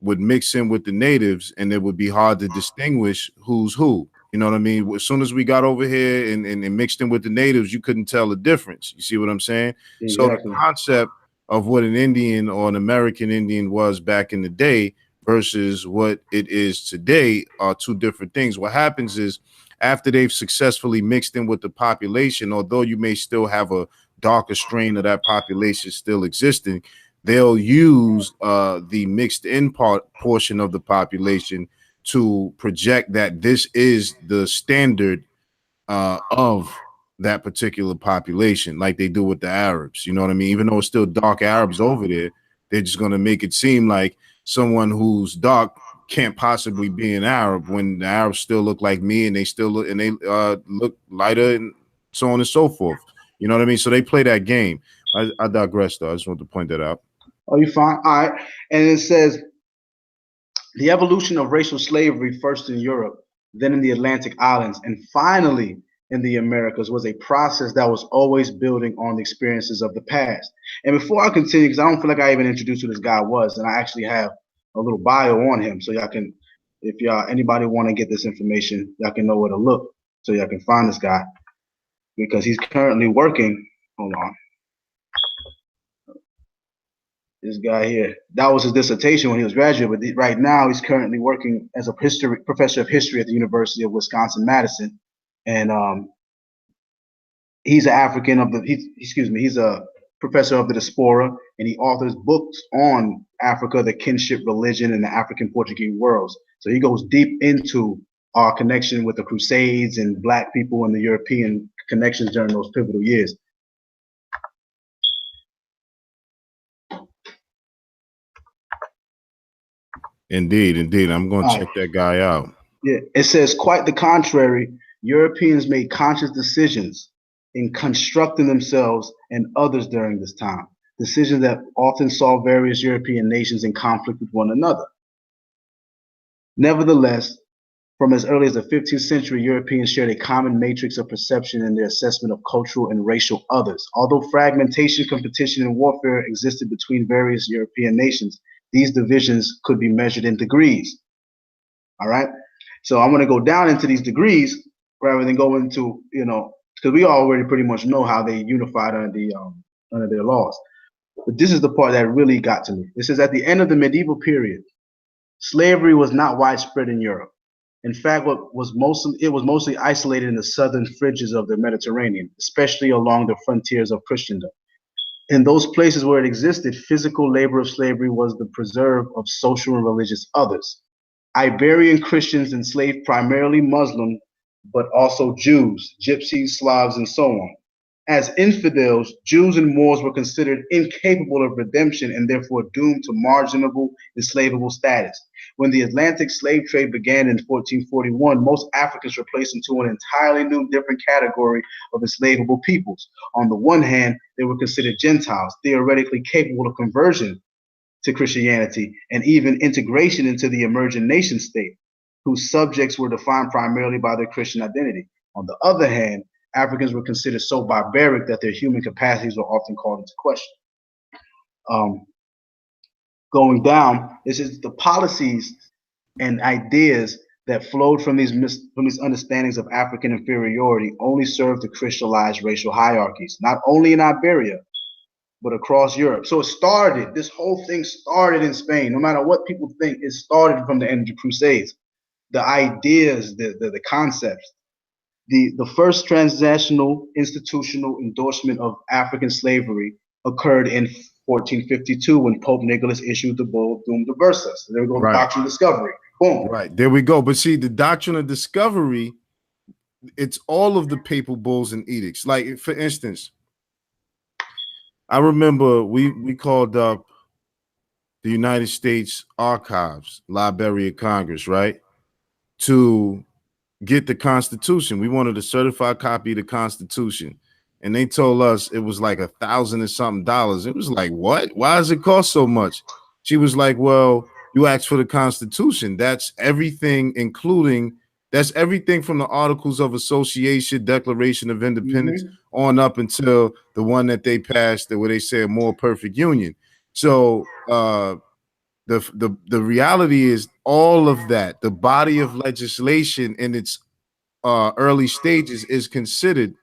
would mix in with the natives, and it would be hard to distinguish who's who. You know what I mean? As soon as we got over here and mixed in with the natives, you couldn't tell the difference. You see what I'm saying? Exactly. So the concept of what an Indian or an American Indian was back in the day versus what it is today are two different things. What happens is, after they've successfully mixed in with the population, although you may still have a darker strain of that population still existing, they'll use the mixed in portion of the population to project that this is the standard of that particular population, like they do with the Arabs. You know what I mean? Even though it's still dark Arabs over there, they're just going to make it seem like someone who's dark can't possibly be an Arab, when the Arabs still look like me, and they still look, and they look lighter, and so on and so forth. You know what I mean? So they play that game. I digress, though. I just want to point that out. Oh, you fine? All right. And it says the evolution of racial slavery, first in Europe, then in the Atlantic islands, and finally in the Americas, was a process that was always building on the experiences of the past. And before I continue, because I don't feel like I even introduced who this guy was, and I actually have a little bio on him, so y'all can, if y'all anybody want to get this information, y'all can know where to look, so y'all can find this guy, because he's currently working. Hold on. This guy here, that was his dissertation when he was graduate, but right now he's currently working as a professor of history at the University of Wisconsin-Madison, and he's an African of the, he's a professor of the diaspora, and he authors books on Africa, the kinship religion, and the African Portuguese worlds. So he goes deep into our connection with the Crusades and Black people and the European connections during those pivotal years. Indeed. I'm going to check that guy out. Yeah, it says, quite the contrary, Europeans made conscious decisions in constructing themselves and others during this time, decisions that often saw various European nations in conflict with one another. Nevertheless, from as early as the 15th century, Europeans shared a common matrix of perception in their assessment of cultural and racial others. Although fragmentation, competition, and warfare existed between various European nations, these divisions could be measured in degrees. All right? So I'm going to go down into these degrees rather than go into, because we already pretty much know how they unified under their laws. But this is the part that really got to me. It says, at the end of the medieval period, slavery was not widespread in Europe. In fact, it was mostly isolated in the southern fringes of the Mediterranean, especially along the frontiers of Christendom. In those places where it existed, physical labor of slavery was the preserve of social and religious others. Iberian Christians enslaved primarily Muslim, but also Jews, Gypsies, Slavs, and so on. As infidels, Jews and Moors were considered incapable of redemption and therefore doomed to marginable, enslavable status. When the Atlantic slave trade began in 1441, most Africans were placed into an entirely new, different category of enslavable peoples. On the one hand, they were considered Gentiles, theoretically capable of conversion to Christianity and even integration into the emerging nation state, whose subjects were defined primarily by their Christian identity. On the other hand, Africans were considered so barbaric that their human capacities were often called into question. Going down, this is the policies and ideas that flowed from these understandings of African inferiority only served to crystallize racial hierarchies, not only in Iberia, but across Europe. So this whole thing started in Spain. No matter what people think, it started from the end of the Crusades. The ideas, the concepts. The first transnational institutional endorsement of African slavery occurred in 1452 when Pope Nicholas issued the bull Dum Diversas. So there we go, the Doctrine of Discovery. Boom. Right, there we go. But see, the Doctrine of Discovery, it's all of the papal bulls and edicts. Like, for instance, I remember we called up the United States Archives, Library of Congress, right, to get the Constitution. We wanted a certified copy of the Constitution, and they told us it was like $1,000 and something dollars. It was like, what? Why does it cost so much? She was like, well, you asked for the Constitution. That's everything, including that's everything from the Articles of Association, Declaration of Independence, on up until the one that they passed, where they say a more perfect union. So the reality is all of that, the body of legislation in its early stages is considered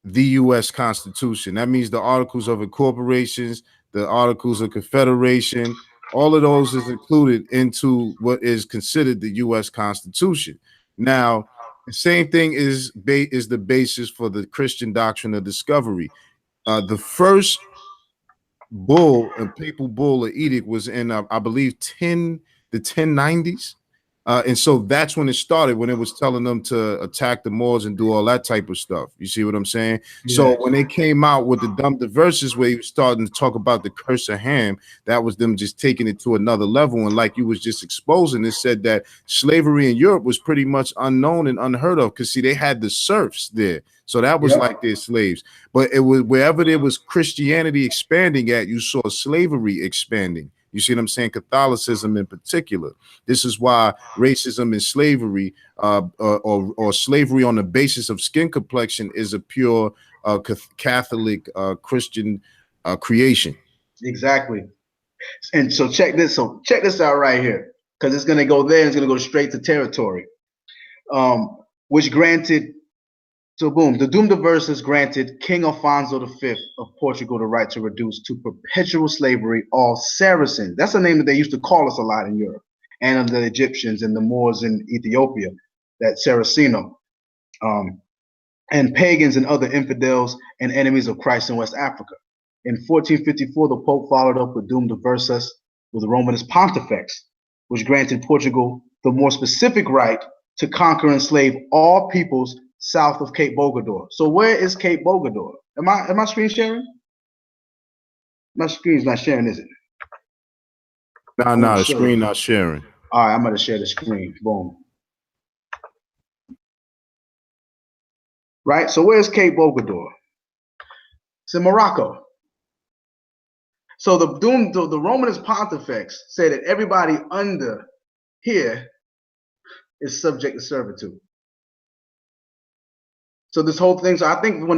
the U.S. Constitution. That means the Articles of Incorporations, the Articles of Confederation, all of those is included into what is considered the U.S. Constitution. Now, the same thing is the basis for the Christian doctrine of discovery. The first bull, a papal bull or edict, was in I believe the 1090s. And so that's when it started, when it was telling them to attack the Moors and do all that type of stuff. You see what I'm saying? Yeah. So when they came out with the dumb verses where he was starting to talk about the curse of Ham, that was them just taking it to another level. And like you was just exposing, it said that slavery in Europe was pretty much unknown and unheard of, because see, they had the serfs there. So that was like their slaves. But it was wherever there was Christianity expanding at, you saw slavery expanding. You see what I'm saying? Catholicism in particular. This is why racism and slavery, or slavery on the basis of skin complexion, is a pure Catholic Christian creation. Exactly. And so check this. So check this out right here, because it's gonna go there. And it's gonna go straight to territory, which granted. So boom, the Doom Verses granted King Alfonso V of Portugal the right to reduce to perpetual slavery all Saracens. That's a name that they used to call us a lot in Europe, and the Egyptians and the Moors in Ethiopia, that Saraceno, and pagans and other infidels and enemies of Christ in West Africa. In 1454, the Pope followed up with Doom Verses with the Romanist Pontifex, which granted Portugal the more specific right to conquer and enslave all peoples south of Cape Bogador. So where is Cape Bogador? Am I screen sharing? My screen's not sharing, is it? No, the screen not sharing. All right, I'm gonna share the screen. Boom. Right. So where's Cape Bogador? It's in Morocco. So the Romanist Pontifex said that everybody under here is subject to servitude. So this whole thing. So I think when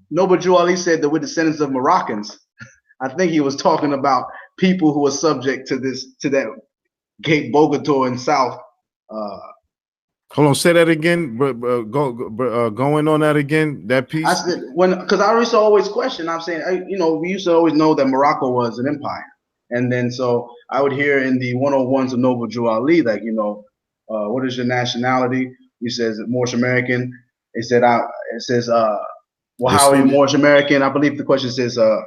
Noble Drew Ali said that we're descendants of Moroccans, I think he was talking about people who are subject to that Cape Bogador in South. Hold on, say that again. Going on that again. That piece. I said because I used to always question. I'm saying, we used to always know that Morocco was an empire, and then so I would hear in the 101s of Noble Drew Ali, like, what is your nationality? He says Moorish American. It said, well, how are you Moorish American? I believe the question says, how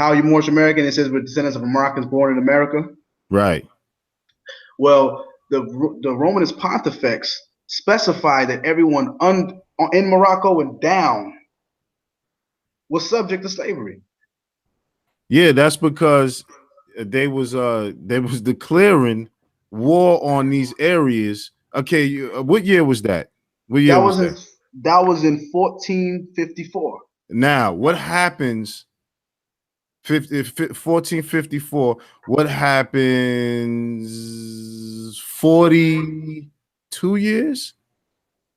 are you Moorish American? It says we're descendants of Moroccans born in America. Right. Well, the Romanist Pontifex specified that everyone in Morocco and down was subject to slavery. Yeah, that's because they was declaring war on these areas. Okay, what year was that? What year was that? That was in 1454. Now, what happens? 1454. What happens? 42 years.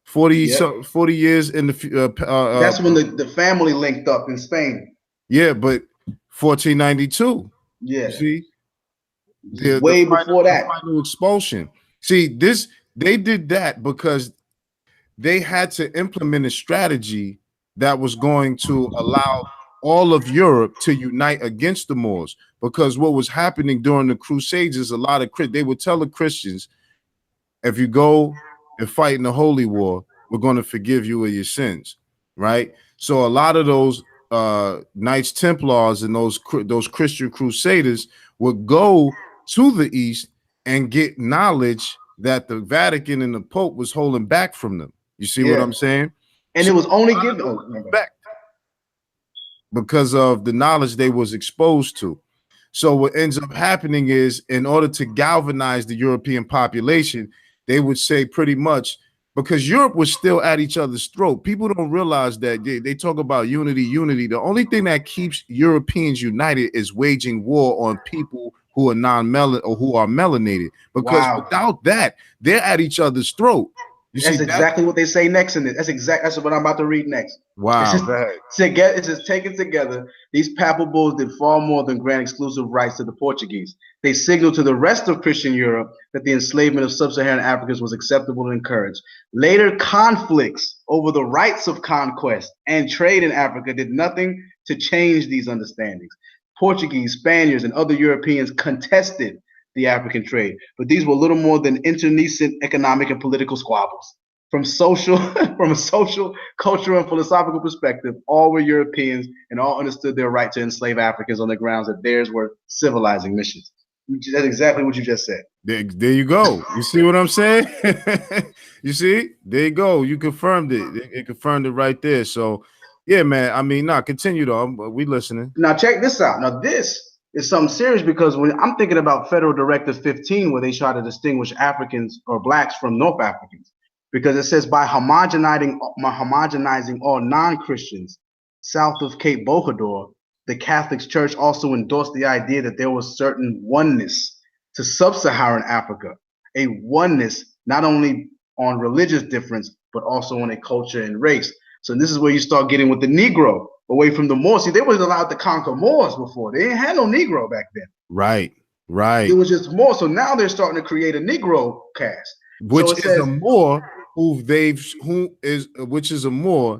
40 years in the. That's when the family linked up in Spain. Yeah, but 1492. Yeah. You see, way before that. The final expulsion. See, they did that because they had to implement a strategy that was going to allow all of Europe to unite against the Moors. Because what was happening during the Crusades is a lot of they would tell the Christians, if you go and fight in the Holy War, we're going to forgive you of your sins, right? So a lot of those Knights Templars and those Christian Crusaders would go to the East and get knowledge that the Vatican and the Pope was holding back from them. You see what I'm saying? And so it was only given back because of the knowledge they was exposed to. So what ends up happening is, in order to galvanize the European population, they would say pretty much, because Europe was still at each other's throat. People don't realize that they talk about unity. The only thing that keeps Europeans united is waging war on people who are non-melanated or who are melanated. Because without that, they're at each other's throat. That's exactly what they say next in it. That's what I'm about to read next. Wow. It says, taken together, these papal bulls did far more than grant exclusive rights to the Portuguese. They signaled to the rest of Christian Europe that the enslavement of sub-Saharan Africans was acceptable and encouraged. Later conflicts over the rights of conquest and trade in Africa did nothing to change these understandings. Portuguese, Spaniards, and other Europeans contested the African trade, but these were little more than internecine economic and political squabbles. From a social, cultural, and philosophical perspective, all were Europeans and all understood their right to enslave Africans on the grounds that theirs were civilizing missions. That's exactly what you just said. There you go. You see what I'm saying? You see? There you go. You confirmed it. It confirmed it right there. So, yeah, man. I mean, continue though. We listening. Now check this out. Now this is something serious because when I'm thinking about Federal Directive 15, where they try to distinguish Africans or blacks from North Africans, because it says by homogenizing all non-Christians south of Cape Bojador, the Catholic Church also endorsed the idea that there was certain oneness to sub-Saharan Africa, a oneness not only on religious difference, but also on a culture and race. So this is where you start getting with the Negro away from the Moors. See, they wasn't allowed to conquer Moors before. They didn't have no Negro back then. Right, right. It was just Moors. So now they're starting to create a Negro caste. Which is a Moor which is a Moor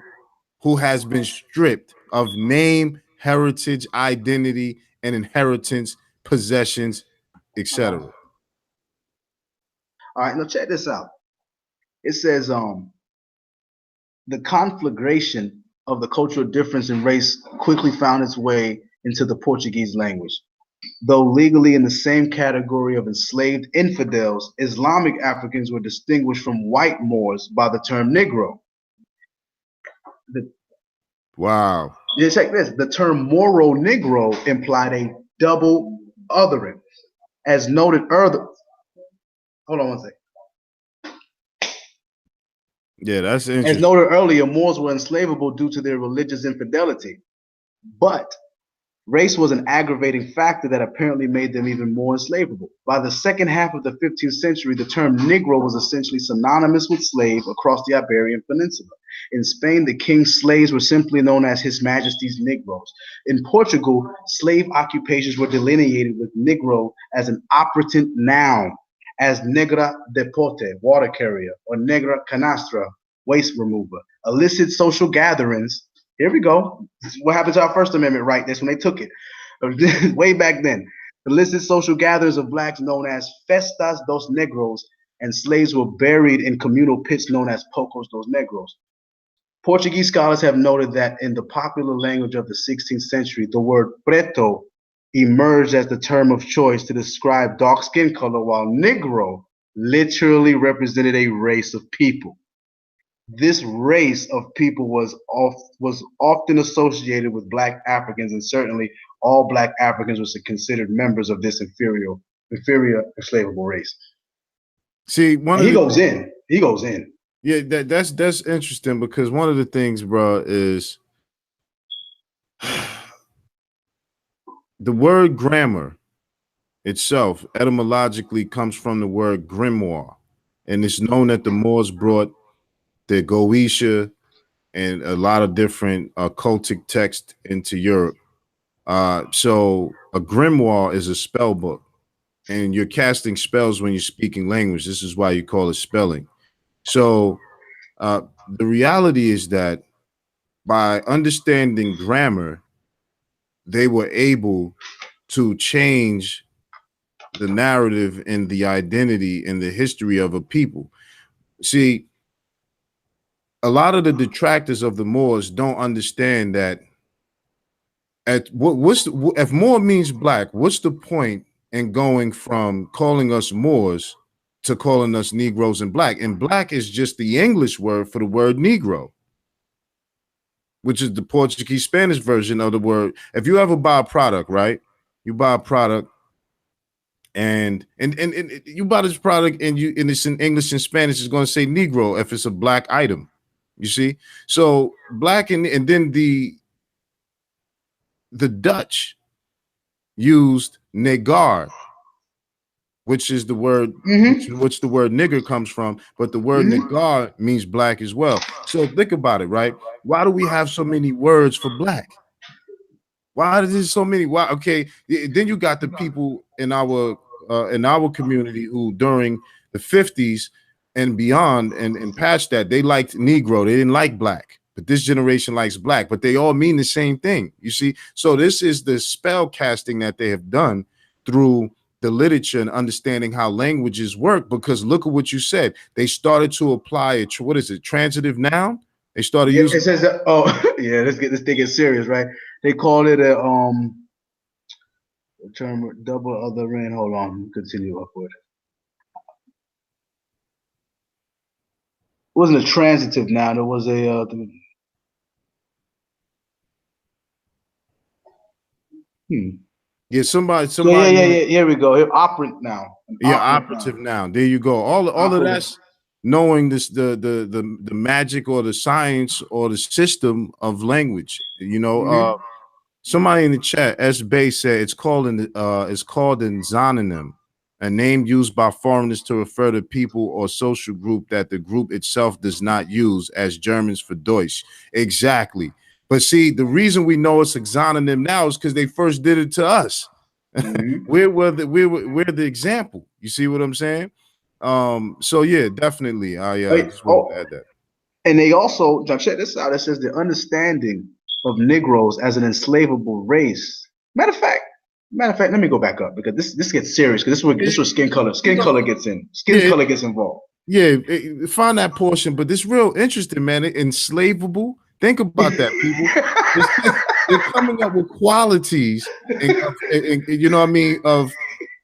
who has been stripped of name, heritage, identity, and inheritance, possessions, etc. All right, now check this out. It says the conflagration of the cultural difference in race quickly found its way into the Portuguese language. Though legally in the same category of enslaved infidels, Islamic Africans were distinguished from white Moors by the term Negro. Wow. Yeah, check this. The term Moro Negro implied a double othering. As noted earlier, hold on one second. Yeah, that's interesting. As noted earlier, Moors were enslavable due to their religious infidelity. But race was an aggravating factor that apparently made them even more enslavable. By the second half of the 15th century, the term Negro was essentially synonymous with slave across the Iberian Peninsula. In Spain, the king's slaves were simply known as His Majesty's Negroes. In Portugal, slave occupations were delineated with Negro as an operative noun, as negra de pote, water carrier, or negra canastra, waste remover. Illicit social gatherings. Here we go. This is what happened to our First Amendment right. That's when they took it. Way back then. Illicit social gatherings of blacks known as festas dos negros, and slaves were buried in communal pits known as pocos dos negros. Portuguese scholars have noted that in the popular language of the 16th century, the word preto emerged as the term of choice to describe dark skin color, while negro literally represented a race of people. This race of people was often associated with black Africans, and certainly all black Africans were considered members of this inferior enslavable race. See, he goes in. Yeah, that's interesting because one of the things, bro, is the word grammar itself etymologically comes from the word grimoire, and it's known that the Moors brought the Goetia and a lot of different cultic text into Europe. So a grimoire is a spell book, and you're casting spells when you're speaking language. This is why you call it spelling. So the reality is that by understanding grammar, they were able to change the narrative and the identity and the history of a people. See, a lot of the detractors of the Moors don't understand that if Moor means black, what's the point in going from calling us Moors to calling us Negroes and black? And black is just the English word for the word Negro, which is the Portuguese Spanish version of the word. If you ever buy a product, right? You buy a product and you buy this product and it's in English and Spanish, it's going to say Negro if it's a black item. You see? So black and then the Dutch used negar, which is the word which the word nigger comes from, but the word negar means black as well. So think about it, right? Why do we have so many words for black? Why is there so many? Why? Okay, then you got the people in our community who during the 50s and beyond and past that, they liked Negro, they didn't like black. But this generation likes black, but they all mean the same thing. You see, so this is the spell casting that they have done through the literature and understanding how languages work. Because look at what you said. They started to apply what is it? Transitive noun. They started using. It says, yeah. Let's get this thing serious, right? They call it a term double other end. Hold on, continue upward. wasn't a transitive noun. It was a Yeah, So yeah, somebody yeah, yeah. Here we go. Operant noun. An yeah, operant operative noun. noun. There you go. All of Operative. that's knowing this the magic or the science or the system of language. You know, Mm-hmm. somebody in the chat, S Bay said it's called an zononym, a name used by foreigners to refer to people or social group that the group itself does not use, as Germans for Deutsch. Exactly. But see, the reason we know it's a zononym now is because they first did it to us. Mm-hmm. We're the example. You see what I'm saying? So yeah, definitely. I just wanted to Oh, add that. and they also, John, check this out. It says the understanding of Negroes as an enslavable race. Matter of fact, let me go back up because this gets serious because this was You skin know, color gets in. Skin yeah, color gets involved. yeah. Find that portion, but this real interesting, man. Enslavable. Think about that, people. It's, they're coming up with qualities and you know what I mean of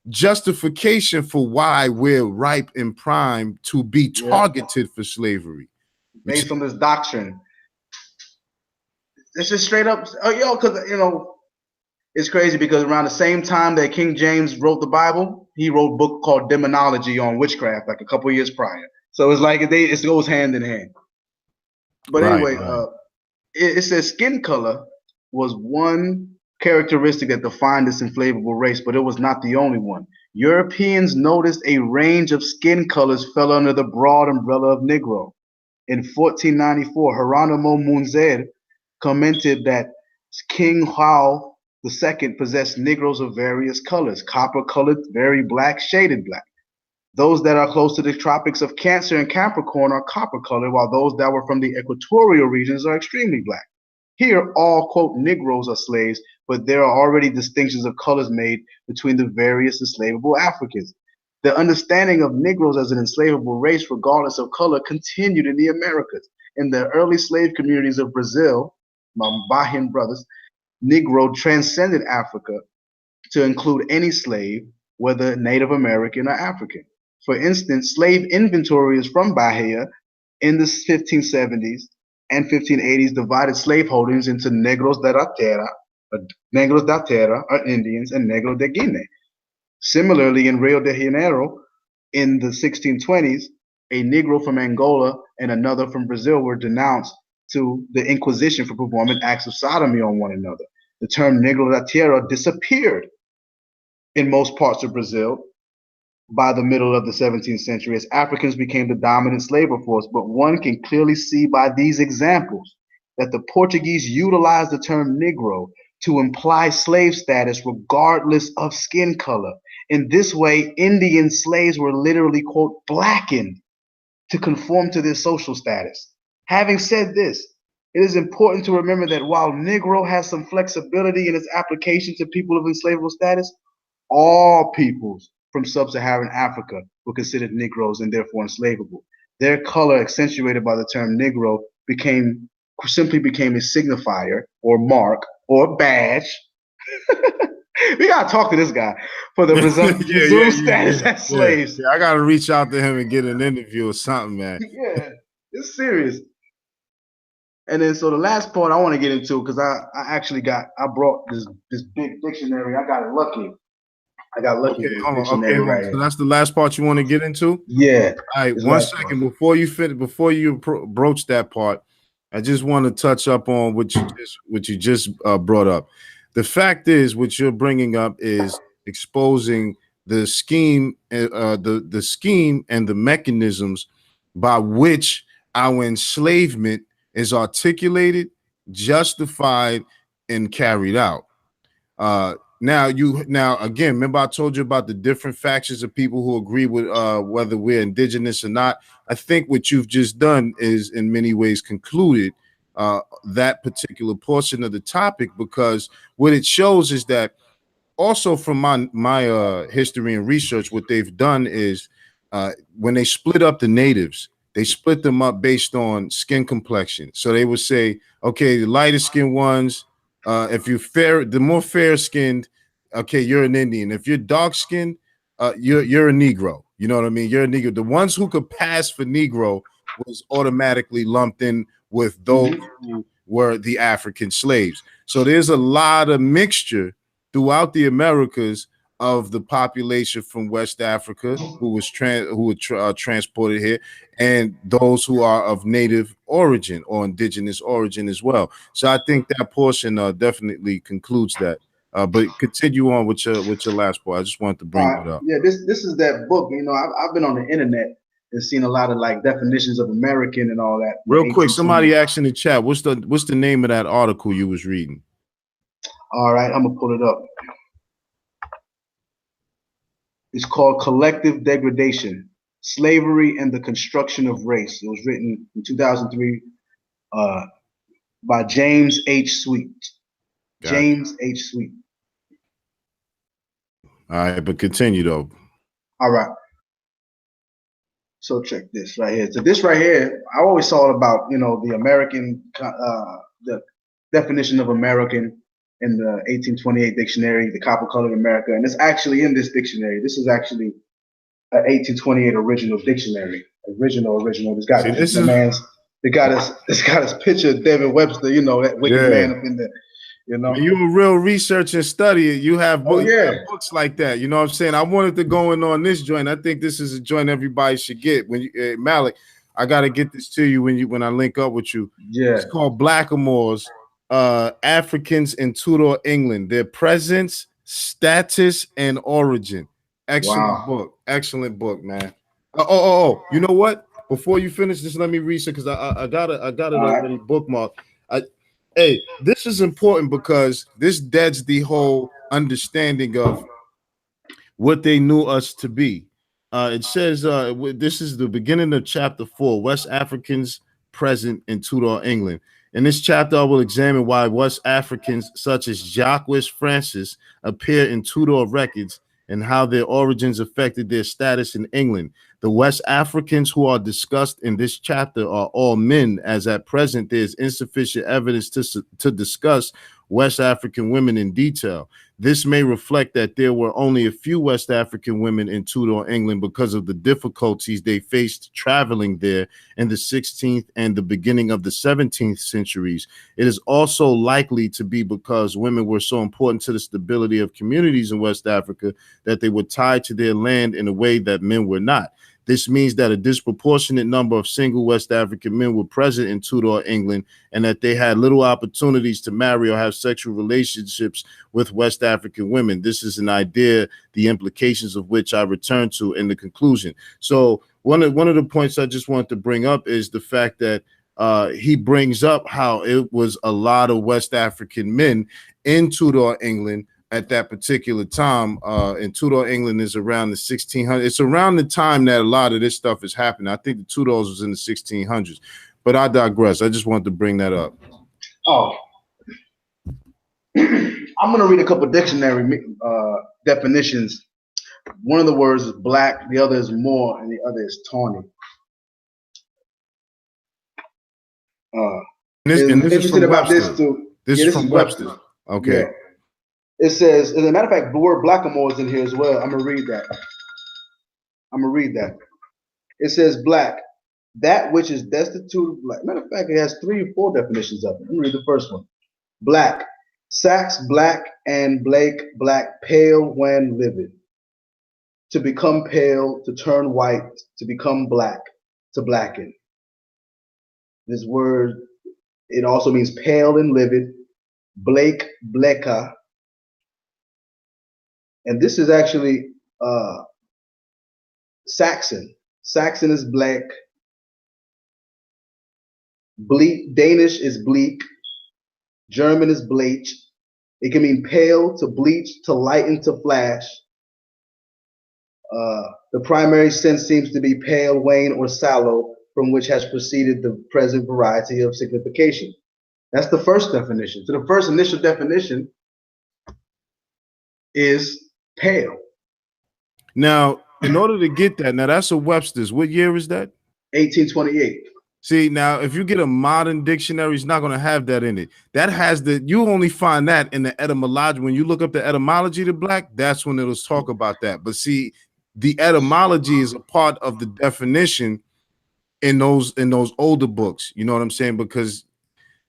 justification for why we're ripe and prime to be Yeah, targeted for slavery. You see? based on this doctrine. This is straight up. Oh, yo, because it's crazy because around the same time that King James wrote the Bible, he wrote a book called Demonology on witchcraft, like a couple years prior. So it's like it goes hand in hand. But Right, anyway, right. it says skin color was one characteristic that defined this enslavable race, but it was not the only one. Europeans noticed a range of skin colors fell under the broad umbrella of Negro. In 1494, Geronimo Munzer commented that King Hao II possessed Negroes of various colors: copper colored, very black, shaded black. Those that are close to the tropics of Cancer and Capricorn are copper colored, while those that were from the equatorial regions are extremely black. Here, all, quote, Negroes are slaves, but there are already distinctions of colors made between the various enslavable Africans. The understanding of Negroes as an enslavable race, regardless of color, continued in the Americas. In the early slave communities of Brazil, my Bahian brothers, Negro transcended Africa to include any slave, whether Native American or African. For instance, slave inventories from Bahia in the 1570s and 1580s divided slaveholdings into Negros da Terra, or Indians, and Negro de Guinea. Similarly, in Rio de Janeiro in the 1620s, a Negro from Angola and another from Brazil were denounced to the Inquisition for performing acts of sodomy on one another. The term Negro da Tierra disappeared in most parts of Brazil by the middle of the 17th century as Africans became the dominant labor force. But one can clearly see by these examples that the Portuguese utilized the term Negro to imply slave status regardless of skin color. In this way, Indian slaves were literally, quote, blackened to conform to their social status. Having said this, it is important to remember that while Negro has some flexibility in its application to people of enslavable status, all peoples from sub-Saharan Africa were considered Negroes and therefore enslavable. Their color, accentuated by the term Negro, simply became a signifier or mark or badge. We gotta talk to this guy for the presumed status as slaves. Yeah. I gotta reach out to him and get an interview or something, man. Yeah, it's serious. And then so the last part I want to get into, because I brought this big dictionary. I got lucky. I got lucky Okay, with this hold on. Okay, dictionary hold on. right So here. that's the last part you want to get into? Yeah, All right, this one last part. second before you broach that part, I just want to touch up on what you just brought up. The fact is, what you're bringing up is exposing the scheme, the scheme and the mechanisms by which our enslavement is articulated, justified, and carried out. Now again, remember I told you about the different factions of people who agree with whether we're indigenous or not. I think what you've just done is in many ways concluded that particular portion of the topic, because what it shows is that also from my history and research, what they've done is when they split up the natives, they split them up based on skin complexion. So they would say, okay, the lighter skinned ones, if you're fair, the more fair skinned, okay, you're an Indian. If you're dark skinned, you're a Negro. You know what I mean? You're a Negro. The ones who could pass for Negro was automatically lumped in with those who were the African slaves. So there's a lot of mixture throughout the Americas of the population from West Africa who was transported here, and those who are of native origin or indigenous origin as well. So I think that portion definitely concludes that. But continue on with your last part. I just wanted to bring it up. Yeah, this is that book. You know, I've been on the internet and seen a lot of like definitions of American and all that. Real quick, somebody asked in the chat, what's the name of that article you was reading? All right, I'm gonna pull it up. It's called Collective Degradation: Slavery and the Construction of Race. It was written in 2003 by James H. Sweet. Gotcha. James H. Sweet. All right, but continue though. All right. So check this right here. So this right here, I always saw about, you know, the American, the definition of American in the 1828 dictionary, the copper-colored America, and it's actually in this dictionary. This is actually an 1828 original dictionary. Original. It's got it's got his picture of David Webster, you know, that wicked man up in there. You know, when you're a real research and study, you have books like that. You know what I'm saying? I wanted to go in on this joint. I think this is a joint everybody should get. When you, Malik, I got to get this to you when I link up with you. Yeah, it's called Blackamoors, Africans in Tudor England, their presence, status, and origin. Excellent book. Excellent book, man. You know what? Before you finish this, let me read it because I got it already bookmarked. Hey, this is important because this deads the whole understanding of what they knew us to be. It says this is the beginning of chapter 4, West Africans present in Tudor England. In this chapter, I will examine why West Africans such as Jacques Francis appear in Tudor records and how their origins affected their status in England. The West Africans who are discussed in this chapter are all men, as at present there is insufficient evidence to discuss West African women in detail. This may reflect that there were only a few West African women in Tudor England because of the difficulties they faced traveling there in the 16th and the beginning of the 17th centuries. It is also likely to be because women were so important to the stability of communities in West Africa that they were tied to their land in a way that men were not. This means that a disproportionate number of single West African men were present in Tudor England and that they had little opportunities to marry or have sexual relationships with West African women. This is an idea, the implications of which I return to in the conclusion. So one of the points I just wanted to bring up is the fact that he brings up how it was a lot of West African men in Tudor England at that particular time. In Tudor England is around the 1600s. It's around the time that a lot of this stuff is happening. I think the Tudors was in the 1600s, but I digress. I just wanted to bring that up. Oh, I'm going to read a couple of dictionary definitions. One of the words is black, the other is Moor, and the other is tawny. This is from Webster. This is from Webster. Okay. Yeah. It says, as a matter of fact, the word blackamoor is in here as well. I'm gonna read that. It says black, that which is destitute of black. Matter of fact, it has 3 or 4 definitions of it. Let me read the first one. Black, Sax, black, and Blake, black, pale when livid. To become pale, to turn white, to become black, to blacken. This word, it also means pale and livid. Blake, bleka. And this is actually Saxon. Saxon is black. Bleak, Danish is bleak. German is bleach. It can mean pale, to bleach, to lighten, to flash. The primary sense seems to be pale, wane, or sallow, from which has proceeded the present variety of signification. That's the first definition. So the first initial definition is pale. Now, in order to get that, now that's a Webster's. What year is that? 1828. See, now if you get a modern dictionary, it's not going to have that in it. That has you only find that in the etymology. When you look up the etymology to black, that's when it'll talk about that. But see, the etymology is a part of the definition in those older books. You know what I'm saying? Because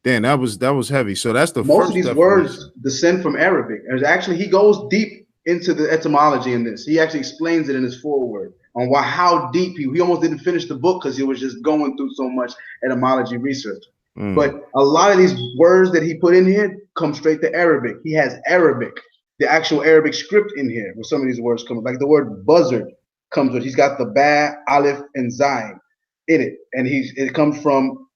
damn, that was heavy. So that's the Most of first these words definition. descend from Arabic. And actually, he goes deep into the etymology in this. He actually explains it in his foreword on how deep he almost didn't finish the book because he was just going through so much etymology research. But a lot of these words that he put in here come straight to Arabic. He has Arabic, the actual Arabic script in here, where some of these words come. Like the word buzzard comes with. He's got the ba, aleph, and zayin in it, and it comes from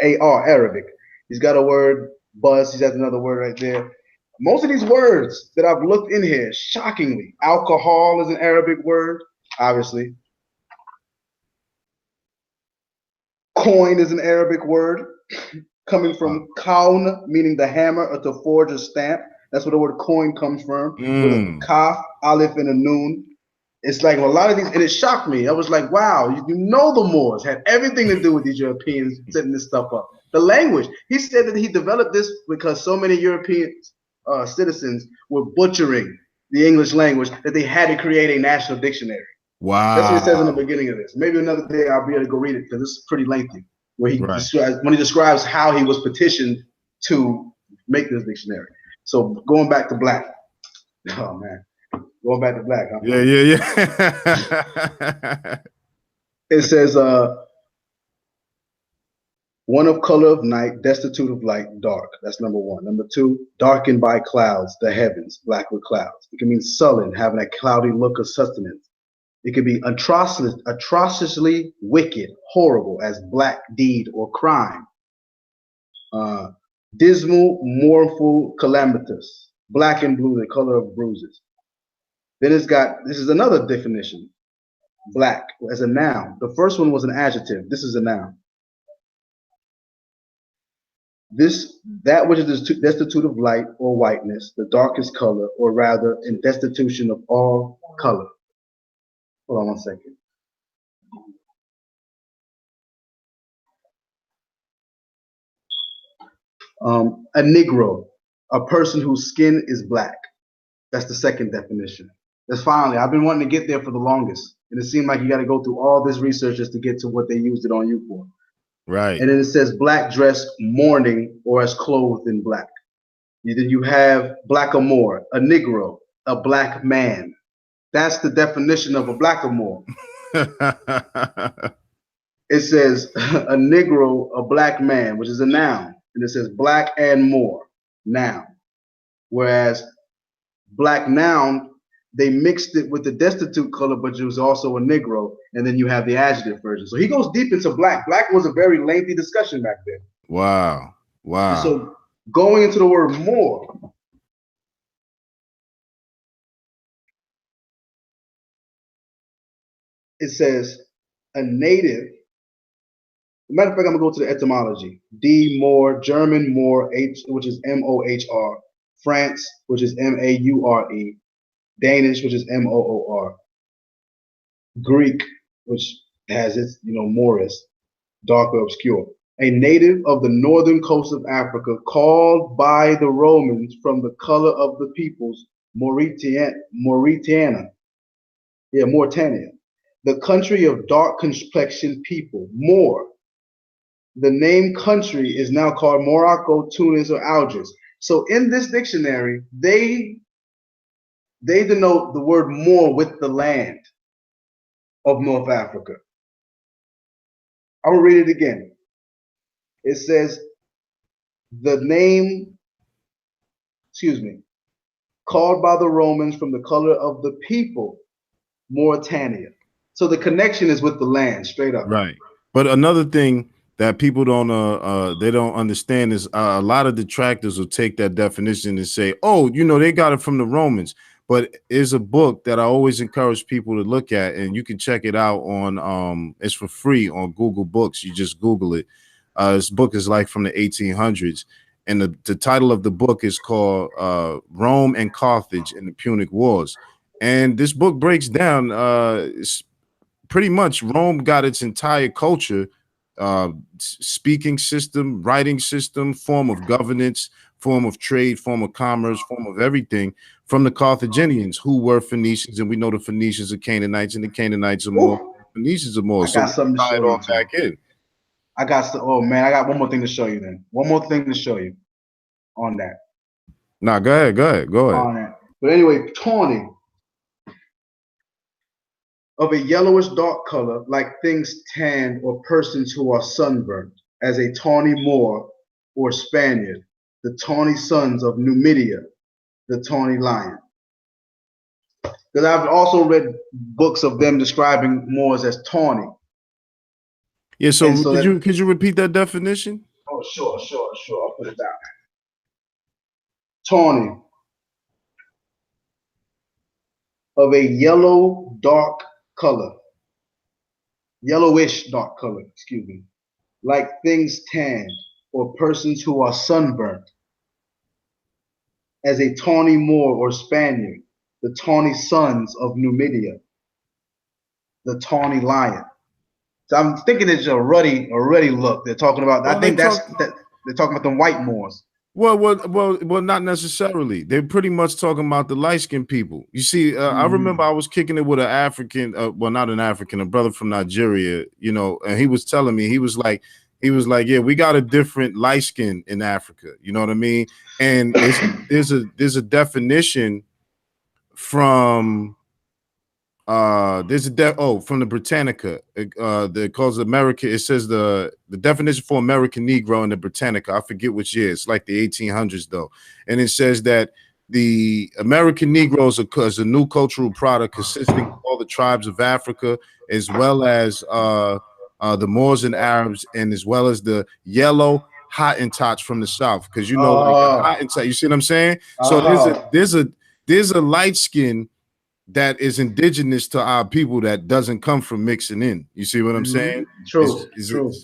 Arabic. He's got a word buzz. He's got another word right there. Most of these words that I've looked in here, shockingly, alcohol is an Arabic word, obviously. Coin is an Arabic word, coming from kaun, meaning the hammer, or to forge a stamp. That's where the word coin comes from, with a kaf, aleph, and a noon. It's like a lot of these, and it shocked me. I was like, wow, you know the Moors had everything to do with these Europeans setting this stuff up. The language. He said that he developed this because so many European citizens were butchering the English language that they had to create a national dictionary. Wow. That's what he says in the beginning of this. Maybe another day I'll be able to go read it because it's pretty lengthy. Where he when he describes how he was petitioned to make this dictionary. So going back to black. Oh man. Going back to black. Huh? Yeah. It says, one of color of night, destitute of light, dark. That's number one. Number two, darkened by clouds, the heavens, black with clouds. It can mean sullen, having a cloudy look of sustenance. It can be atrociously wicked, horrible, as black deed or crime. Dismal, mournful, calamitous. Black and blue, the color of bruises. Then this is another definition. Black as a noun. The first one was an adjective. This is a noun. That which is destitute of light or whiteness, the darkest color, or rather in destitution of all color. Hold on one second. A Negro, a person whose skin is black. That's the second definition. That's finally, I've been wanting to get there for the longest. And it seemed like you got to go through all this research just to get to what they used it on you for. Right. And then it says black dress, mourning, or as clothed in black. Then you have blackamoor, a Negro, a black man. That's the definition of a blackamoor. It says a Negro, a black man, which is a noun. And it says black and more, noun. Whereas black noun, they mixed it with the destitute color, but it was also a Negro, and then you have the adjective version. So he goes deep into black. Black was a very lengthy discussion back then. Wow. And so going into the word more, it says a native. Matter of fact, I'm gonna go to the etymology. D, more, German, more, H, which is M-O-H-R, France, which is M-A-U-R-E, Danish, which is M-O-O-R, Greek, which has its, Moorish, dark or obscure. A native of the northern coast of Africa, called by the Romans from the color of the peoples, Mauritania. Yeah, Mauritania. The country of dark complexioned people, Moor. The name country is now called Morocco, Tunis, or Algiers. So in this dictionary, they denote the word Moor with the land of North Africa. I will read it again. It says the name, called by the Romans from the color of the people, Mauritania. So the connection is with the land, straight up. Right. But another thing that people they don't understand is a lot of detractors will take that definition and say, oh, they got it from the Romans. But it's a book that I always encourage people to look at, and you can check it out on it's for free on Google Books. You just Google it. This book is like from the 1800s, and the title of the book is called Rome and Carthage in the Punic Wars. And this book breaks down pretty much Rome got its entire culture, speaking system, writing system, form of governance, form of trade, form of commerce, form of everything from the Carthaginians, who were Phoenicians, and we know the Phoenicians are Canaanites, and the Canaanites are more Phoenicians are Moors. I So got we something to tie it show you all too. back in. Oh man, I got one more thing to show you then. One more thing to show you on that. Nah, go ahead. On that. But anyway, tawny, of a yellowish dark color, like things tanned or persons who are sunburnt, as a tawny Moor or Spaniard, the tawny sons of Numidia, the tawny lion. Because I've also read books of them describing Moors as tawny. Yeah, so, could you repeat that definition? Oh, sure. I'll put it down. Tawny, of a yellow dark color, yellowish dark color, excuse me, like things tanned or persons who are sunburnt, as a tawny Moor or Spaniard, the tawny sons of Numidia, the tawny lion. So I'm thinking it's a ruddy look. They're talking about. Well, I think they're talking about the white Moors. Well, not necessarily. They're pretty much talking about the light-skinned people. You see, I remember I was kicking it with an African, well, not an African, a brother from Nigeria, you know, and he was telling me, he was like, yeah, we got a different light skin in Africa. You know what I mean? And there's a definition from from the Britannica. That calls America. It says the definition for American Negro in the Britannica. I forget which year. It's like the 1800s though, and it says that the American Negroes is a new cultural product consisting of all the tribes of Africa, as well as the Moors and Arabs, and as well as the yellow Hottentots from the South. Because you know, like the Hottentot, you see what I'm saying? So there's a light skin that is indigenous to our people that doesn't come from mixing in. You see what I'm saying? True.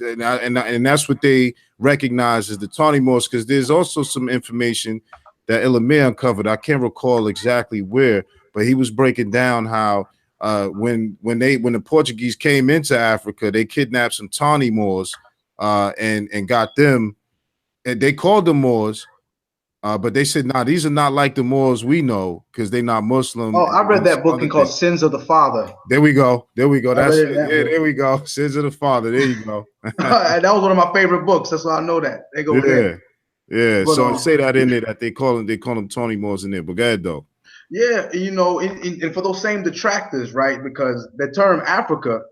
And that's what they recognize as the Tawny Moors, because there's also some information that Ilamir uncovered. I can't recall exactly where, but he was breaking down how when the Portuguese came into Africa, they kidnapped some Tawny Moors and got them, and they called them Moors. But they said, nah, these are not like the Moors we know, because they're not Muslim. Oh, I read that book called Sins of the Father. There we go. That's it. Yeah, there we go. Sins of the Father. There you go. That was one of my favorite books. That's why I know that. They go there. Yeah. But, so say that in there, that they call them Tawny Moors in there. But go ahead though. Yeah, you know, and for those same detractors, right? Because the term Africa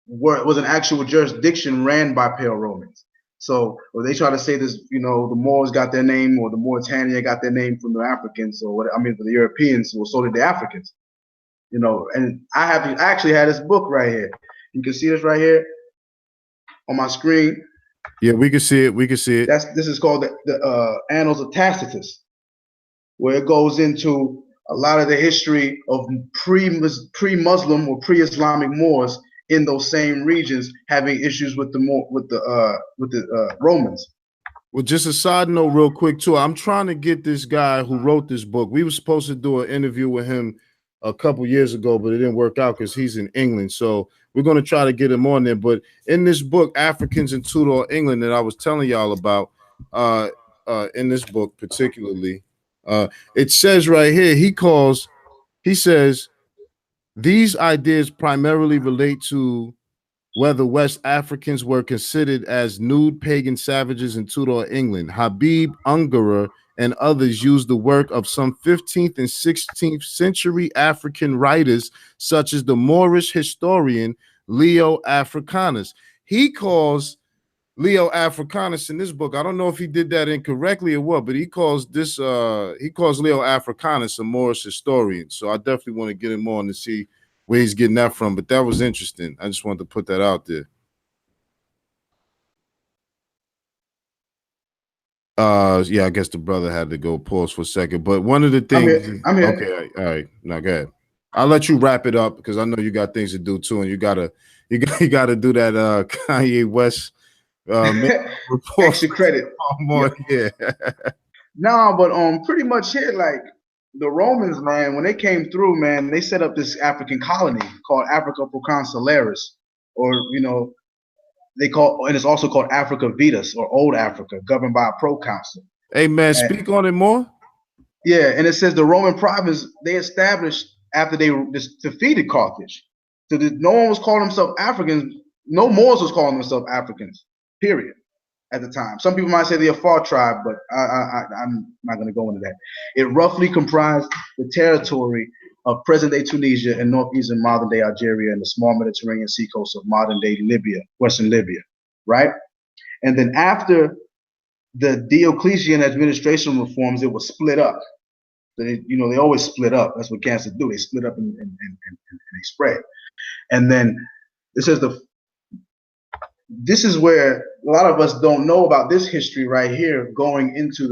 was an actual jurisdiction ran by Pale Romans. So when they try to say this, you know, the Moors got their name, or the Mauritania got their name from the Africans, or what? I mean, for the Europeans, well, so did the Africans. You know, and I actually had this book right here. You can see this right here on my screen. Yeah, we can see it. This is called the Annals of Tacitus, where it goes into a lot of the history of pre-Muslim or pre-Islamic Moors in those same regions having issues with the Romans. Well, just a side note real quick too. I'm trying to get this guy who wrote this book. We were supposed to do an interview with him a couple years ago, but it didn't work out because he's in England. So we're going to try to get him on there. But in this book, Africans in Tudor England, that I was telling y'all about, in this book particularly, it says right here, he says, these ideas primarily relate to whether West Africans were considered as nude pagan savages in Tudor England. Habib Ungerer and others used the work of some 15th and 16th century African writers, such as the Moorish historian Leo Africanus. He calls Leo Africanus in this book, I don't know if he did that incorrectly or what, but he calls Leo Africanus a Moorish historian. So I definitely want to get him on to see where he's getting that from. But that was interesting. I just wanted to put that out there. Yeah, I guess the brother had to go pause for a second. But one of the things, I'm here. Okay, all right. Now go ahead. I'll let you wrap it up because I know you got things to do too, and you gotta do that Kanye West extra credit. More, yeah. No, but pretty much here, like the Romans, man, when they came through, man, they set up this African colony called Africa Proconsularis, or you know, and it's also called Africa Vetus, or Old Africa, governed by a proconsul. Hey man, speak on it more. Yeah, and it says the Roman province, they established after they defeated Carthage. So no one was calling themselves Africans. No Moors was calling themselves Africans, period, at the time. Some people might say they're a Far tribe, but I'm not going to go into that. It roughly comprised the territory of present-day Tunisia and northeastern modern-day Algeria and the small Mediterranean seacoast of modern-day Libya, western Libya, right? And then after the Diocletian administration reforms, it was split up. They always split up. That's what cancers do. They split up and they spread. And then this is where a lot of us don't know about this history right here, going into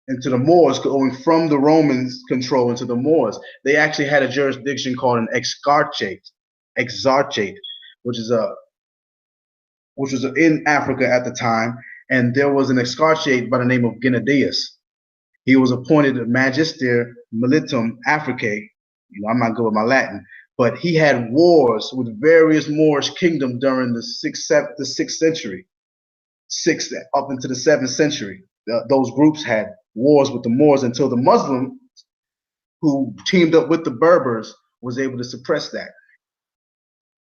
the Moors, going from the Romans' control into the Moors. They actually had a jurisdiction called an exarchate, which was in Africa at the time, and there was an exarchate by the name of Gennadius. He was appointed Magister Militum Africae. I'm not good with my Latin, but he had wars with various Moorish kingdoms during the sixth century, up into the 7th century. Those groups had wars with the Moors until the Muslims, who teamed up with the Berbers, was able to suppress that.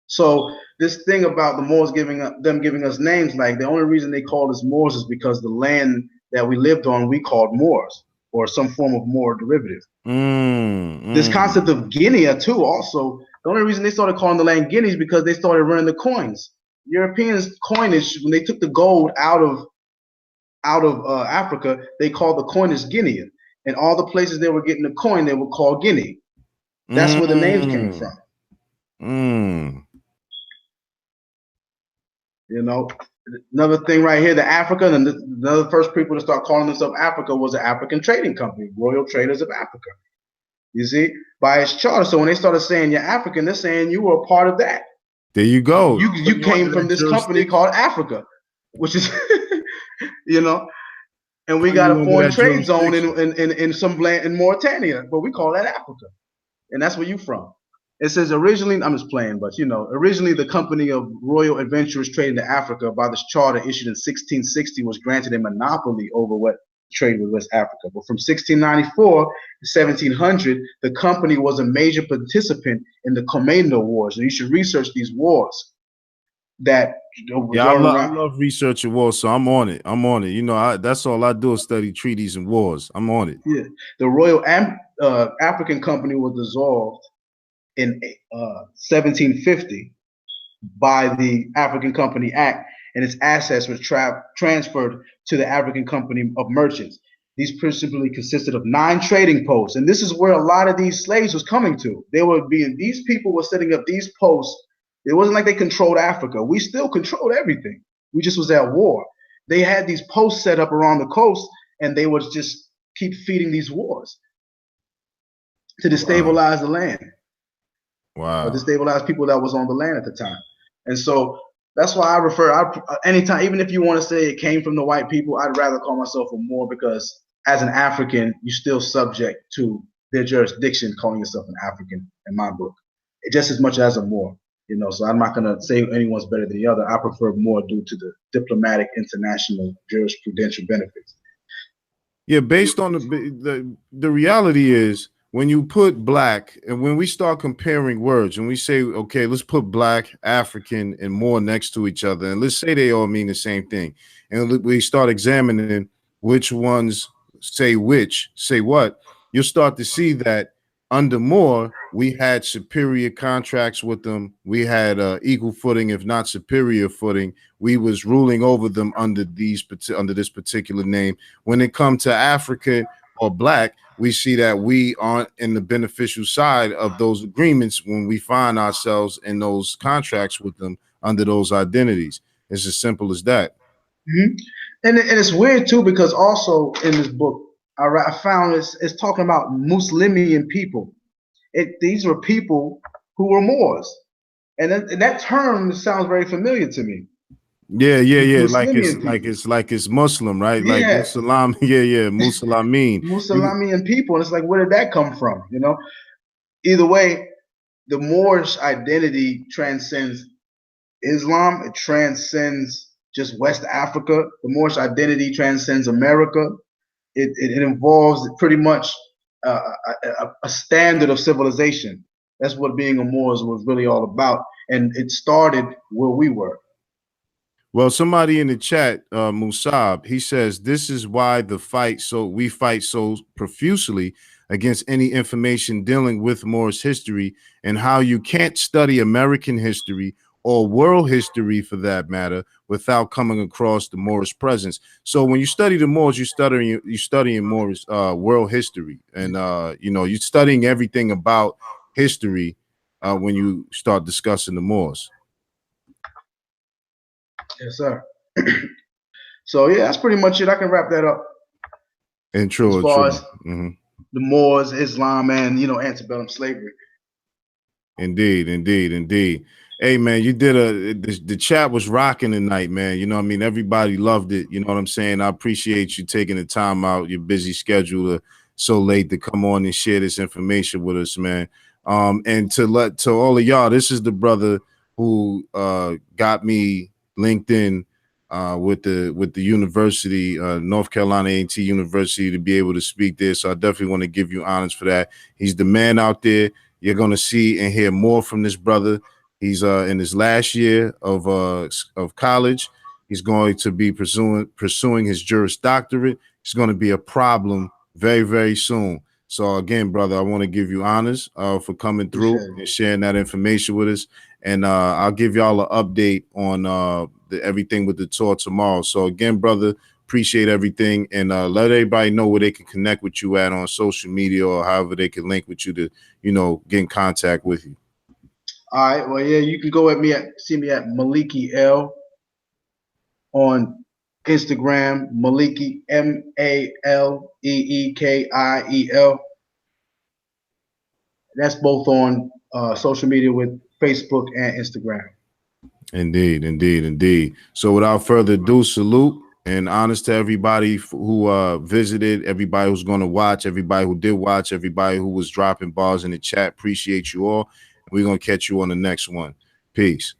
So this thing about the Moors giving us names, like the only reason they called us Moors is because the land that we lived on, we called Moors, or some form of Moor derivative. This concept of Guinea too, also, the only reason they started calling the land Guinea is because they started running the coins. Europeans' coinage, when they took the gold out of Africa, they called the coinage Guinea. And all the places they were getting the coin, they would call Guinea. That's where the names came from. Another thing right here, the Africa, and the first people to start calling themselves Africa was the African Trading Company, Royal Traders of Africa. You see, by its charter. So when they started saying you're African, they're saying you were a part of that. There you go. You came from this company called Africa, which is, and we got a foreign trade zone in some land in Mauritania, but we call that Africa, and that's where you from. It says originally, I'm just playing, but originally the company of Royal Adventurers trading to Africa by this charter issued in 1660 was granted a monopoly over what trade with West Africa. But from 1694 to 1700, the company was a major participant in the Comendo Wars. And you should research these wars. I love researching wars, so I'm on it. That's all I do is study treaties and wars. I'm on it. Yeah, the Royal African Company was dissolved in 1750 by the African Company Act, and its assets were transferred to the African Company of Merchants. These principally consisted of 9 trading posts, and this is where a lot of these slaves was coming to. These people were setting up these posts. It wasn't like they controlled Africa. We still controlled everything. We just was at war. They had these posts set up around the coast, and they would just keep feeding these wars to destabilize the land. Wow. Or destabilize people that was on the land at the time. And so that's why anytime, even if you want to say it came from the white people, I'd rather call myself a Moor, because as an African, you're still subject to their jurisdiction, calling yourself an African in my book, just as much as a Moor. So I'm not going to say anyone's better than the other. I prefer Moor due to the diplomatic, international, jurisprudential benefits. Yeah, based on the reality is, when you put black, and when we start comparing words, and we say, okay, let's put black, African, and Moor next to each other, and let's say they all mean the same thing, and we start examining which ones say what, you'll start to see that under Moor, we had superior contracts with them. We had equal footing, if not superior footing. We was ruling over them under this particular name. When it comes to African or black, we see that we aren't in the beneficial side of those agreements when we find ourselves in those contracts with them under those identities. It's as simple as that. Mm-hmm. And it's weird too, because also in this book, I found it's talking about Muslimian people. These were people who were Moors, and that term sounds very familiar to me. Yeah. Like it's Muslim, right? Yeah. Like Muslim. Yeah. Muslimin. Muslimian people, and it's like, where did that come from? Either way, the Moorish identity transcends Islam. It transcends just West Africa. The Moorish identity transcends America. It involves pretty much a standard of civilization. That's what being a Moors was really all about, and it started where we were. Well, somebody in the chat, Musab, he says this is why we fight so profusely against any information dealing with Moorish history, and how you can't study American history or world history for that matter without coming across the Moorish presence. So when you study the Moors, you're studying Moorish world history, and you're studying everything about history when you start discussing the Moors. Yes, sir. So yeah, that's pretty much it. I can wrap that up And as true, far true. as the Moors, Islam, and antebellum slavery. Indeed, indeed, indeed. Hey man, you did the chat was rocking tonight, man. You know what I mean? Everybody loved it. You know what I'm saying? I appreciate you taking the time out, your busy schedule so late to come on and share this information with us, man. And to all of y'all, this is the brother who got me linked in with the university, North Carolina A&T University, to be able to speak there. So I definitely want to give you honors for that. He's the man out there. You're going to see and hear more from this brother. He's in his last year of college. He's going to be pursuing his Juris Doctorate. He's going to be a problem very, very soon. So again, brother, I want to give you honors for coming through and sharing that information with us. And I'll give y'all an update on everything with the tour tomorrow. So again, brother, appreciate everything, and let everybody know where they can connect with you at on social media, or however they can link with you to, get in contact with you. All right. Well, yeah, you can go see me at Maliki L on Instagram. Maliki, Maleekiel. That's both on social media with Facebook and Instagram. Indeed, indeed, indeed. So without further ado, salute and honors to everybody who visited, everybody who's going to watch, everybody who did watch, everybody who was dropping bars in the chat. Appreciate you all. We're going to catch you on the next one. Peace.